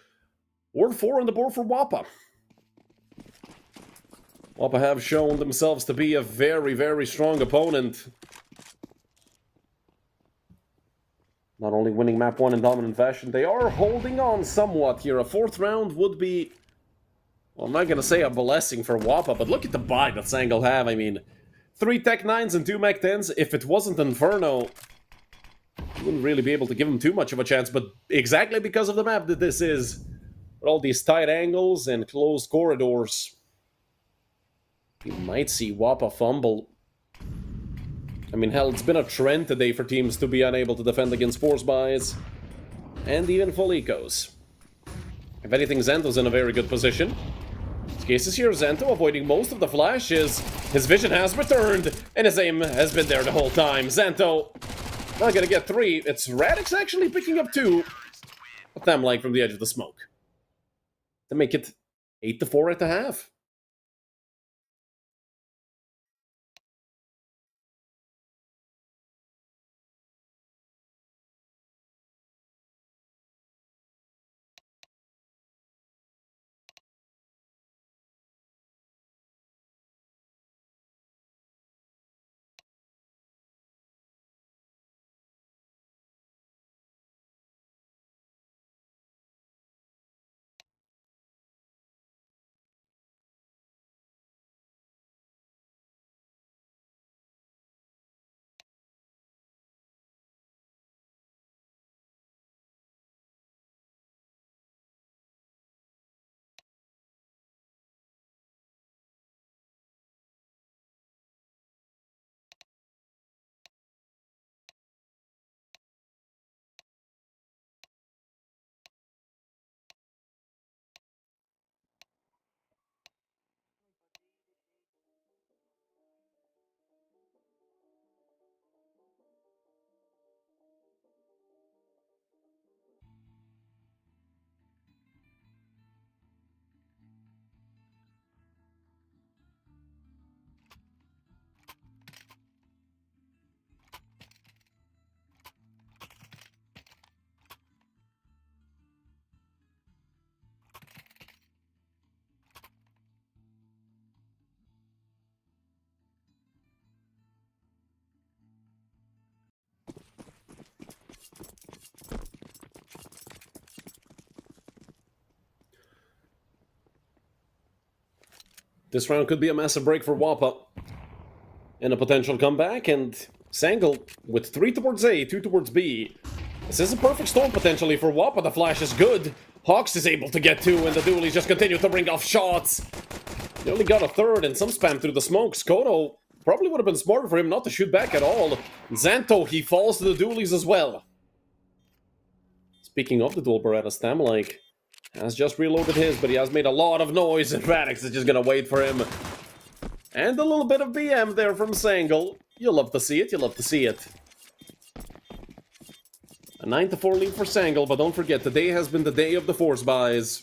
or 4 on the board for Wappa. Wappa have shown themselves to be a very, very strong opponent. Not only winning map 1 in dominant fashion, they are holding on somewhat here. A 4th round would be Well, I'm not gonna say a blessing for Wappa, but look at the buy that Sangle have. I mean, 3 Tech 9s and 2 Mech 10s. If it wasn't Inferno, you wouldn't really be able to give him too much of a chance, but exactly because of the map that this is, with all these tight angles and closed corridors, you might see Wappa fumble. I mean, hell, it's been a trend today for teams to be unable to defend against force buys, and even full ecos. If anything, Zento's in a very good position. His case is here, Zento avoiding most of the flashes. His vision has returned, and his aim has been there the whole time. Zento not gonna get 3. It's Radix actually picking up 2. What them like from the edge of the smoke to make it 8-4 at the half. This round could be a massive break for Wappa. And a potential comeback, and Sangle with 3 towards A, 2 towards B. This is a perfect storm potentially for Wappa. The flash is good. Hawks is able to get 2, and the dualies just continue to bring off shots. He only got a 3rd and some spam through the smoke. Skoto probably would have been smarter for him not to shoot back at all. Zanto, he falls to the dualies as well. Speaking of the dual Beretta, Stamlike has just reloaded his, but he has made a lot of noise, and Radix is just gonna wait for him. And a little bit of BM there from Sangle. You'll love to see it, you'll love to see it. A 9-4 lead for Sangle, but don't forget, today has been the day of the force buys.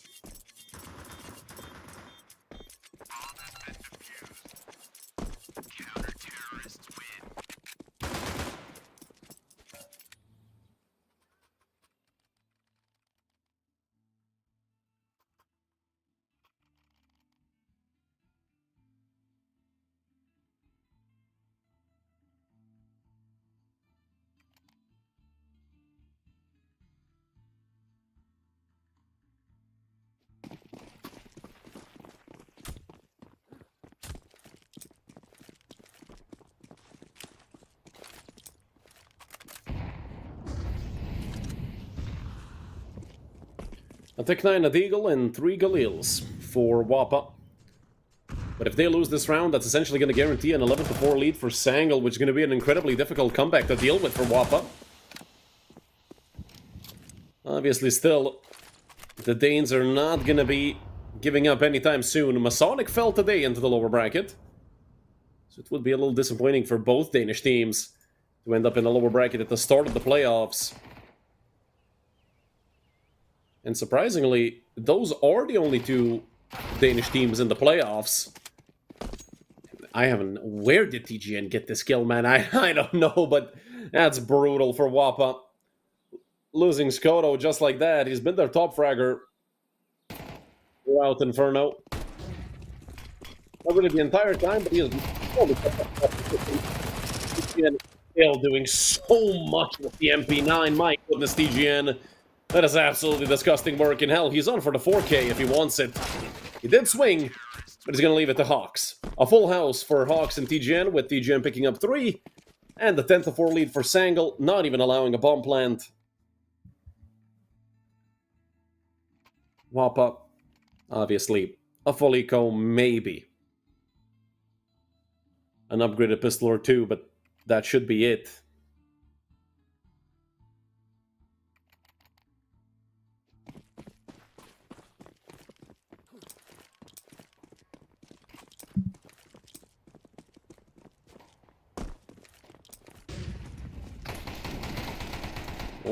A Tech 9 a Deagle and 3 Galils for Wappa. But if they lose this round, that's essentially going to guarantee an 11-4 lead for Sangle, which is going to be an incredibly difficult comeback to deal with for Wappa. Obviously, still, the Danes are not going to be giving up anytime soon. Masonic fell today into the lower bracket, so it would be a little disappointing for both Danish teams to end up in the lower bracket at the start of the playoffs. And surprisingly, those are the only 2 Danish teams in the playoffs. I haven't... Where did TGN get this kill, man? I don't know, but that's brutal for Wappa. Losing Skoto just like that. He's been their top fragger throughout Inferno. Not really the entire time, but he is still doing so much with the MP9. My goodness, TGN. That is absolutely disgusting work in hell. He's on for the 4K if he wants it. He did swing, but he's going to leave it to Hawks. A full house for Hawks and TGN, with TGN picking up 3, and the 10-4 lead for Sangle, not even allowing a bomb plant. Wappa, obviously, a full eco, maybe. An upgraded pistol or 2, but that should be it.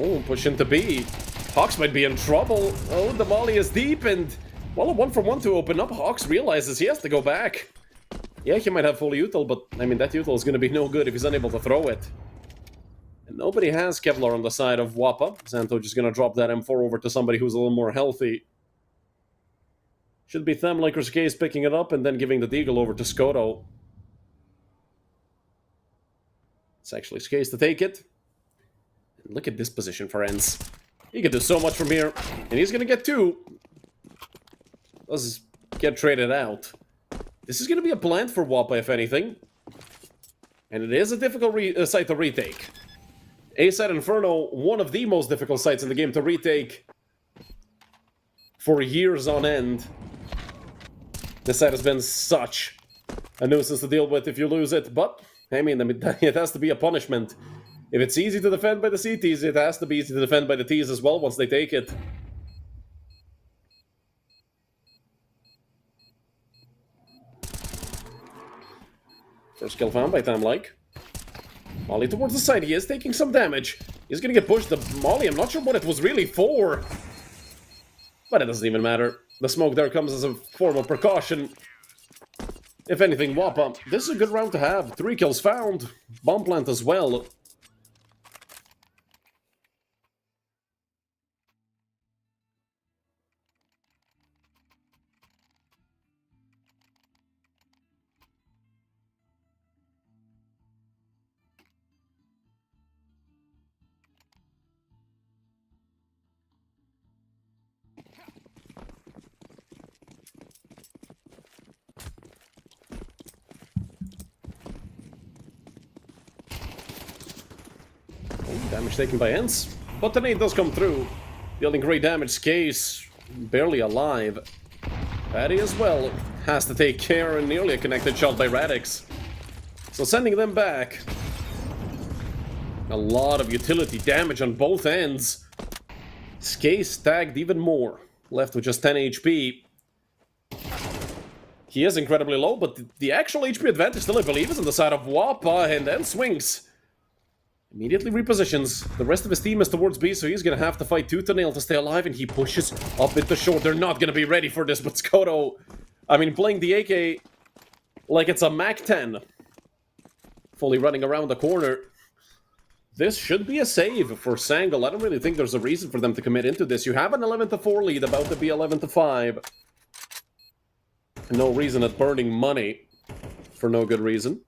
Oh, push into B. Hawks might be in trouble. Oh, the molly is deep, and, well, a 1-for-1 to open up. Hawks realizes he has to go back. Yeah, he might have full util, but, I mean, that util is going to be no good if he's unable to throw it. And nobody has Kevlar on the side of Wappa. Xanto just going to drop that M4 over to somebody who's a little more healthy. Should be Themliker's case picking it up and then giving the Deagle over to Skoto. It's actually Skase to take it. And look at this position for Enz. He can do so much from here. And he's going to get 2. Does get traded out. This is going to be a plant for Wappa, if anything. And it is a difficult site to retake. A-side Inferno, one of the most difficult sites in the game to retake for years on end. This site has been such a nuisance to deal with if you lose it, but, I mean, it has to be a punishment. If it's easy to defend by the CTs, it has to be easy to defend by the Ts as well once they take it. First kill found by Tamlike. Molly towards the side, he is taking some damage. He's gonna get pushed. The Molly, I'm not sure what it was really for. But it doesn't even matter. The smoke there comes as a form of precaution. If anything, Wappa, this is a good round to have. 3 kills found. Bomb plant as well. Damage taken by Ents, but the nade does come through, dealing great damage. Case barely alive. Patty as well has to take care, and nearly a connected shot by Radix. So sending them back. A lot of utility damage on both ends. Case tagged even more, left with just 10 HP. He is incredibly low, but the actual HP advantage still, I believe, is on the side of Wappa, and then swings. Immediately repositions. The rest of his team is towards B, so he's going to have to fight tooth and nail to stay alive, and he pushes up into short. They're not going to be ready for this, but Skoto, I mean, playing the AK like it's a MAC-10. Fully running around the corner. This should be a save for Sangle. I don't really think there's a reason for them to commit into this. You have an 11-4 lead, about to be 11-5. No reason at burning money for no good reason.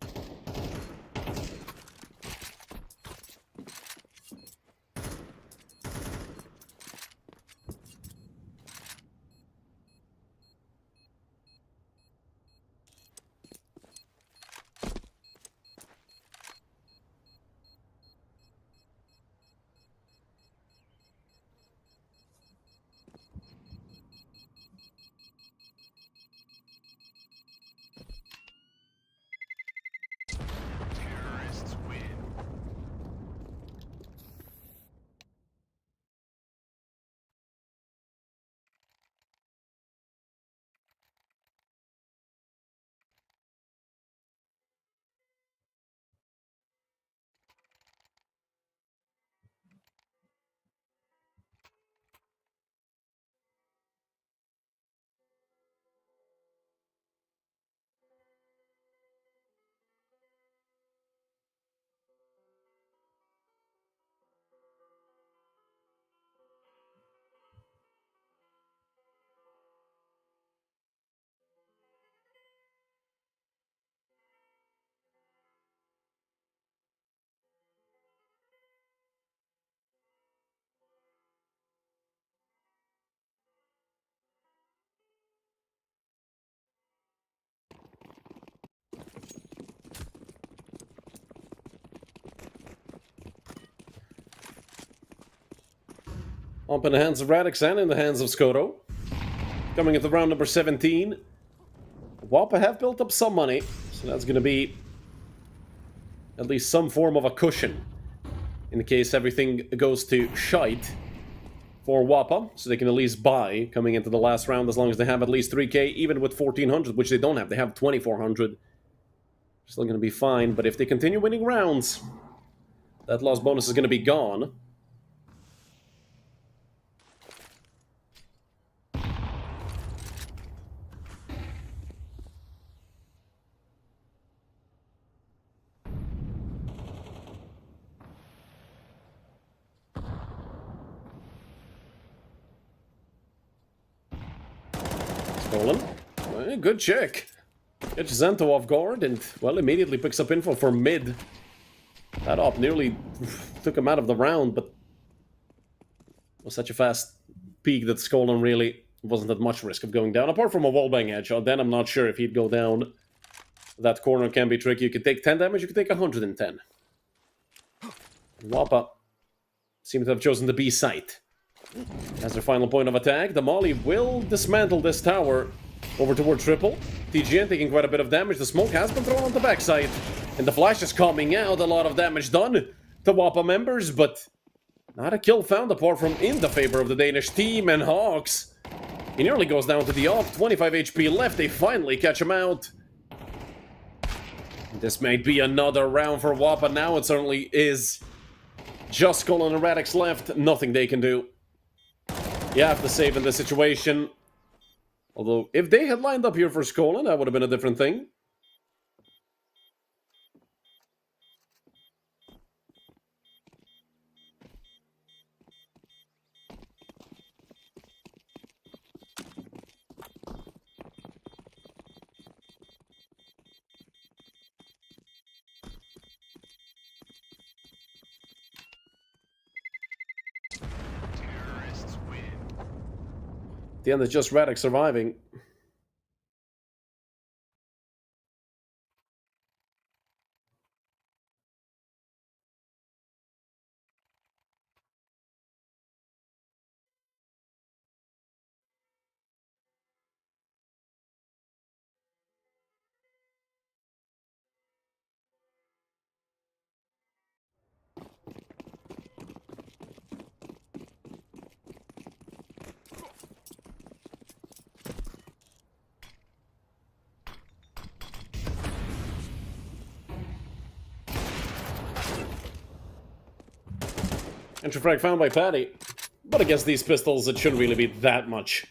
Up in the hands of Radix and in the hands of Skoto. Coming into round number 17. Wappa have built up some money, so that's going to be at least some form of a cushion in case everything goes to shite for Wappa, so they can at least buy coming into the last round as long as they have at least 3k, even with 1400, which they don't have. They have 2400. Still going to be fine, but if they continue winning rounds, that loss bonus is going to be gone. Stolen. Well, good check. Gets Zento off guard and, well, immediately picks up info for mid. That op nearly took him out of the round, but it was such a fast peak that Skolan really wasn't that much risk of going down. Apart from a wallbang headshot, then I'm not sure if he'd go down. That corner can be tricky. You could take 10 damage, you could take 110. Wappa seems to have chosen the B site as their final point of attack. The Molly will dismantle this tower over toward triple. TGN taking quite a bit of damage. The smoke has been thrown on the backside, and the flash is coming out. A lot of damage done to Wappa members, but not a kill found apart from in the favor of the Danish team. And Hawks, he nearly goes down to the off. 25 HP left. They finally catch him out. This may be another round for Wappa now. It certainly is. Just Colin and Radix left. Nothing they can do. You have to save in this situation. Although, if they had lined up here for Skolan, that would have been a different thing. At the end, it's just Radix surviving. Entry frag found by Patty. But against these pistols, it shouldn't really be that much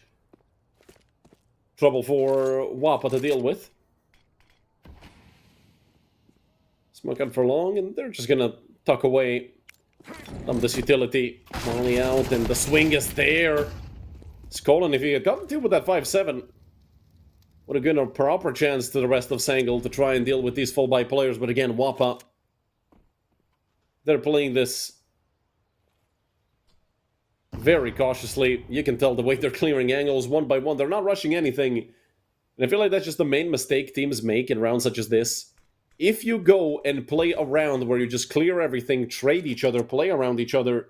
trouble for Wappa to deal with. Smoke out for long, and they're just gonna tuck away on this utility. Molly out, and the swing is there. Skolan, if he had gotten to with that 5-7, would have given a proper chance to the rest of Sangle to try and deal with these full-buy players. But again, Wappa, they're playing this very cautiously. You can tell the way they're clearing angles one by one. They're not rushing anything. And I feel like that's just the main mistake teams make in rounds such as this. If you go and play a round where you just clear everything, trade each other, play around each other,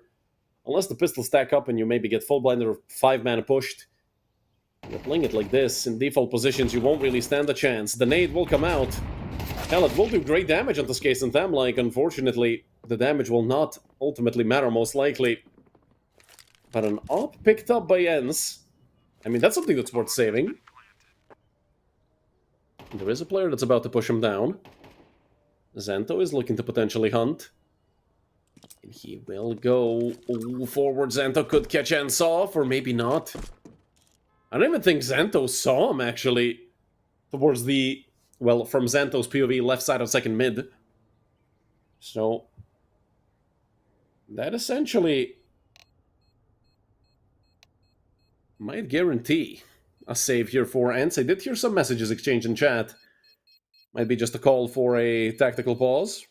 unless the pistols stack up and you maybe get full blind or 5-man pushed, you're playing it like this, in default positions, you won't really stand a chance. The nade will come out. Hell, it will do great damage on this case, and Thamlike, unfortunately, the damage will not ultimately matter, most likely. But an op picked up by Ens. I mean, that's something that's worth saving. There is a player that's about to push him down. Zento is looking to potentially hunt. And he will go forward. Zento could catch Ens off, or maybe not. I don't even think Zento saw him, actually. Towards the, well, from Zento's POV, left side of second mid. So, that essentially might guarantee a save here for Ents. I did hear some messages exchanged in chat. Might be just a call for a tactical pause.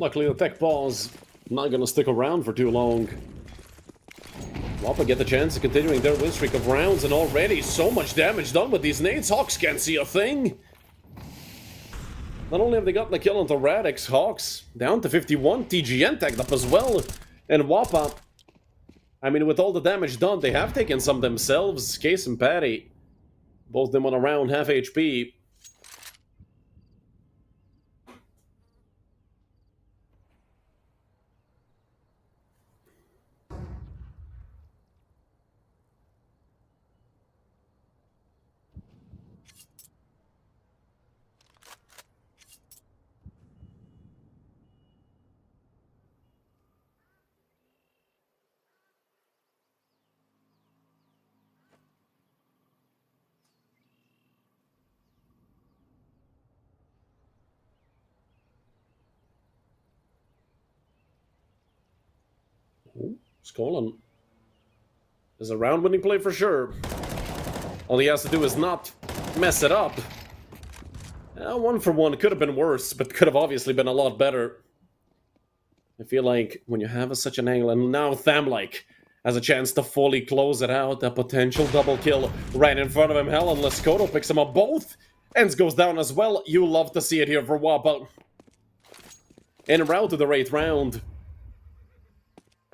Luckily the tech pause not gonna stick around for too long. Wappa get the chance of continuing their win streak of rounds, and already so much damage done with these nades. Hawks can't see a thing. Not only have they gotten the kill onto Radix, Hawks down to 51, TGN tagged up as well, and Wappa, I mean, with all the damage done, they have taken some themselves. Case and Patty, both of them on around half HP. Skolin is a round-winning play for sure. All he has to do is not mess it up. 1 for 1 could have been worse, but could have obviously been a lot better. I feel like when you have such an angle, and now Thamlike has a chance to fully close it out, a potential double kill right in front of him. Hell, unless Kodo picks him up both. Ends goes down as well. You love to see it here for Wappa. En route to the 8th round.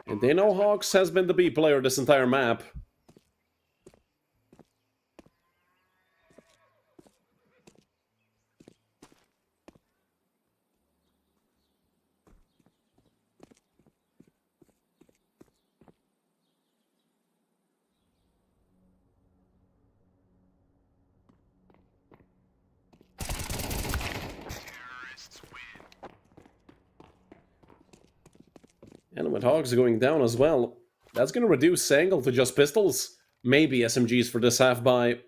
And they know Hawks has been the B player this entire map. And with Hogs going down as well, that's going to reduce Sangle to just pistols. Maybe SMGs for this half-buy.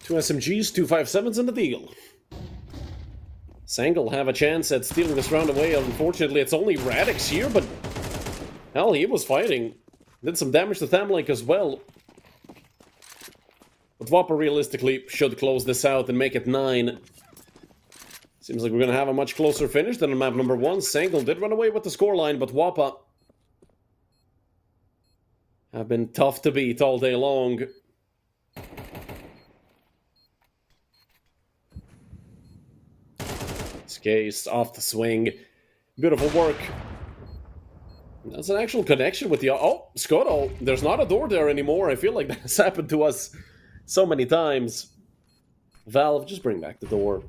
Two SMGs, 2 5.7s, and a deal. Sangle have a chance at stealing this round away. Unfortunately, it's only Radix here, but hell, he was fighting. Did some damage to Thamlike as well. But Wappa realistically should close this out and make it 9. Seems like we're going to have a much closer finish than on map number 1. Sangle did run away with the scoreline, but Wappa have been tough to beat all day long. Case off the swing. Beautiful work. That's an actual connection with the... Oh, Skoto. There's not a door there anymore. I feel like that's happened to us so many times. Valve, just bring back the door.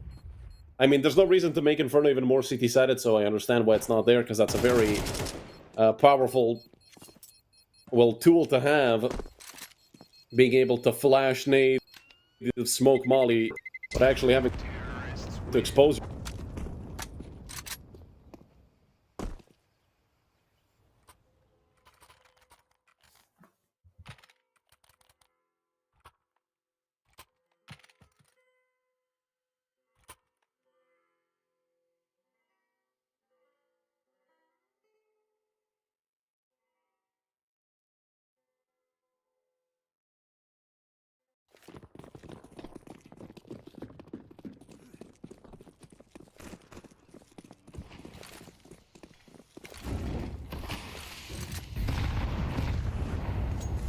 I mean, there's no reason to make Inferno even more CT-sided, so I understand why it's not there, because that's a very powerful, well, tool to have. Being able to flash nade, smoke molly, but actually having to expose...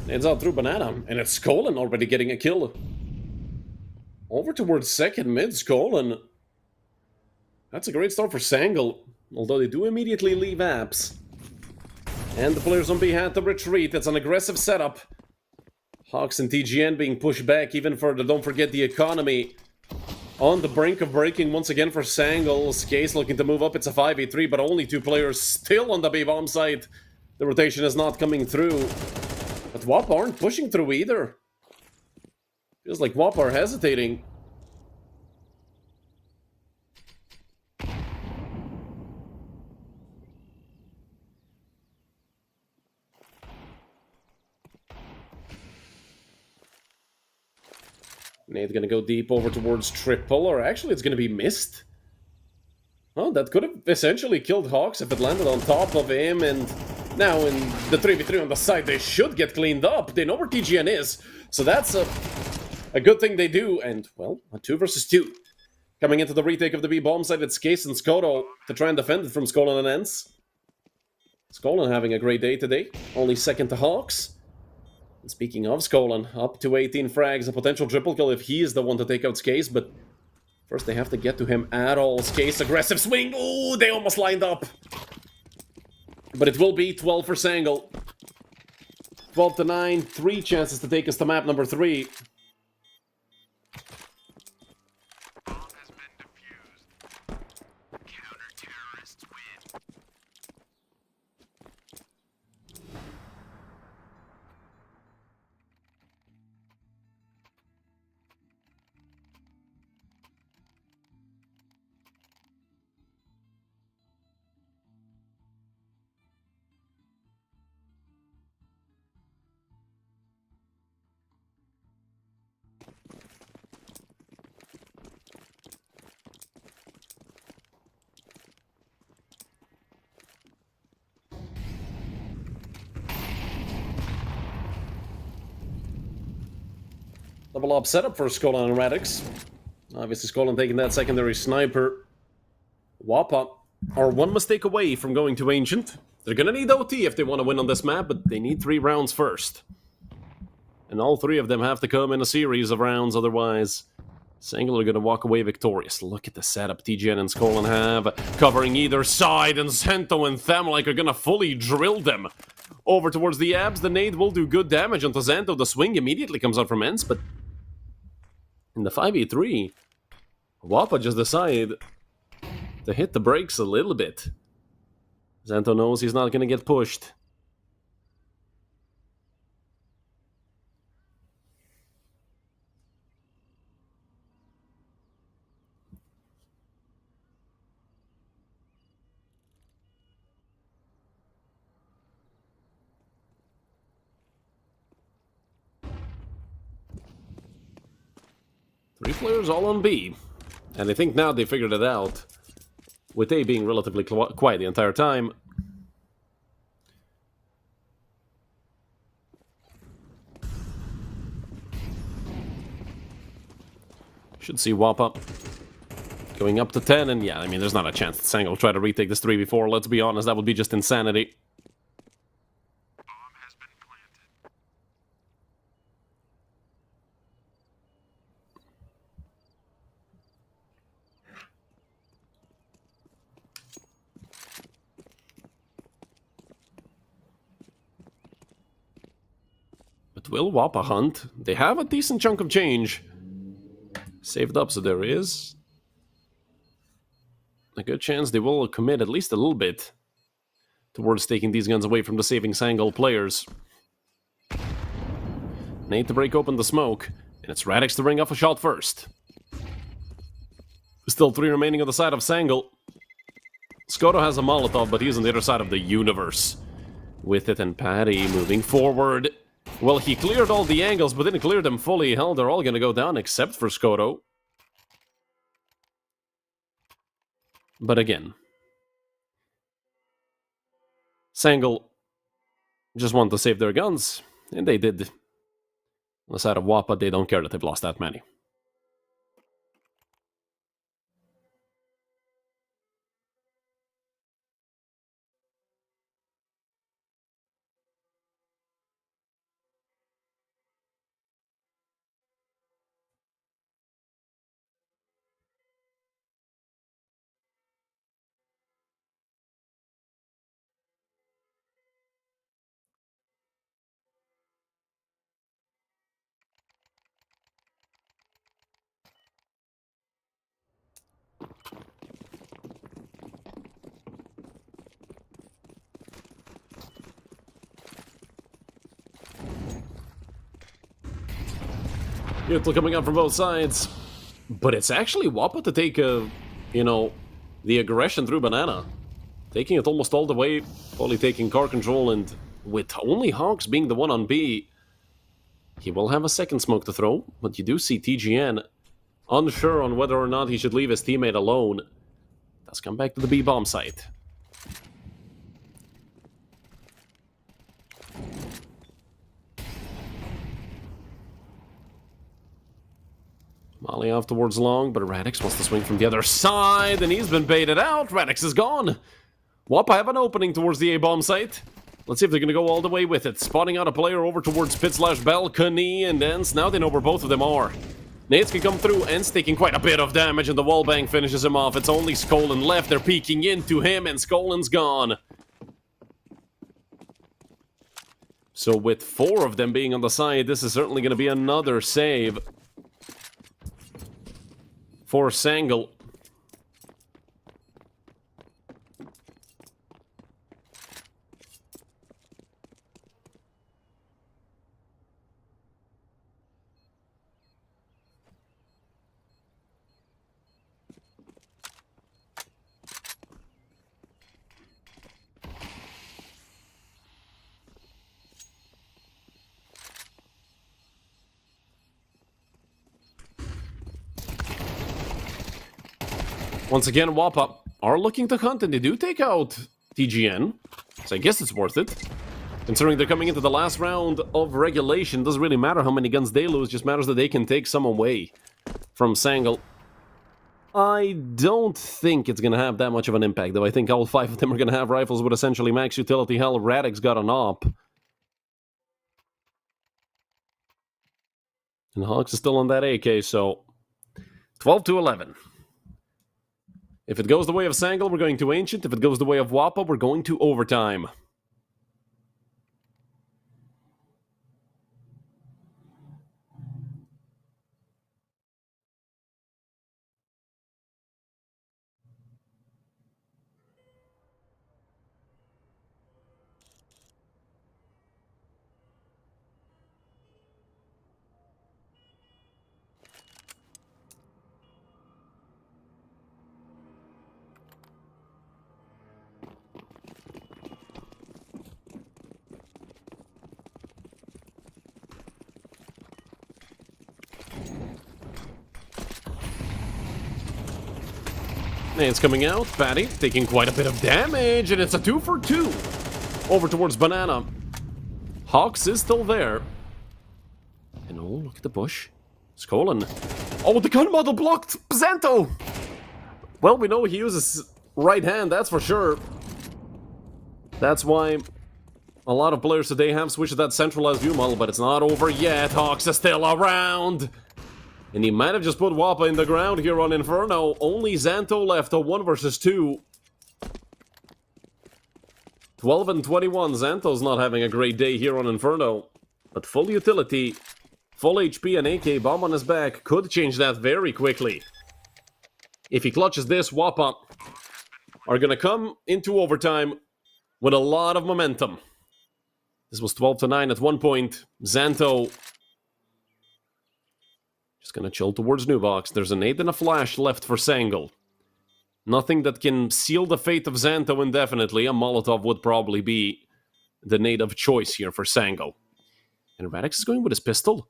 It's out through Banana, and it's Skolin already getting a kill. Over towards second mid, Skolin. That's a great start for Sangle, although they do immediately leave apps. And the players on B had to retreat. It's an aggressive setup. Hawks and TGN being pushed back even further. Don't forget the economy on the brink of breaking once again for Sangle. Case looking to move up. It's a 5v3, but only 2 players still on the B-bomb site. The rotation is not coming through. But Wappa aren't pushing through either. Feels like WAP are hesitating. Nade's gonna go deep over towards triple, or actually it's gonna be missed. Oh, that could have essentially killed Hawks if it landed on top of him, and now in the 3v3 on the side, they should get cleaned up. They know where TGN is, so that's a good thing they do, and, well, a 2 versus 2. Coming into the retake of the B-bomb side, it's Case and Skoto to try and defend it from Skolan and Ents. Skolan having a great day today, only second to Hawks. And speaking of Skolan, up to 18 frags, a potential triple kill if he is the one to take out Skase, but first they have to get to him at all. Skase, aggressive swing, ooh, they almost lined up. But it will be 12 for Sangle. 12 to 9, 3 chances to take us to map number 3. Double up setup for Skolan and Radix. Obviously, Skolan taking that secondary sniper. Wapa are one mistake away from going to Ancient. They're gonna need OT if they want to win on this map, but they need 3 rounds first. And all 3 of them have to come in a series of rounds, otherwise Sangle are gonna walk away victorious. Look at the setup TGN and Skolan have, covering either side, and Zento and Thamlike are gonna fully drill them. Over towards the abs, the nade will do good damage onto Zento. The swing immediately comes out from Ents, but in the 5v3, Wapa just decide to hit the brakes a little bit. Zento knows he's not going to get pushed. Three players all on B. And I think now they figured it out. With A being relatively quiet the entire time. Should see Wapa going up to 10, and yeah, I mean, there's not a chance that Sangle will try to retake this 3v4. Let's be honest, that would be just insanity. But will Wapa hunt? They have a decent chunk of change saved up, so there is a good chance they will commit at least a little bit towards taking these guns away from the saving Sangle players. Need to break open the smoke, and it's Radix to ring off a shot first. Still 3 remaining on the side of Sangle. Skoto has a Molotov, but he's on the other side of the universe. With it, and Patty moving forward. Well, he cleared all the angles, but didn't clear them fully. Hell, they're all gonna go down except for Skoto. But again, Sangle just want to save their guns, and they did. On the side of Wapa, they don't care that they've lost that many. Util coming up from both sides. But it's actually Wappa to take, the aggression through Banana. Taking it almost all the way, fully taking car control, and with only Hawks being the one on B, he will have a second smoke to throw, but you do see TGN unsure on whether or not he should leave his teammate alone. Let's come back to the B bomb site. Molly off towards long, but Radix wants to swing from the other side, and he's been baited out. Radix is gone. Wappa have an opening towards the A-bomb site. Let's see if they're going to go all the way with it. Spotting out a player over towards pit/balcony, and Ents. Now they know where both of them are. Nades can come through. Ents taking quite a bit of damage, and the wallbang finishes him off. It's only Skolan left. They're peeking into him, and Skolan's gone. So with 4 of them being on the side, this is certainly going to be another save for Sangle. Once again, Wappa are looking to hunt, and they do take out TGN, so I guess it's worth it. Considering they're coming into the last round of regulation, doesn't really matter how many guns they lose, just matters that they can take some away from Sangle. I don't think it's going to have that much of an impact, though. I think all 5 of them are going to have rifles with essentially max utility. Hell, Radix got an op. And Hawks is still on that AK, so 12-11. If it goes the way of Sangle, we're going to Ancient. If it goes the way of Wappa, we're going to overtime. It's coming out. Patty taking quite a bit of damage, and it's a 2 for 2. Over towards Banana. Hawks is still there. And oh, look at the bush. Skolan. Oh, the gun model blocked Xanto! Well, we know he uses right hand, that's for sure. That's why a lot of players today have switched to that centralized view model, but it's not over yet. Hawks is still around. And he might have just put Wappa in the ground here on Inferno. Only Xanto left, a 1 versus 2. 12-21. Xanto's not having a great day here on Inferno. But full utility, full HP, and AK bomb on his back could change that very quickly. If he clutches this, Wappa are going to come into overtime with a lot of momentum. This was 12-9 at one point. Xanto just gonna chill towards New Box. There's a nade and a flash left for Sangle. Nothing that can seal the fate of Xanto indefinitely. A Molotov would probably be the nade of choice here for Sangle. And Radix is going with his pistol.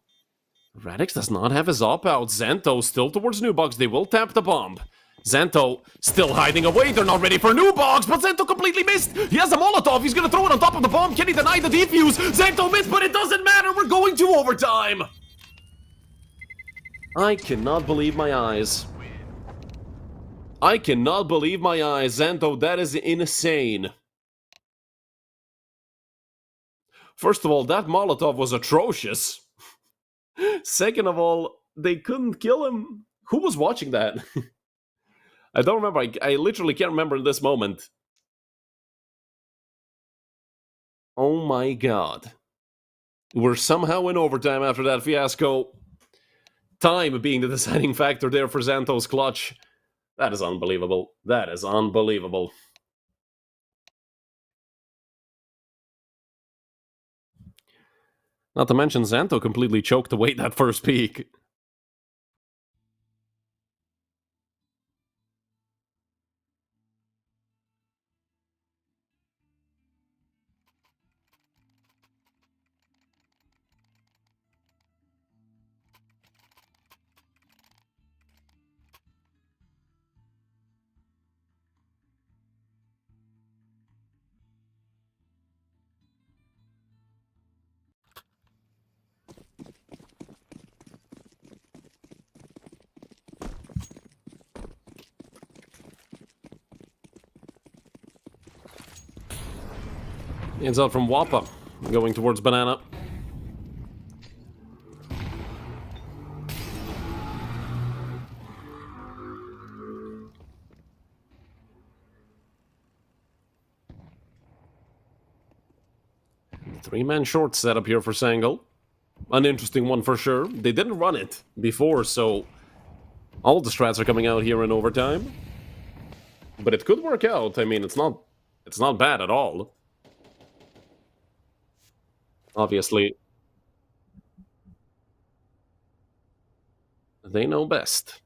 Radix does not have his op out. Xanto still towards New Box. They will tap the bomb. Xanto still hiding away. They're not ready for New Box, but Xanto completely missed. He has a Molotov. He's gonna throw it on top of the bomb. Can he deny the defuse? Xanto missed, but it doesn't matter. We're going to overtime. I cannot believe my eyes. I cannot believe my eyes, Xanto. That is insane. First of all, that Molotov was atrocious. Second of all, they couldn't kill him. Who was watching that? I don't remember. I literally can't remember in this moment. Oh my god. We're somehow in overtime after that fiasco. Time being the deciding factor there for Xanto's clutch. That is unbelievable. That is unbelievable. Not to mention Xanto completely choked away that first peak. Hands out from Wappa, going towards Banana. Three-man short setup here for Sangle. An interesting one for sure. They didn't run it before, so all the strats are coming out here in overtime. But it could work out. I mean, it's not bad at all. Obviously, they know best.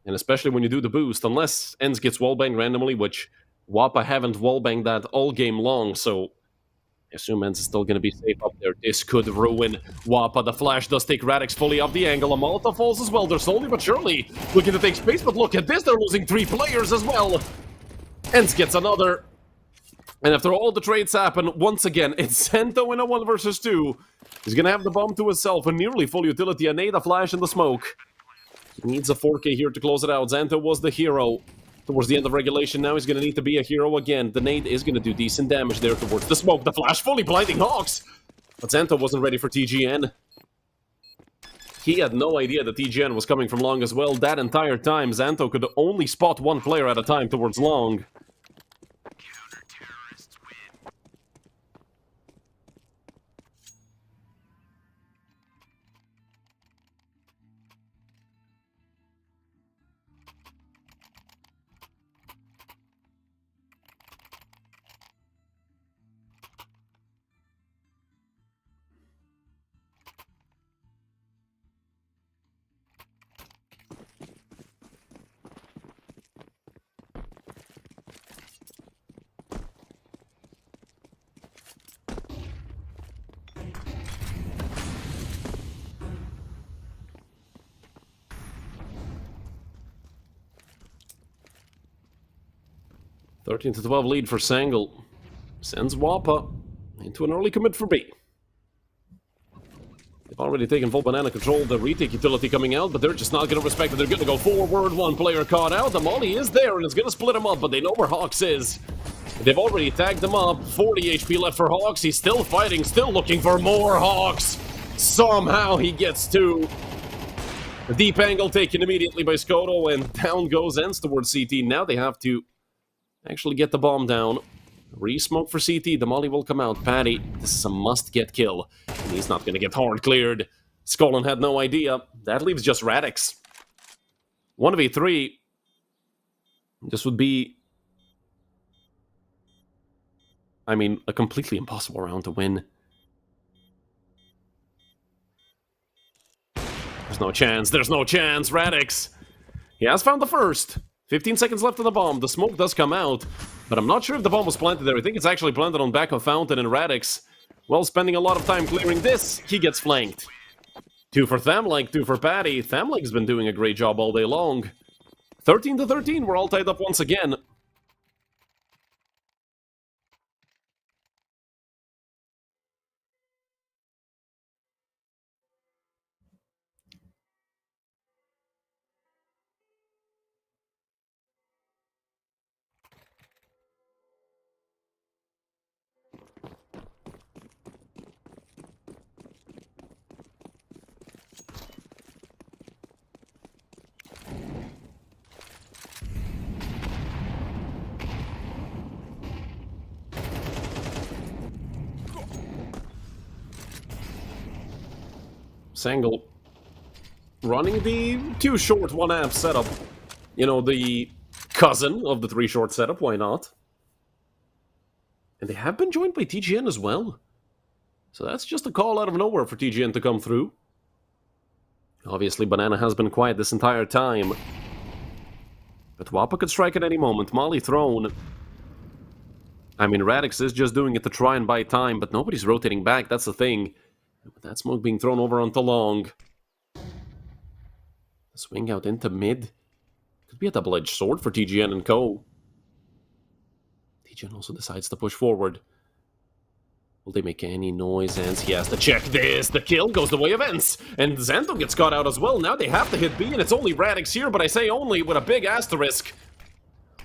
And especially when you do the boost, unless Ends gets wallbanged randomly, which Wappa haven't wallbanged that all game long, so I assume Ends is still going to be safe up there. This could ruin Wappa. The flash does take Radix fully off the angle. A Molotov falls as well. They're slowly but surely looking to take space, but look at this. They're losing 3 players as well. Ends gets another. And after all the trades happen, once again, it's Zento in a 1 versus 2. He's going to have the bomb to himself, a nearly full utility, a nade, a flash, in the smoke. He needs a 4K here to close it out. Zento was the hero towards the end of regulation. Now he's going to need to be a hero again. The nade is going to do decent damage there towards the smoke. The flash fully blinding Hawks. But Zento wasn't ready for TGN. He had no idea that TGN was coming from long as well. That entire time, Zento could only spot 1 player at a time towards long. (13-12) lead for Sangle. Sends Wappa into an early commit for B. They've already taken full banana control. The retake utility coming out, but they're just not going to respect it. They're going to go forward. 1 player caught out. The molly is there, and it's going to split him up, but they know where Hawks is. They've already tagged him up. 40 HP left for Hawks. He's still fighting, still looking for more Hawks. Somehow he gets 2. The deep angle taken immediately by Skoto, and down goes Ends towards CT. Now they have to actually get the bomb down. Re-smoke for CT. The molly will come out. Patty, this is a must-get kill. And he's not going to get hard cleared. Skolin had no idea. That leaves just Radix. 1v3. This would be, I mean, a completely impossible round to win. There's no chance. There's no chance. Radix. He has found the first. 15 seconds left of the bomb. The smoke does come out, but I'm not sure if the bomb was planted there. I think it's actually planted on back of Fountain, and Radix, well, spending a lot of time clearing this, he gets flanked. 2 for Thamlike, 2 for Patty. Thamlike's been doing a great job all day long. 13-13, we're all tied up once again. Sangle running the 2 short 1 amp setup. You know, the cousin of the 3 short setup, why not? And they have been joined by TGN as well. So that's just a call out of nowhere for TGN to come through. Obviously, Banana has been quiet this entire time. But Wappa could strike at any moment. Molly thrown. I mean, Radix is just doing it to try and buy time, but nobody's rotating back, that's the thing. With that smoke being thrown over onto long. The swing out into mid. Could be a double-edged sword for TGN and co. TGN also decides to push forward. Will they make any noise? Ends, he has to check this. The kill goes the way of Ends. And Zento gets caught out as well. Now they have to hit B, and it's only Radix here, but I say only with a big asterisk.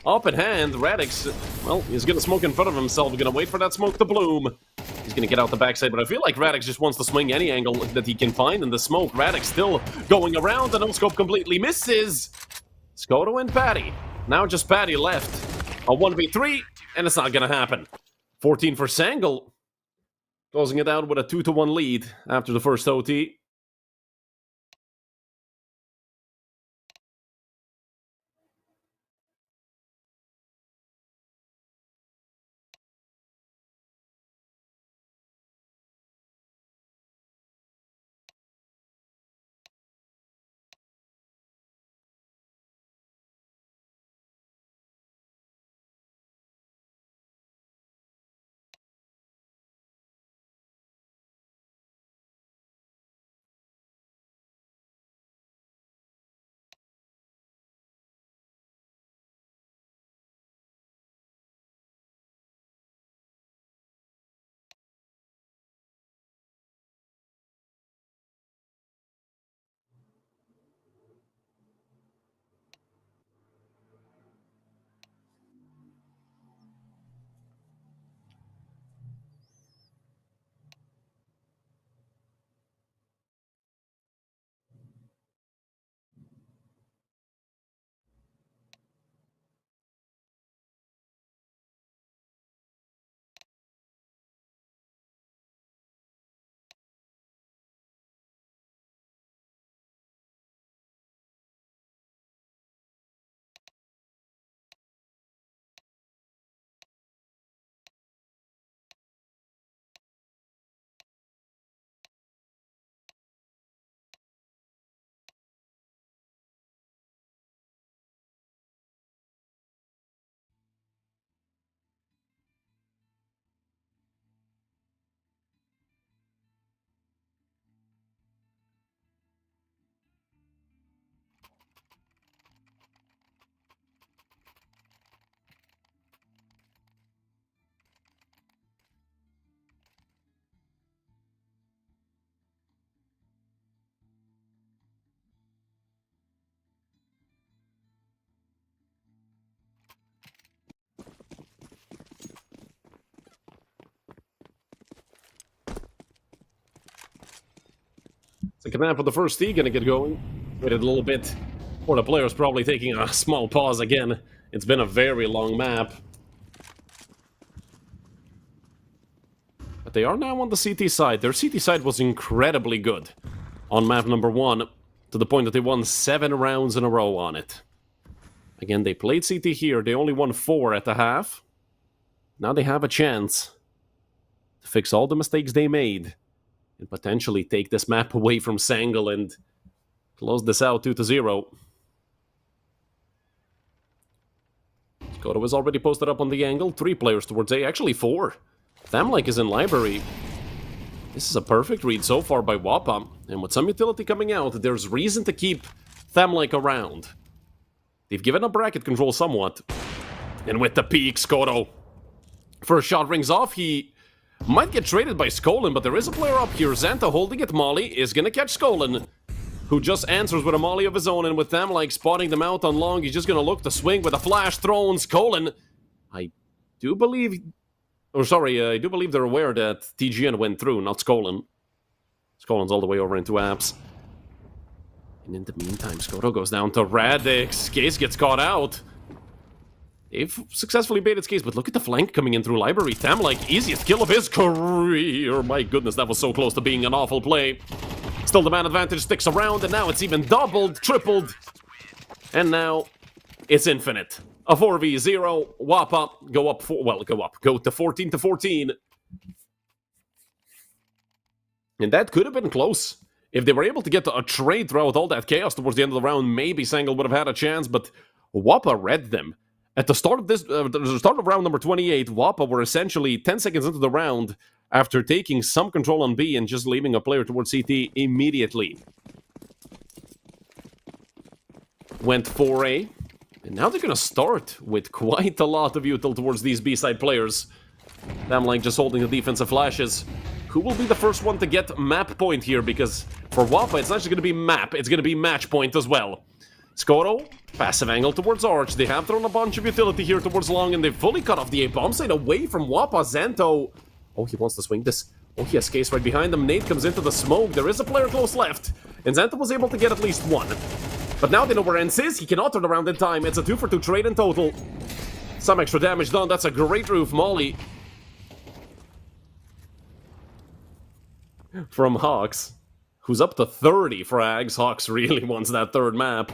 up in hand. Radix, well, he's going to smoke in front of himself. He's going to wait for that smoke to bloom. He's going to get out the backside, but I feel like Radix just wants to swing any angle that he can find in the smoke. Radix still going around. The no-scope completely misses. Skoto and Patty. Now just Patty left. A 1v3, and it's not going to happen. 14 for Sangle. Closing it out with a 2-1 lead after the first OT. The command for the first tee gonna get going. Waited a little bit. Or the player's probably taking a small pause again. It's been a very long map. But they are now on the CT side. Their CT side was incredibly good on map number 1, to the point that they won 7 rounds in a row on it. Again, they played CT here. They only won 4 at the half. Now they have a chance to fix all the mistakes they made and potentially take this map away from Sangle and close this out 2-0. Skoto is already posted up on the angle. 3 players towards A, actually 4. Thamlike is in library. This is a perfect read so far by Wappa, and with some utility coming out, there's reason to keep Thamlike around. They've given up bracket control somewhat. And with the peak, Skoto, first shot rings off. He might get traded by Skolin, but there is a player up here. Xanta holding it. Molly is going to catch Skolin, who just answers with a Molly of his own, and with Thamlike spotting them out on long, he's just going to look to swing with a flash thrown. Skolin, I do believe they're aware that TGN went through, not Skolin. Skolin's all the way over into apps. And in the meantime, Skoto goes down to Radix. Case gets caught out. They've successfully baited Case, but look at the flank coming in through library. Thamlike, easiest kill of his career. My goodness, that was so close to being an awful play. Still, the man advantage sticks around, and now it's even doubled, tripled. And now it's infinite. A 4v0. Wappa go to 14-14. And that could have been close. If they were able to get a trade throughout all that chaos towards the end of the round, maybe Sangle would have had a chance, but Wappa read them. At the start of round number 28, Wappa were essentially 10 seconds into the round after taking some control on B and just leaving a player towards CT immediately. Went 4A, and now they're going to start with quite a lot of util towards these B-side players. Thamlike just holding the defensive flashes. Who will be the first one to get map point here? Because for Wappa, it's not just going to be map, it's going to be match point as well. Skoro, passive angle towards Arch. They have thrown a bunch of utility here towards Long, and they've fully cut off the A-bomb site away from Wappa. Xanto. Oh, he wants to swing this. Oh, he has Case right behind them. Nate comes into the smoke. There is a player close left, and Xanto was able to get at least one. But now they know where Ents is. He cannot turn around in time. It's a 2-for-2 trade in total. Some extra damage done. That's a great roof molly from Hawks, who's up to 30 frags. Hawks really wants that third map.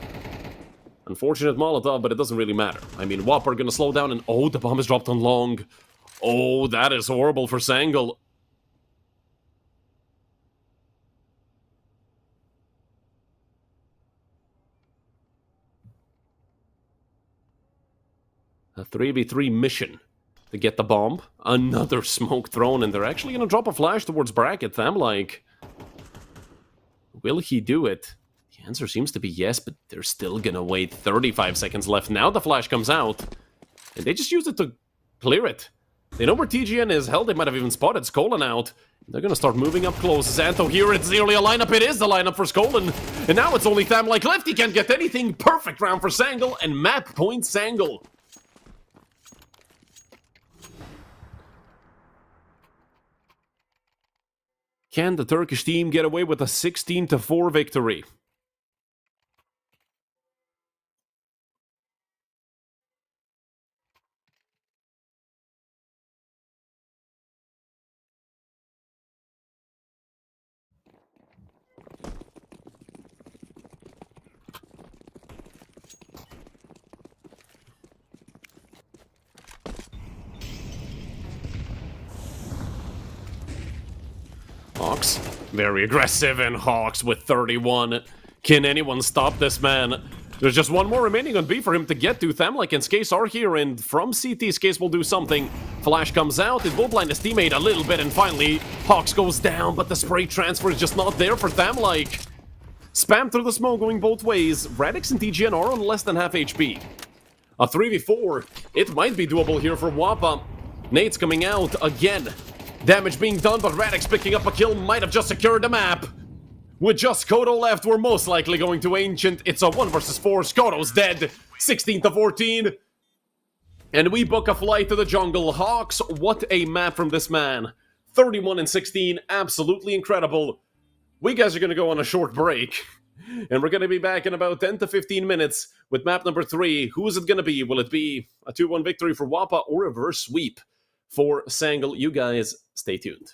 Unfortunate Molotov, but it doesn't really matter. I mean, Whopper gonna slow down, and oh, the bomb is dropped on Long. Oh, that is horrible for Sangle. A 3v3 mission to get the bomb. Another smoke thrown, and they're actually gonna drop a flash towards Bracket. I'm like, will he do it? The answer seems to be yes, but they're still gonna wait. 35 seconds left. Now the flash comes out, and they just use it to clear it. They know where TGN is. Hell, they might have even spotted Skolan out. They're gonna start moving up close. Xanto here, it's nearly a lineup. It is the lineup for Skolan. And now it's only Tham like left. He can't get anything. Perfect round for Sangle, and map point Sangle. Can the Turkish team get away with a 16-4 victory? Hawks, very aggressive, and Hawks with 31. Can anyone stop this man? There's just one more remaining on B for him to get to. Thamlik and Skase are here, and from CT, Skase will do something. Flash comes out, it will blind his teammate a little bit, and finally, Hawks goes down, but the spray transfer is just not there for Thamlik. Spam through the smoke going both ways. Radix and TGN are on less than half HP. A 3v4, it might be doable here for Wappa. Nate's coming out again. Damage being done, but Radix picking up a kill might have just secured the map. With just Kodo left, we're most likely going to Ancient. It's a 1 versus 4. Kodo's dead. 16-14. And we book a flight to the jungle. Hawks, what a map from this man. 31-16, absolutely incredible. We guys are going to go on a short break. And we're going to be back in about 10 to 15 minutes with map number 3. Who is it going to be? Will it be a 2-1 victory for Wappa or a reverse sweep for Sangle? You guys stay tuned.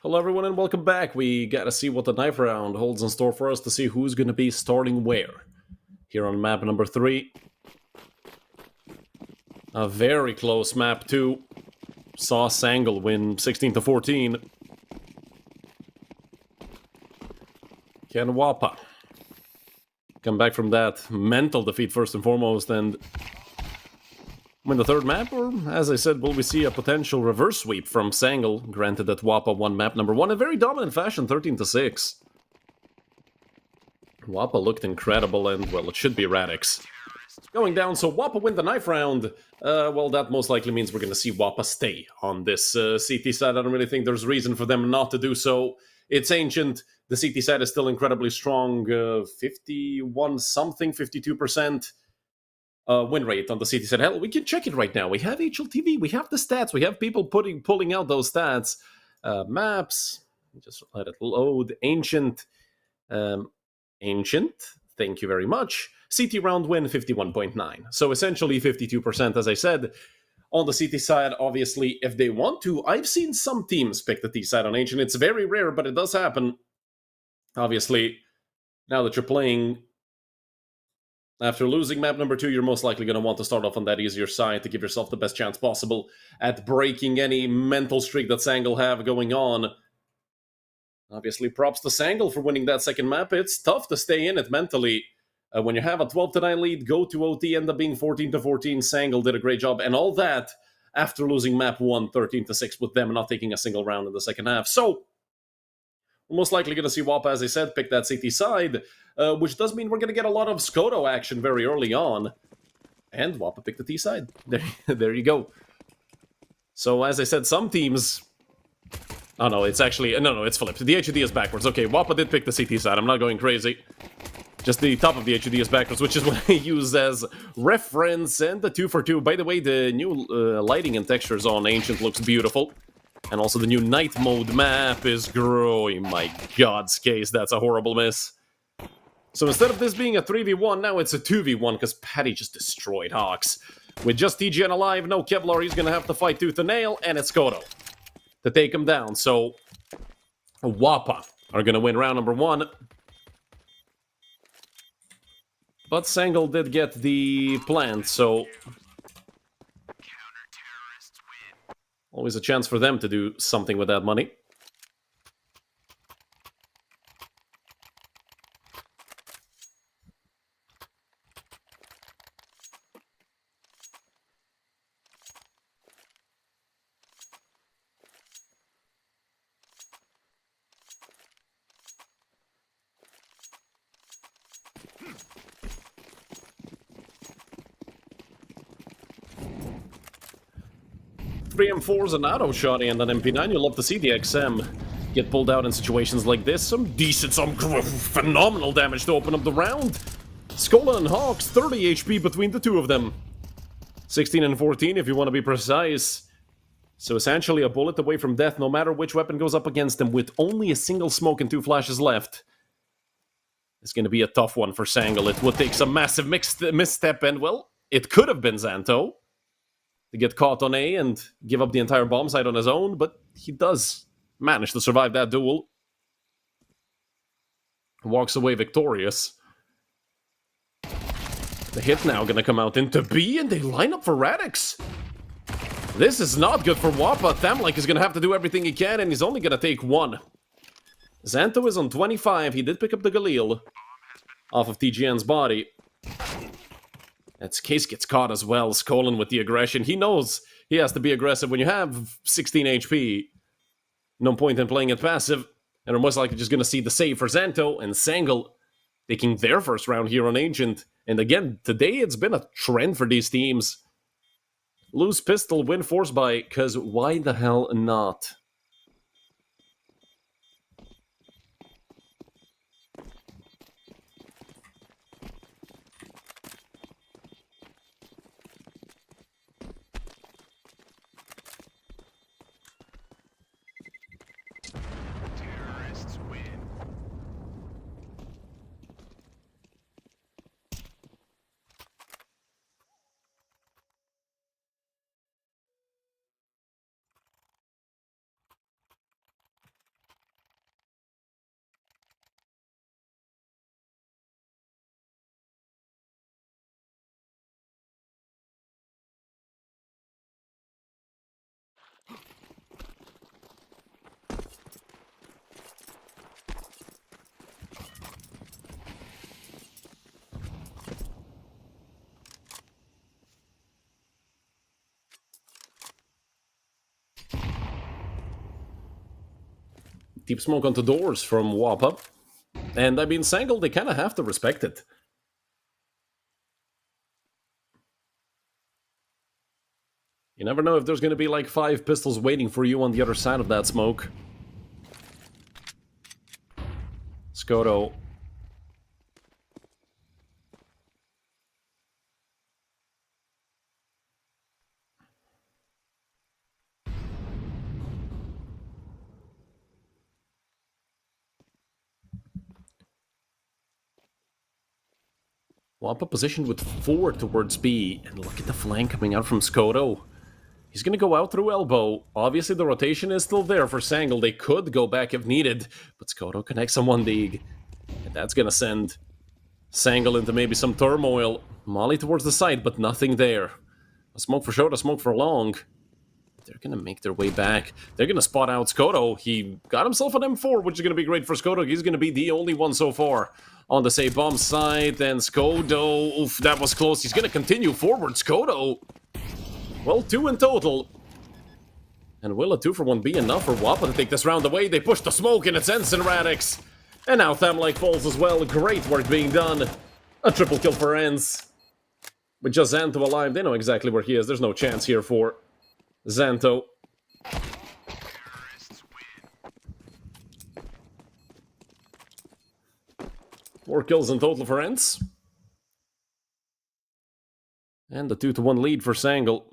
Hello everyone and welcome back. We gotta see what the knife round holds in store for us to see who's gonna be starting where. Here on map number 3. A very close map 2. Saw Sangle win 16-14. Can Wapa come back from that mental defeat first and foremost and win the third map? Or, as I said, will we see a potential reverse sweep from Sangle? Granted that Wapa won map number 1 in very dominant fashion, 13-6. Wapa looked incredible and, well, it should be Radix going down, so Wapa win the knife round. Well, that most likely means we're going to see Wapa stay on this CT side. I don't really think there's reason for them not to do so. It's Ancient. The CT side is still incredibly strong. 51-something, 52% win rate on the CT side. Hell, we can check it right now. We have HLTV. We have the stats. We have people pulling out those stats. Maps. Just let it load. Ancient. Ancient. Thank you very much. CT round win 51.9. So essentially 52%, as I said. On the CT side, obviously, if they want to, I've seen some teams pick the T side on Ancient. It's very rare, but it does happen. Obviously, now that you're playing after losing map number 2, you're most likely going to want to start off on that easier side to give yourself the best chance possible at breaking any mental streak that Sangle have going on. Obviously, props to Sangle for winning that second map. It's tough to stay in it mentally. When you have a 12-9 lead, go to OT, end up being 14-14. Sangle did a great job, and all that after losing map 1, 13-6, with them not taking a single round in the second half. So, we're most likely going to see Wapa, as I said, pick that CT side, which does mean we're going to get a lot of Skoto action very early on. And Wapa picked the T side. There you go. So, as I said, some teams... Oh, no, it's actually... No, it's flipped. The HUD is backwards. Okay, Wapa did pick the CT side. I'm not going crazy. Just the top of the HUD is backwards, which is what I use as reference, and the 2-for-2. By the way, the new lighting and textures on Ancient looks beautiful. And also the new night mode map is growing. My God's case, that's a horrible miss. So instead of this being a 3v1, now it's a 2v1, because Patty just destroyed Hawks. With just TGN alive, no Kevlar, he's going to have to fight tooth and nail, and it's Skoto to take him down. So, Wapa are going to win round number 1. But Sangle did get the plant, so always a chance for them to do something with that money. Three M4's an auto shot and an MP9. You'll love to see the XM get pulled out in situations like this. Some phenomenal damage to open up the round. Skola and Hawks, 30 HP between the two of them. 16 and 14 if you want to be precise. So essentially a bullet away from death no matter which weapon goes up against them, with only a single smoke and 2 flashes left. It's going to be a tough one for Sangle. It would take some massive misstep, and well, it could have been Xanto to get caught on A and give up the entire bomb site on his own, but he does manage to survive that duel. Walks away victorious. The hit now gonna come out into B, and they line up for Radix. This is not good for Wapa. Thamlike is gonna have to do everything he can, and he's only gonna take 1. Xanto is on 25. He did pick up the Galil off of TGN's body. That's Case gets caught as well. Skolan with the aggression. He knows he has to be aggressive when you have 16 HP. No point in playing it passive. And we're most likely just going to see the save for Xanto and Sangle taking their first round here on Ancient. And again, today it's been a trend for these teams. Lose pistol, win force buy, because why the hell not? Deep smoke onto doors from Wappa. And I mean, Sangle, they kind of have to respect it. You never know if there's going to be like 5 pistols waiting for you on the other side of that smoke. Skoto. Wappa positioned with 4 towards B, and look at the flank coming out from Skoto. He's gonna go out through elbow. Obviously the rotation is still there for Sangle. They could go back if needed, but Skoto connects on 1 dig. And that's gonna send Sangle into maybe some turmoil. Molly towards the side, but nothing there. A smoke for short, a smoke for long. They're gonna make their way back. They're gonna spot out Skoto. He got himself an M4, which is gonna be great for Skoto. He's gonna be the only one so far on the say bomb side. And Skoto, oof, that was close. He's gonna continue forward. Skoto, well, 2 in total. And will a 2 for 1 be enough for Wappa to take this round away? They push the smoke and it's Ensign Radix. And now Thamlike falls as well. Great work being done. A triple kill for Enz. With just Xanto alive, they know exactly where he is. There's no chance here for Xanto. 4 kills in total for Enz. And the 2-1 lead for Sangle.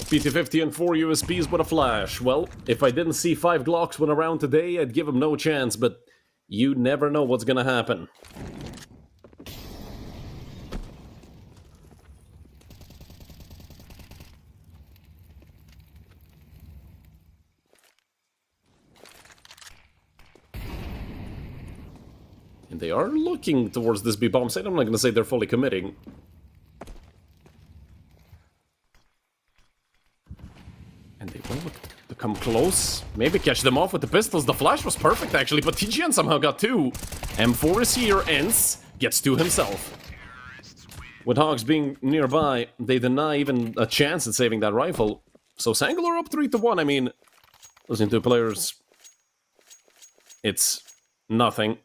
PT-50 and 4 USBs with a flash. Well, if I didn't see 5 Glocks went around today, I'd give him no chance, but you never know what's gonna happen. And they are looking towards this B-bomb site. I'm not gonna say they're fully committing. And they will come close. Maybe catch them off with the pistols. The flash was perfect, actually, but TGN somehow got 2. M4 is here. Enz gets 2 himself. With Hogs being nearby, they deny even a chance at saving that rifle. So Sangle are up 3-1. I mean, losing 2 players, it's nothing.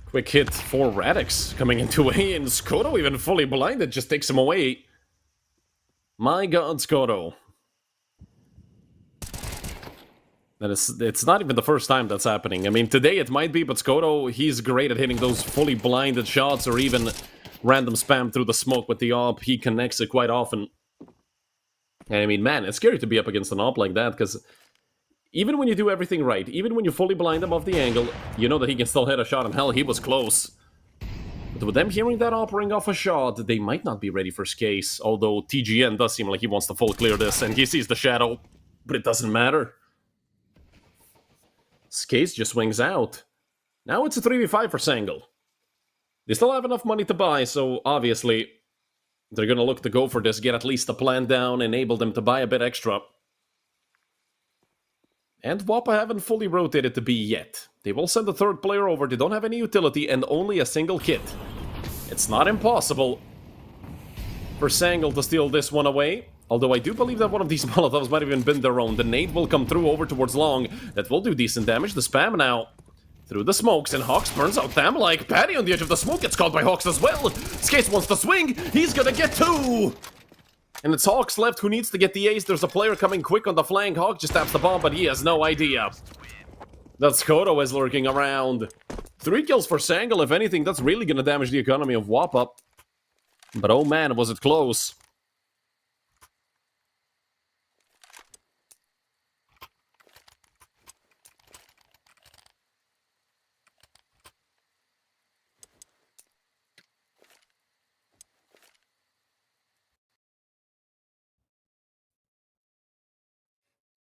Quick hit for Radix coming into A, and Skoto, even fully blinded, just takes him away. My god, Skoto. It's not even the first time that's happening. I mean, today it might be, but Skoto, he's great at hitting those fully blinded shots or even random spam through the smoke with the AWP. He connects it quite often. And I mean, man, it's scary to be up against an AWP like that, because even when you do everything right, even when you fully blind him off the angle, you know that he can still hit a shot, and hell, he was close. But with them hearing that op ring off a shot, they might not be ready for Skase, although TGN does seem like he wants to full clear this, and he sees the shadow, but it doesn't matter. Skase just swings out. Now it's a 3v5 for Sangle. They still have enough money to buy, so obviously they're gonna look to go for this, get at least the plan down, enable them to buy a bit extra. And Wappa haven't fully rotated to B yet. They will send a third player over, they don't have any utility and only a single kit. It's not impossible for Sangle to steal this one away, although I do believe that one of these Molotovs might have even been their own. The nade will come through over towards Long, that will do decent damage. The spam now through the smokes, and Hawks burns out them like Patty on the edge of the smoke gets caught by Hawks as well. Skase wants to swing, he's gonna get two! And it's Hawks left who needs to get the ace. There's a player coming quick on the flank. Hawk just taps the bomb, but he has no idea that Skoto is lurking around. 3 kills for Sangle. If anything, that's really gonna damage the economy of Wappa. But oh man, was it close.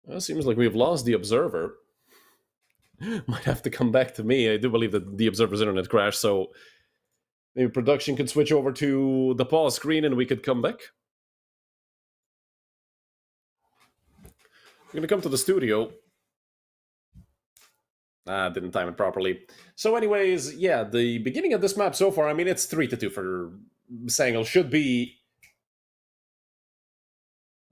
Well, it seems like we've lost the Observer. Might have to come back to me. I do believe that the Observer's internet crashed, so maybe production could switch over to the pause screen and we could come back. We're gonna come to the studio. Didn't time it properly. So anyways, yeah, the beginning of this map so far, I mean, it's 3-2 for Sangle. Should be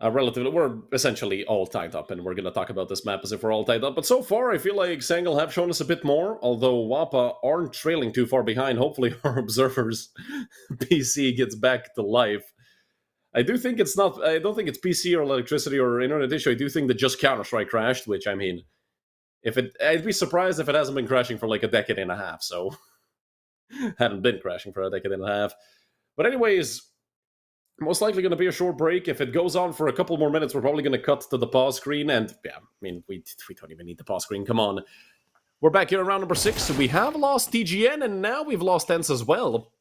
relatively, we're essentially all tied up, and we're going to talk about this map as if we're all tied up. But so far, I feel like Sangle have shown us a bit more, although Wappa aren't trailing too far behind. Hopefully our Observer's PC gets back to life. I do think it's not, I don't think it's PC or electricity or internet issue. I do think that just Counter-Strike crashed, which, I mean, I'd be surprised if it hasn't been crashing for like a decade and a half, so hadn't been crashing for a decade and a half. But anyways, most likely going to be a short break. If it goes on for a couple more minutes, we're probably going to cut to the pause screen. And yeah, I mean, we don't even need the pause screen. Come on. We're back here in round number 6. We have lost TGN, and now we've lost ENCE as well.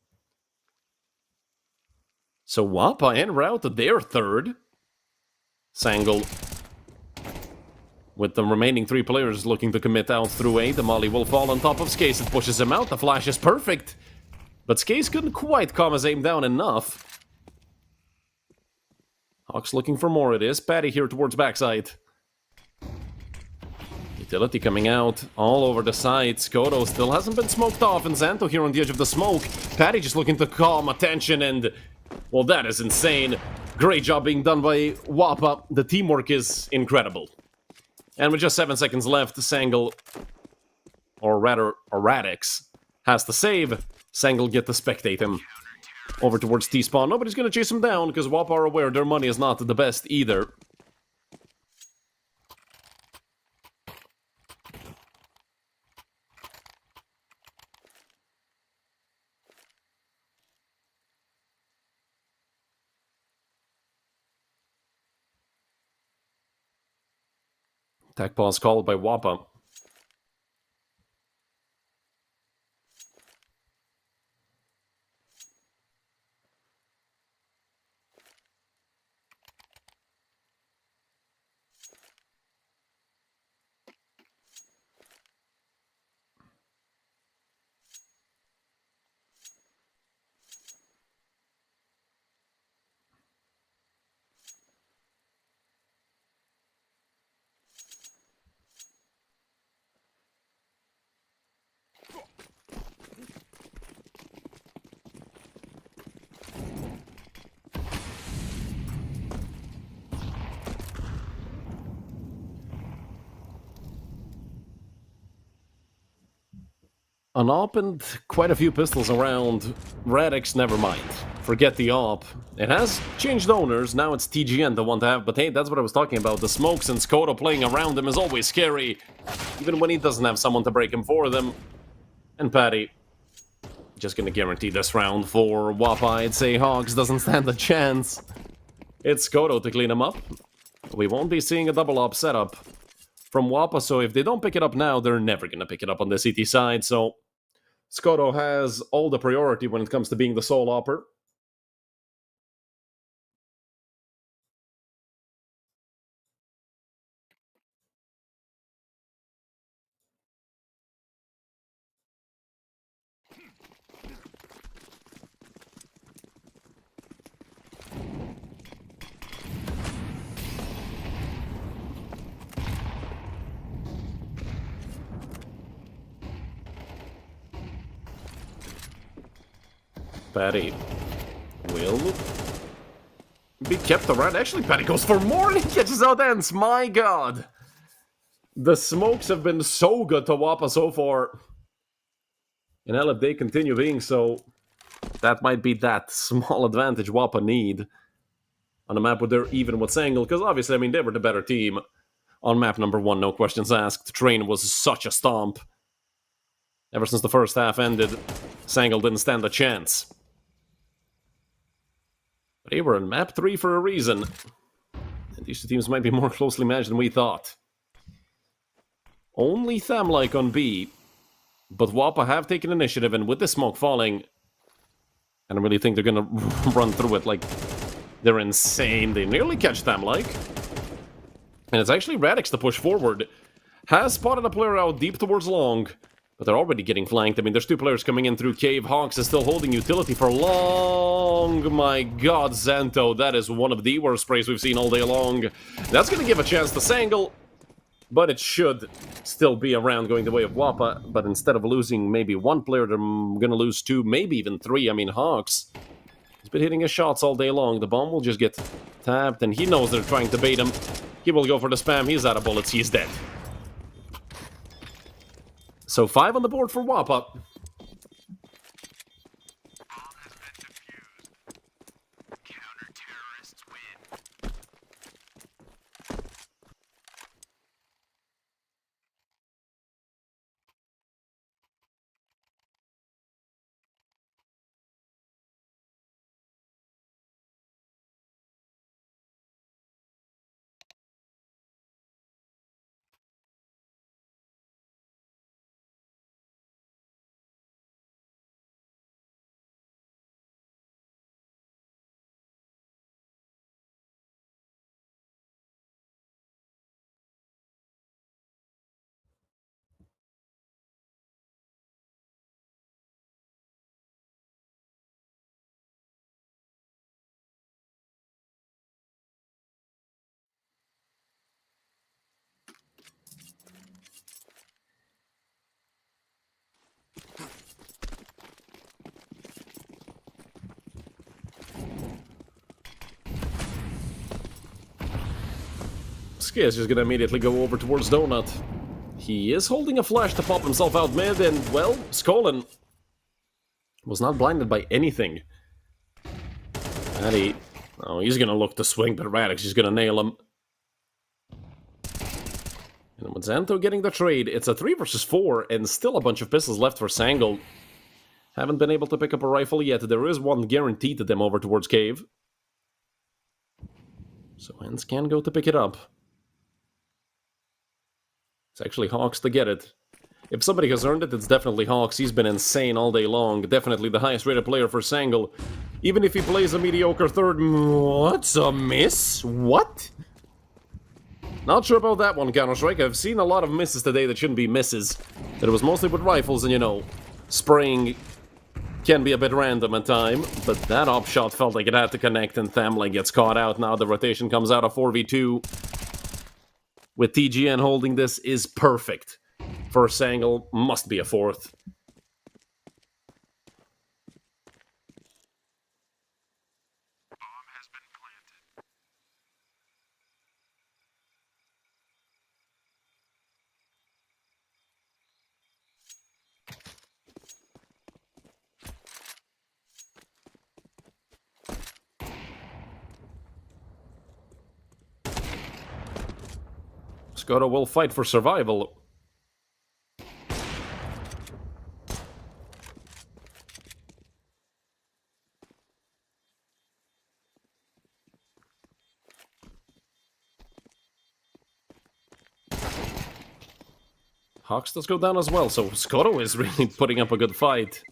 So Wappa en route to their third. Sangle, with the remaining 3 players looking to commit out through A, the molly will fall on top of Skase. It pushes him out. The flash is perfect. But Skase couldn't quite calm his aim down enough. Hawks looking for more, it is. Patty here towards backside. Utility coming out all over the side. Skoto still hasn't been smoked off, and Xanto here on the edge of the smoke. Patty just looking to calm attention, and well, that is insane. Great job being done by Wappa. The teamwork is incredible. And with just 7 seconds left, Sangle, or rather, Radix, has to save. Sangle get to spectate him over towards T-spawn. Nobody's gonna chase him down, because Wappa are aware their money is not the best either. Attack pause called by Wappa. An AWP and quite a few pistols around. Radix, never mind. Forget the AWP. It has changed owners, now it's TGN the one to have, but hey, that's what I was talking about. The smokes and Skoto playing around him is always scary, even when he doesn't have someone to break him for them. And Patty, just gonna guarantee this round for Wappa. I'd say Hogs doesn't stand a chance. It's Skoto to clean him up. We won't be seeing a double AWP setup from Wappa, so if they don't pick it up now, they're never gonna pick it up on the CT side, so Scotto has all the priority when it comes to being the sole opper. Patty will be kept around. Actually, Patty goes for more and he catches out ends. My god. The smokes have been so good to Wappa so far. And hell, if they continue being so, that might be that small advantage Wappa need on a map where they're even with Sangle. Because obviously, I mean, they were the better team on map number 1, no questions asked. Train was such a stomp. Ever since the first half ended, Sangle didn't stand a chance. But they were in map 3 for a reason. And these two teams might be more closely matched than we thought. Only Thamlike on B. But Wappa have taken initiative, and with the smoke falling, I don't really think they're gonna run through it. Like, they're insane. They nearly catch Thamlike. And it's actually Radix to push forward. Has spotted a player out deep towards long. But they're already getting flanked. I mean, there's two players coming in through cave. Hawks is still holding utility for long. My god, Zanto. That is one of the worst sprays we've seen all day long. That's going to give a chance to Sangle. But it should still be around going the way of Wappa. But instead of losing maybe one player, they're going to lose two, maybe even three. I mean, Hawks has been hitting his shots all day long. The bomb will just get tapped. And he knows they're trying to bait him. He will go for the spam. He's out of bullets. He's dead. So 5 on the board for Wappa. Ski is just gonna immediately go over towards Donut. He is holding a flash to pop himself out mid, and, well, Skolin was not blinded by anything. Addy, oh, he's gonna look to swing, but Radix is gonna nail him. And with Zanto getting the trade, it's a 3 versus 4, and still a bunch of pistols left for Sangle. Haven't been able to pick up a rifle yet. There is one guaranteed to them over towards Cave. So Hens can go to pick it up. It's actually Hawks to get it. If somebody has earned it, it's definitely Hawks. He's been insane all day long. Definitely the highest rated player for Sangle. Even if he plays a mediocre third... What's a miss? What? Not sure about that one, Counter-Strike. I've seen a lot of misses today that shouldn't be misses. That it was mostly with rifles and, you know, spraying can be a bit random at time. But that op shot felt like it had to connect, and Thamley gets caught out. Now the rotation comes out of 4v2. With TGN holding this is perfect. First angle must be a fourth. Scotto will fight for survival. Hawks does go down as well, so Skoro is really putting up a good fight.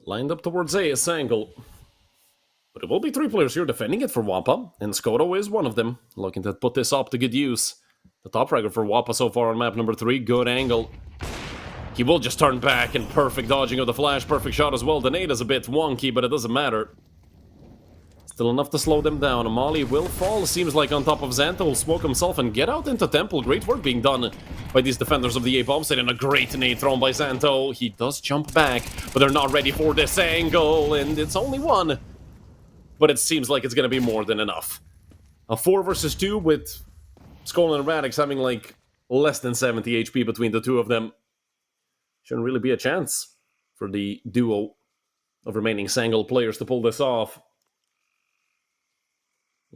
Lined up towards A, is Angle. But it will be 3 players here defending it for Wappa, and Skoro is one of them, looking to put this up to good use. The top fragger for Wappa so far on map number 3, good angle. He will just turn back, and perfect dodging of the flash, perfect shot as well. The nade is a bit wonky, but it doesn't matter. Still enough to slow them down. Molly will fall, seems like, on top of Xanta, will smoke himself and get out into Temple. Great work being done by these defenders of the A-bomb site, and a great nade thrown by Xanto. He does jump back, but they're not ready for this angle, and it's only one. But it seems like it's going to be more than enough. A 4 versus 2 with Skull and Radix having, like, less than 70 HP between the two of them. Shouldn't really be a chance for the duo of remaining Sangle players to pull this off.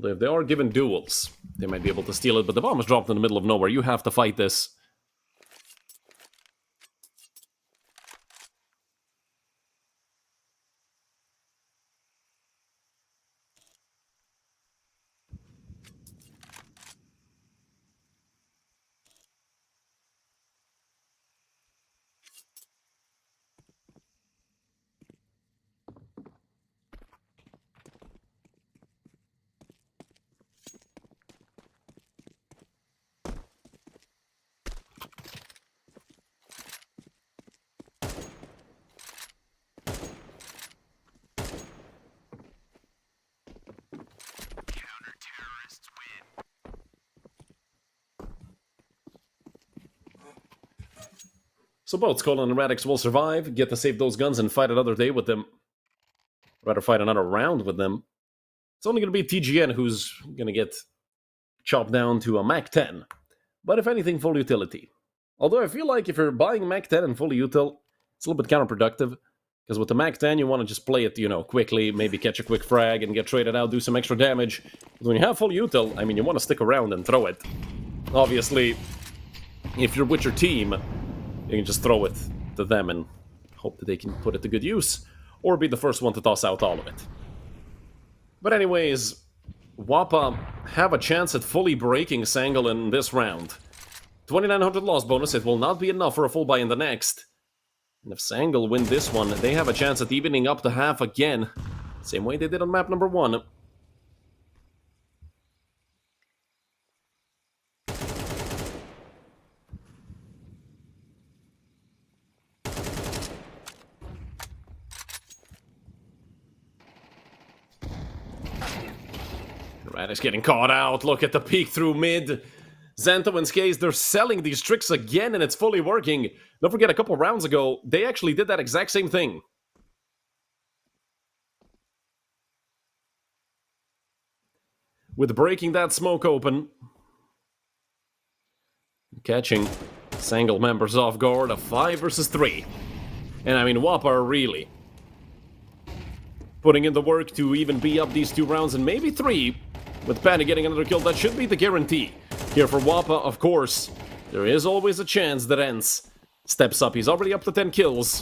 If they are given duels, they might be able to steal it, but the bomb is dropped in the middle of nowhere. You have to fight this. So both Skull and Radix will survive, get to save those guns and fight another day with them. Rather fight another round with them. It's only going to be TGN who's going to get chopped down to a Mac 10. But if anything, full utility. Although I feel like if you're buying Mac 10 and full util, it's a little bit counterproductive. Because with the Mac 10, you want to just play it, quickly, maybe catch a quick frag and get traded out, do some extra damage. But when you have full util, I mean, you want to stick around and throw it. Obviously, if you're with your team, you can just throw it to them and hope that they can put it to good use, or be the first one to toss out all of it. But anyways, Wappa have a chance at fully breaking Sangle in this round. 2900 loss bonus, it will not be enough for a full buy in the next. And if Sangle win this one, they have a chance at evening up to half again. Same way they did on map number 1. Radix getting caught out. Look at the peek through mid. Xanto and Skaze, they're selling these tricks again, and it's fully working. Don't forget, a couple rounds ago, they actually did that exact same thing. With breaking that smoke open. Catching Sangle members off guard, a 5 versus 3. And I mean, Wappa are really putting in the work to even be up these 2 rounds, and maybe 3. With Patty getting another kill, that should be the guarantee. Here for Wappa, of course, there is always a chance that Ents steps up. He's already up to 10 kills.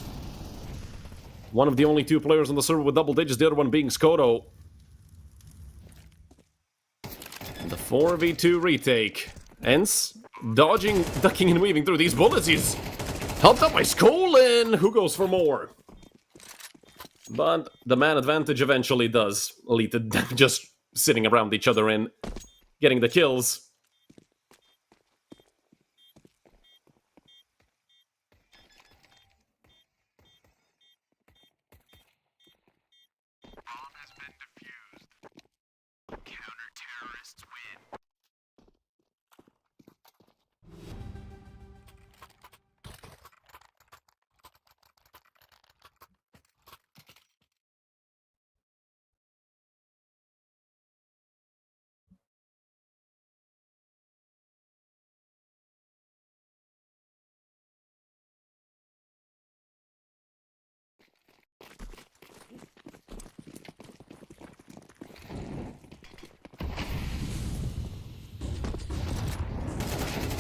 One of the only 2 players on the server with double digits, the other one being Skoto. And the 4v2 retake. Ents dodging, ducking, and weaving through these bullets. He's helped up by Skolin, who goes for more. But the man advantage eventually does lead to them just sitting around each other and getting the kills.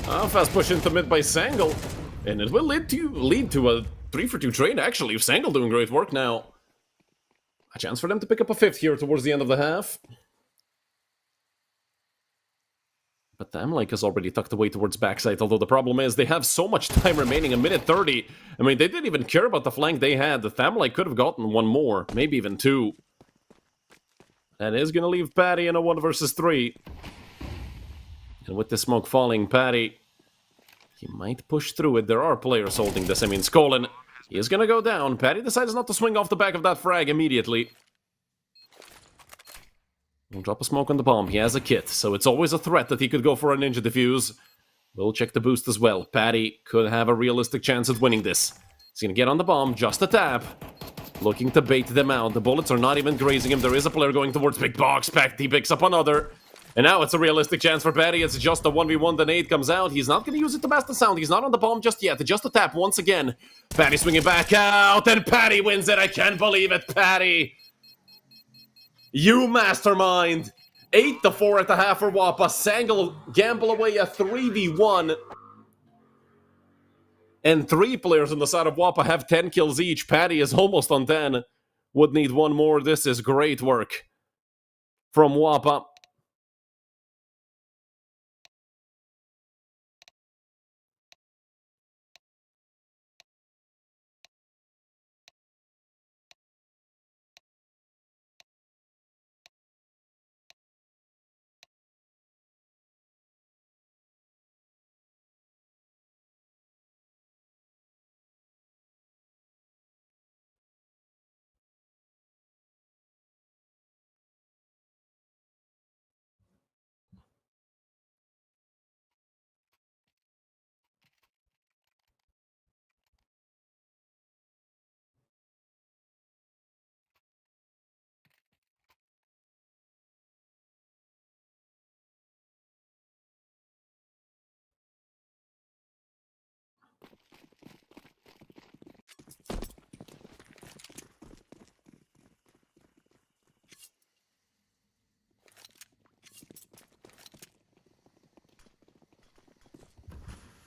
Fast push into mid by Sangle. And it will lead to a 3-for-2 trade, actually. Sangle doing great work now. A chance for them to pick up a fifth here towards the end of the half. But Thamlike is already tucked away towards backside, although the problem is they have so much time remaining, a minute 30. I mean, they didn't even care about the flank they had. The Thamlike could have gotten one more, maybe even two. That is going to leave Patty in a 1 versus 3. And with the smoke falling, Patty, he might push through it. There are players holding this. I mean, Skolin, he is going to go down. Patty decides not to swing off the back of that frag immediately. We'll drop a smoke on the bomb. He has a kit, so it's always a threat that he could go for a ninja defuse. We'll check the boost as well. Patty could have a realistic chance at winning this. He's going to get on the bomb, just a tap. Looking to bait them out. The bullets are not even grazing him. There is a player going towards big box. Patty picks up another. And now it's a realistic chance for Patty. It's just a 1v1. The nade comes out. He's not going to use it to mask the sound. He's not on the bomb just yet. Just a tap once again. Patty swinging back out. And Patty wins it. I can't believe it. Patty. You mastermind. 8-4 at the half for Wappa. Sangle gamble away a 3v1. And 3 players on the side of Wappa have 10 kills each. Patty is almost on 10. Would need one more. This is great work from Wappa.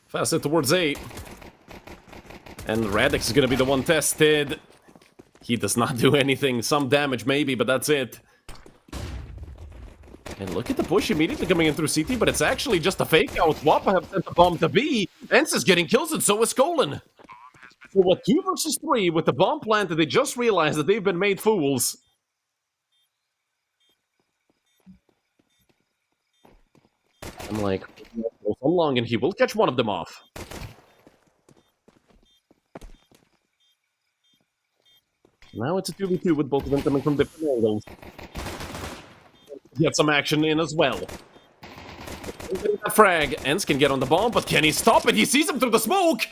Fast hit towards 8. And Radix is going to be the one tested. He does not do anything. Some damage maybe, but that's it. And look at the push immediately coming in through CT, but it's actually just a fake out. Wappa have sent the bomb to B. Ence is getting kills, and so is Skolin. So what, 2 versus 3 with the bomb planted, they just realized that they've been made fools. I'm like, so long, and he will catch one of them off. Now it's a 2v2 with both of them coming from different angles. Get some action in as well. That frag. Ence can get on the bomb, but can he stop it? He sees him through the smoke!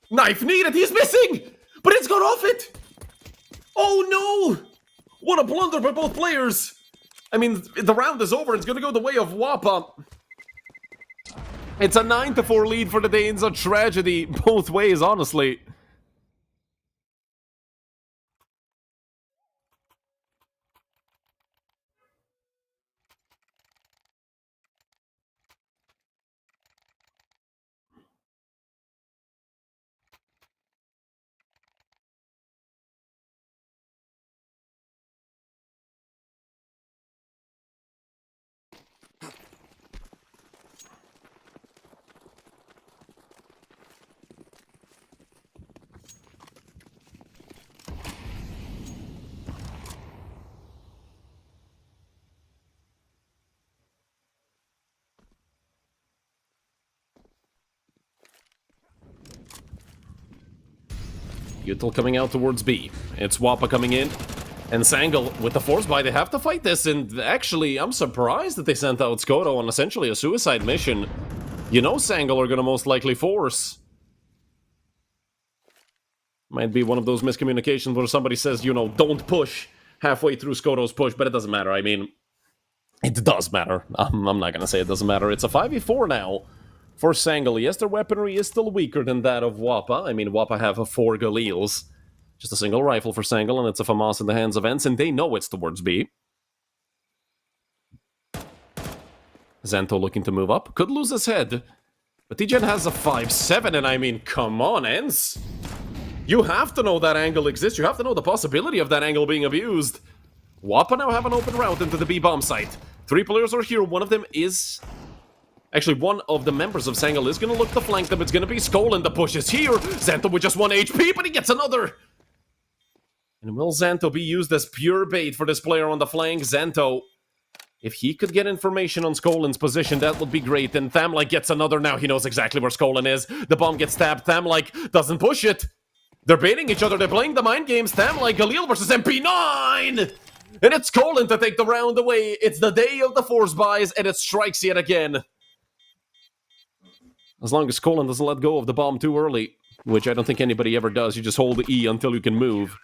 Knife needed, he's missing! But it's got off it! Oh no! What a blunder by both players! I mean, the round is over, it's gonna go the way of Wappa. It's a 9-4 lead for the Danes, a tragedy both ways, honestly. Util coming out towards B. It's Wappa coming in. And Sangle with the force buy, they have to fight this. And actually, I'm surprised that they sent out Skoto on essentially a suicide mission. You know Sangle are going to most likely force. Might be one of those miscommunications where somebody says, you know, don't push halfway through Skoto's push, but it doesn't matter. I mean, it does matter. I'm not going to say it doesn't matter. It's a 5v4 now for Sangle. Yes, their weaponry is still weaker than that of Wappa. I mean, Wappa have 4 Galils. Just a single rifle for Sangle, and it's a FAMAS in the hands of Ence, and they know it's towards B. Zento looking to move up. Could lose his head. But TGen has a 5-7, and I mean, come on, Ents. You have to know that angle exists. You have to know the possibility of that angle being abused. Wappa now have an open route into the B-bomb site. 3 players are here. One of them is... Actually, one of the members of Sangel is going to look to flank them. It's going to be Skolin. The push is here. Xanto with just 1 HP, but he gets another. And will Xanto be used as pure bait for this player on the flank? Xanto, if he could get information on Skolin's position, that would be great. And Thamlike gets another now. He knows exactly where Skolin is. The bomb gets tapped. Thamlike doesn't push it. They're baiting each other. They're playing the mind games. Thamlike, Galil versus MP9! And it's Skolin to take the round away. It's the day of the force buys, and it strikes yet again. As long as Skolin doesn't let go of the bomb too early, which I don't think anybody ever does. You just hold the E until you can move.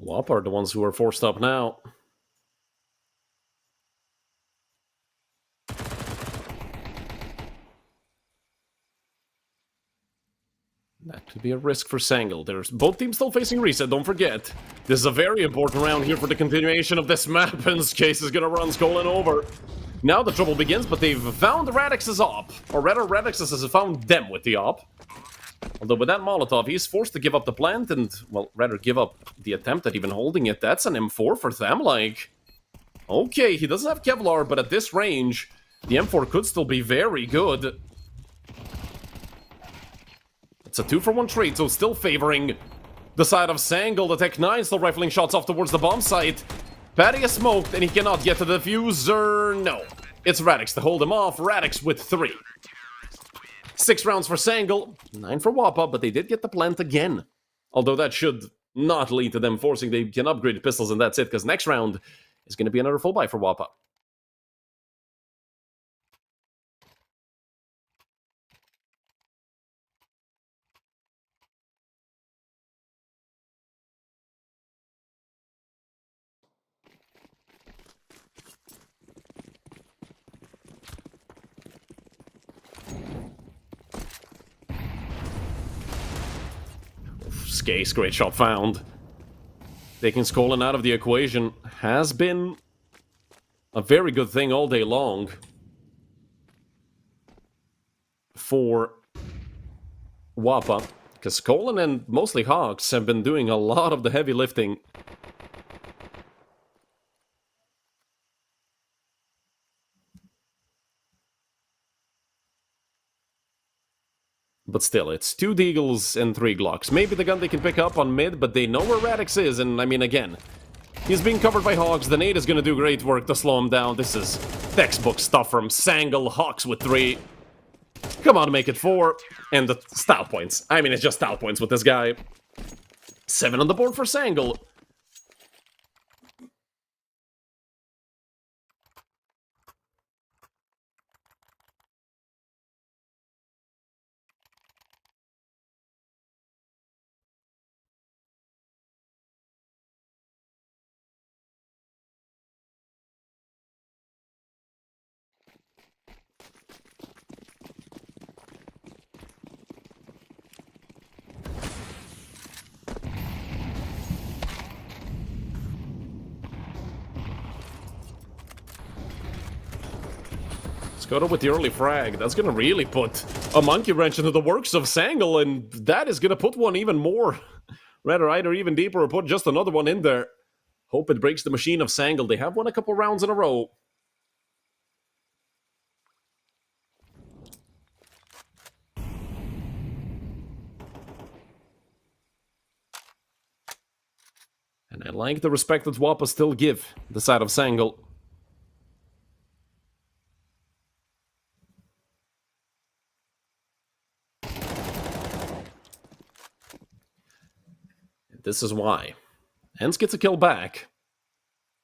Wap are the ones who are forced up now. That could be a risk for Sangel. There's both teams still facing reset, don't forget. This is a very important round here for the continuation of this map, and Case is gonna run Skolin over. Now the trouble begins, but they've found Radix's op. Or rather, Radix has found them with the op. Although with that Molotov, he's forced to give up the plant and, well, rather give up the attempt at even holding it. That's an M4 for Thamlike. Okay, he doesn't have Kevlar, but at this range, the M4 could still be very good. It's a 2-for-1 trade, so still favoring the side of Sangel. The Tech 9 still rifling shots off towards the bomb site. Patty is smoked, and he cannot get to the diffuser. No, it's Radix to hold him off. Radix with 3. 6 rounds for Sangel, 9 for Wappa, but they did get the plant again. Although that should not lead to them forcing they can upgrade pistols, and that's it, because next round is going to be another full buy for Wappa. Skace, great shot found. Taking Skolin out of the equation has been a very good thing all day long for Wappa, because Skolin and mostly Hawks have been doing a lot of the heavy lifting. But still, it's 2 Deagles and 3 Glocks. Maybe the gun they can pick up on mid, but they know where Radix is, and I mean, again, he's being covered by Hogs. The nade is going to do great work to slow him down. This is textbook stuff from Sangel. Hawks with 3. Come on, make it 4. And the style points. I mean, it's just style points with this guy. 7 on the board for Sangel. Skoda with the early frag. That's going to really put a monkey wrench into the works of Sangel, and that is going to put one even more, rather either even deeper or put just another one in there. Hope it breaks the machine of Sangel. They have won a couple rounds in a row. And I like the respect that Wappa still give the side of Sangel. this is why. Ents gets a kill back.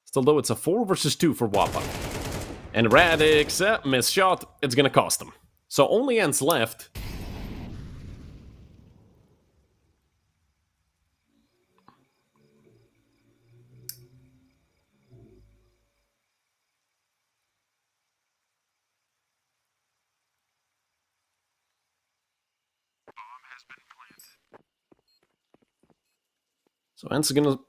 Still though, it's a 4 versus 2 for Wappa. And Radix, missed shot, it's gonna cost him. So only Ents left. So Ents are gonna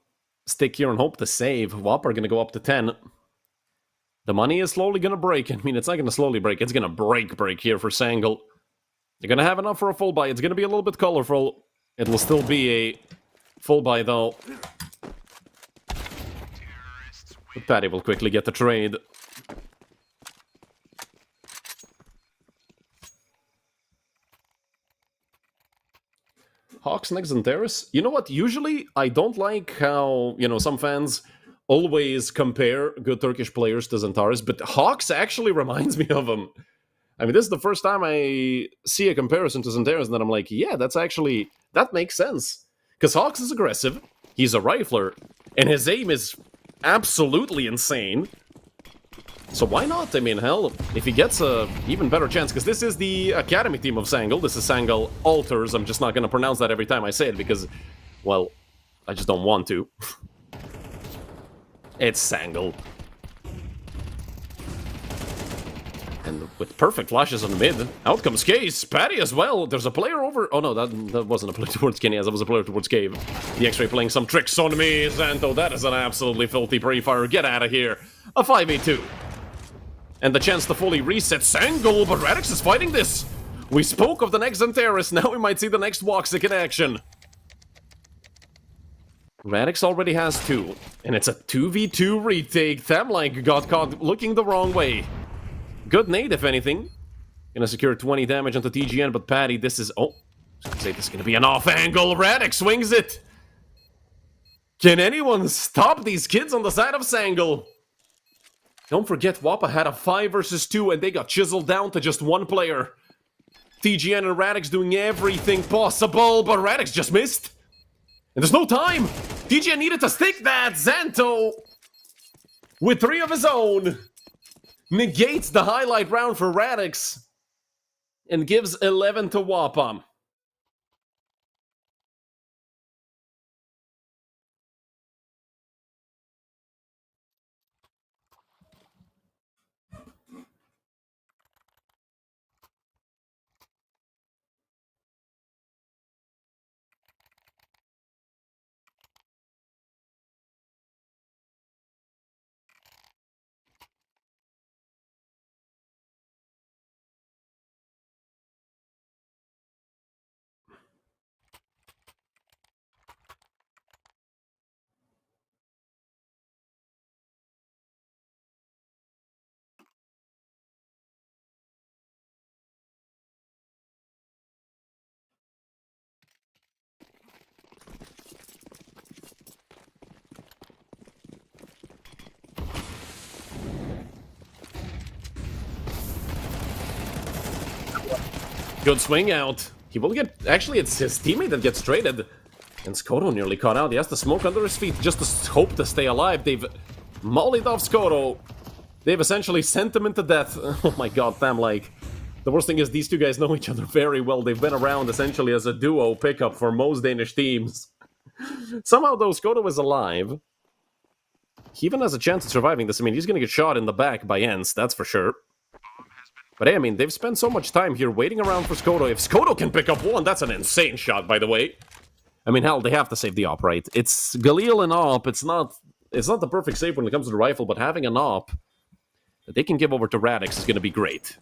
stick here and hope to save. Wappa are gonna go up to 10. The money is slowly gonna break. I mean, it's not gonna slowly break, it's gonna break here for Sangle. They're gonna have enough for a full buy. It's gonna be a little bit colorful. It'll still be a full buy though. But Patty will quickly get the trade. Hawks next and Terrace. You know what? Usually, I don't like how, you know, some fans always compare good Turkish players to Zentaris, but Hawks actually reminds me of him. I mean, this is the first time I see a comparison to Zentaris, and then I'm like, yeah, that makes sense. Because Hawks is aggressive, he's a rifler, and his aim is absolutely insane. So why not? I mean, hell, if he gets a even better chance, because this is the academy team of Sangle. This is Sangle Alters. I'm just not going to pronounce that every time I say it because, well, I just don't want to. It's Sangle. And with perfect flashes on the mid, out comes Case. Patty as well. There's a player over... Oh no, that wasn't a player towards Kenny, as that was a player towards Cave. The X-Ray playing some tricks on me. Zanto, that is an absolutely filthy pre-fire. Get out of here. A 5v2. And the chance to fully reset Sangle, but Radix is fighting this. We spoke of the next Zentaris, now we might see the next Woxic in action. Radix already has 2, and it's a 2v2 retake. Thamlike got caught looking the wrong way. Good nade, if anything. Gonna secure 20 damage onto TGN, but Patty, this is... Oh, I was gonna say this is gonna be an off angle. Radix swings it. Can anyone stop these kids on the side of Sangle? Don't forget, Wappa had a 5 versus 2, and they got chiseled down to just 1 player. TGN and Radix doing everything possible, but Radix just missed. And there's no time! TGN needed to stick that! Zanto, with 3 of his own, negates the highlight round for Radix, and gives 11 to Wappa. Good swing out. He will get... Actually, it's his teammate that gets traded. And Skoto nearly caught out. He has the smoke under his feet just to hope to stay alive. They've mollied off Skoto. They've essentially sent him into death. Oh my god, Thamlike. The worst thing is these two guys know each other very well. They've been around essentially as a duo pickup for most Danish teams. Somehow, though, Skoto is alive. He even has a chance of surviving this. I mean, he's gonna get shot in the back by Ents, that's for sure. But hey, I mean, they've spent so much time here waiting around for Skoto. If Skoto can pick up 1, that's an insane shot, by the way. I mean, hell, they have to save the op, right? It's Galil and op. It's not the perfect save when it comes to the rifle, but having an op that they can give over to Radix is going to be great.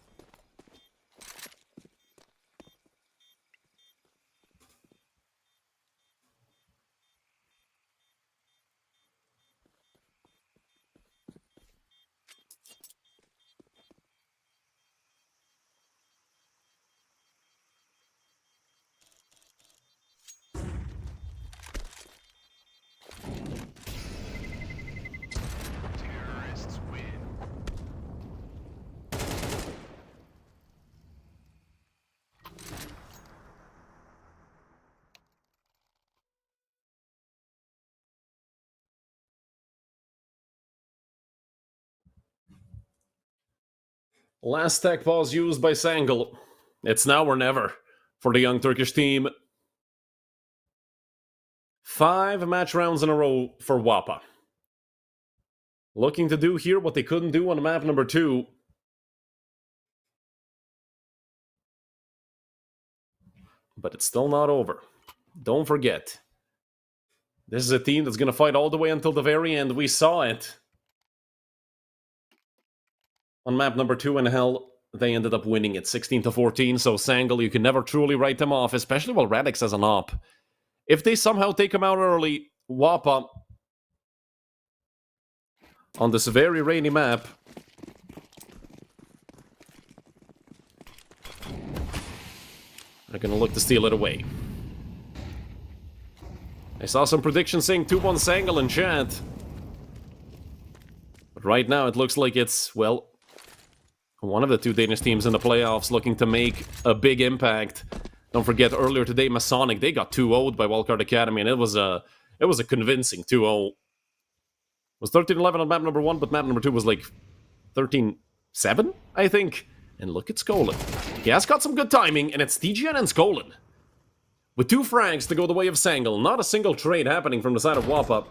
Last tech pause used by Sangl. It's now or never for the young Turkish team. 5 match rounds in a row for Wapa. Looking to do here what they couldn't do on map number 2. But it's still not over. Don't forget, this is a team that's going to fight all the way until the very end. We saw it on map number 2, and hell, they ended up winning it 16-14. So Sangl, you can never truly write them off, especially while Radix has an op. If they somehow take him out early, Wapa on this very rainy map are going to look to steal it away. I saw some predictions saying 2-1 Sangl in chat. But right now it looks like it's, well, one of the 2 Danish teams in the playoffs looking to make a big impact. Don't forget, earlier today, Masonic, they got 2-0'd by Wildcard Academy, and it was a convincing 2-0. It was 13-11 on map number 1, but map number 2 was like 13-7, I think. And look at Skolin. He has got some good timing, and it's TGN and Skolin. With 2 frags to go the way of Sangl, not a single trade happening from the side of Wapa.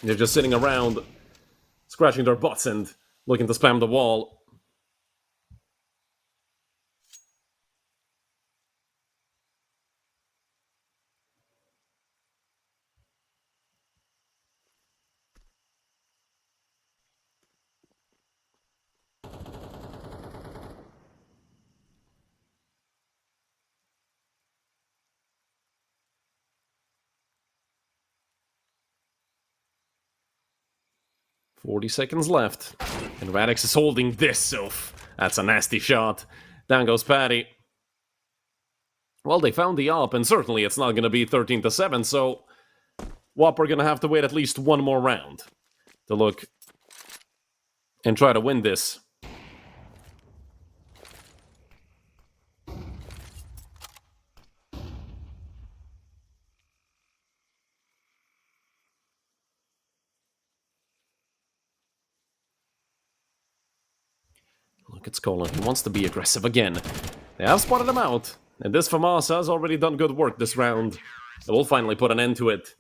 They're just sitting around, scratching their butts and looking to spam the wall. "40 seconds left. And Radix is holding this, so that's a nasty shot. Down goes Patty. Well, they found the op, and certainly it's not going to be 13-7, so WAP are going to have to wait at least one more round to look and try to win this. Look at Skolin. He wants to be aggressive again. They have spotted him out. And this FAMAS has already done good work this round. It will finally put an end to it.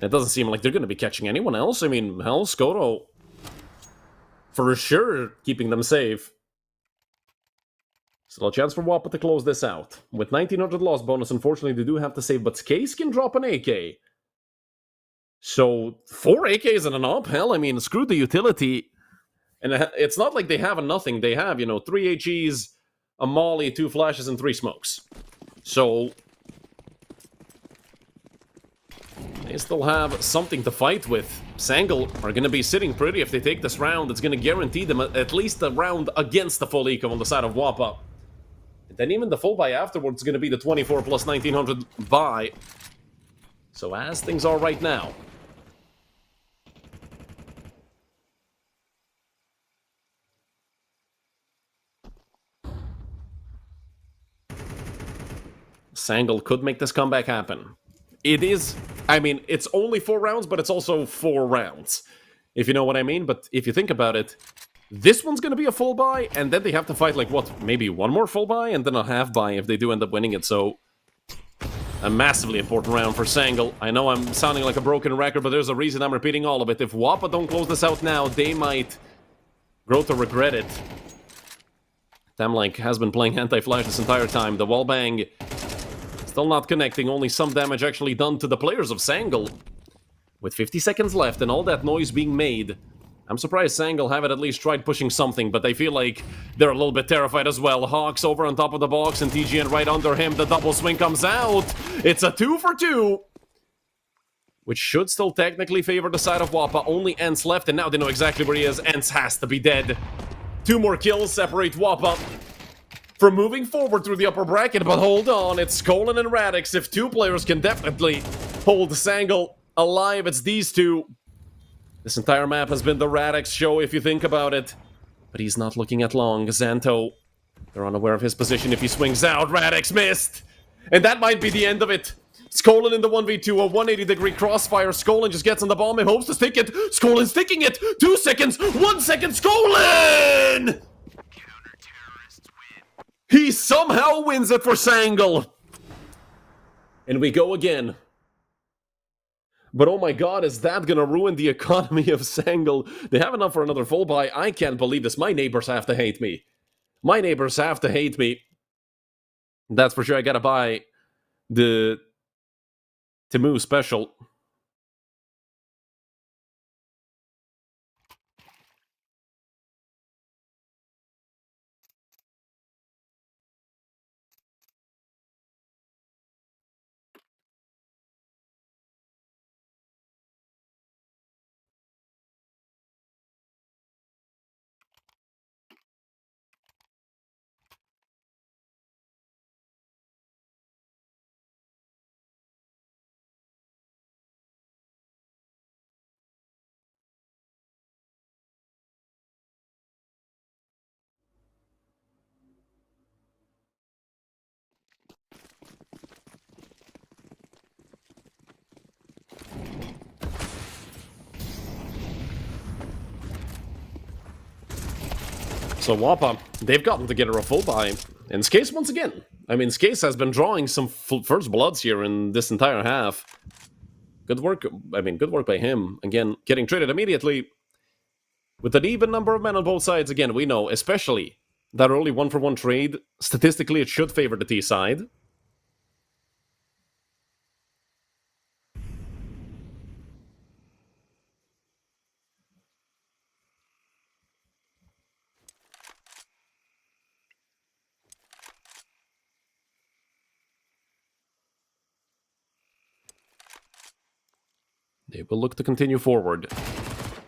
It doesn't seem like they're going to be catching anyone else. I mean, hell, Skoro, for sure, keeping them safe. Still a chance for Wapa to close this out. With 1900 loss bonus, unfortunately, they do have to save, but Case can drop an AK. So, 4 AKs and an op? Hell, I mean, screw the utility. And it's not like they have a nothing. They have, 3 HEs, a molly, 2 flashes, and 3 smokes. So they still have something to fight with. Sangl are going to be sitting pretty if they take this round. It's going to guarantee them at least a round against the full eco on the side of Wapa. And then even the full buy afterwards is going to be the 24 plus 1900 buy. So as things are right now, Sangl could make this comeback happen. It is, I mean, it's only 4 rounds, but it's also 4 rounds, if you know what I mean. But if you think about it, this one's going to be a full buy, and then they have to fight, like, what, maybe one more full buy, and then a half buy if they do end up winning it. So, a massively important round for Sangl. I know I'm sounding like a broken record, but there's a reason I'm repeating all of it. If Wapa don't close this out now, they might grow to regret it. Damlike has been playing anti-flash this entire time. The wallbang still not connecting, only some damage actually done to the players of Sangl. With 50 seconds left and all that noise being made, I'm surprised Sangl haven't at least tried pushing something, but I feel like they're a little bit terrified as well. Hawks over on top of the box and TGN right under him. The double swing comes out. It's a 2 for 2, which should still technically favor the side of Wapa. Only Ents left, and now they know exactly where he is. Ents has to be dead. 2 more kills separate Wapa from moving forward through the upper bracket, but hold on, it's Skolin and Radix. If 2 players can definitely hold Sangl alive, it's these 2. This entire map has been the Radix show, if you think about it. But he's not looking at long. Xanto, they're unaware of his position if he swings out. Radix missed! And that might be the end of it. Skolin in the 1v2, a 180-degree crossfire. Skolin just gets on the bomb and hopes to stick it. Skolin sticking it. 2 seconds. 1 second. Skolin! He somehow wins it for Sangal. And we go again. But oh my god, is that gonna ruin the economy of Sangal? They have enough for another full buy. I can't believe this. My neighbors have to hate me. My neighbors have to hate me. That's for sure. I gotta buy the Timu special. So Wappa, they've gotten together a full buy. And Skase once again. I mean, Skase has been drawing some first bloods here in this entire half. Good work. I mean, good work by him. Again, getting traded immediately. With an even number of men on both sides, again, we know, especially that early 1-for-1 trade, statistically it should favor the T side. They will look to continue forward.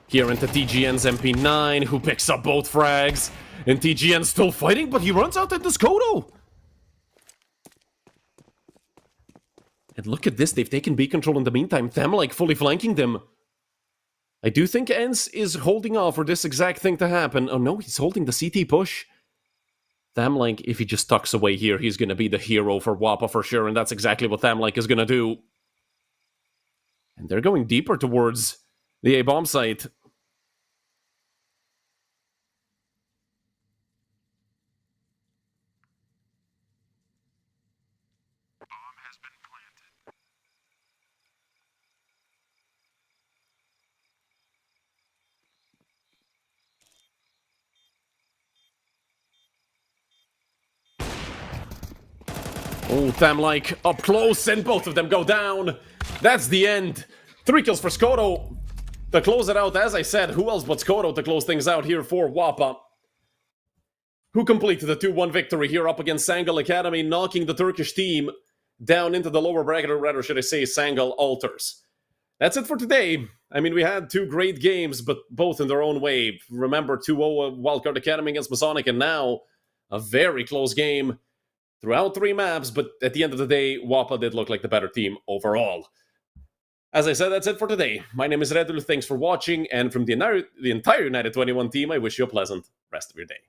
Here into TGN's MP9, who picks up both frags. And TGN's still fighting, but he runs out into Skoto. And look at this, they've taken B control in the meantime. Thamlike fully flanking them. I do think Ens is holding off for this exact thing to happen. Oh no, he's holding the CT push. Thamlike, if he just tucks away here, he's going to be the hero for Wappa for sure, and that's exactly what Thamlike is going to do. And they're going deeper towards the A-bomb site. Oh, Thamlike up close, and both of them go down. That's the end. 3 kills for Skoto to close it out. As I said, who else but Skoto to close things out here for Wappa, who completed the 2-1 victory here up against Sangal Academy, knocking the Turkish team down into the lower bracket, or rather should I say Sangal Altars. That's it for today. I mean, we had 2 great games, but both in their own way. Remember 2-0 Wildcard Academy against Masonic, and now a very close game throughout 3 maps, but at the end of the day, Wappa did look like the better team overall. As I said, that's it for today. My name is Redul, thanks for watching, and from the entire United21 team, I wish you a pleasant rest of your day.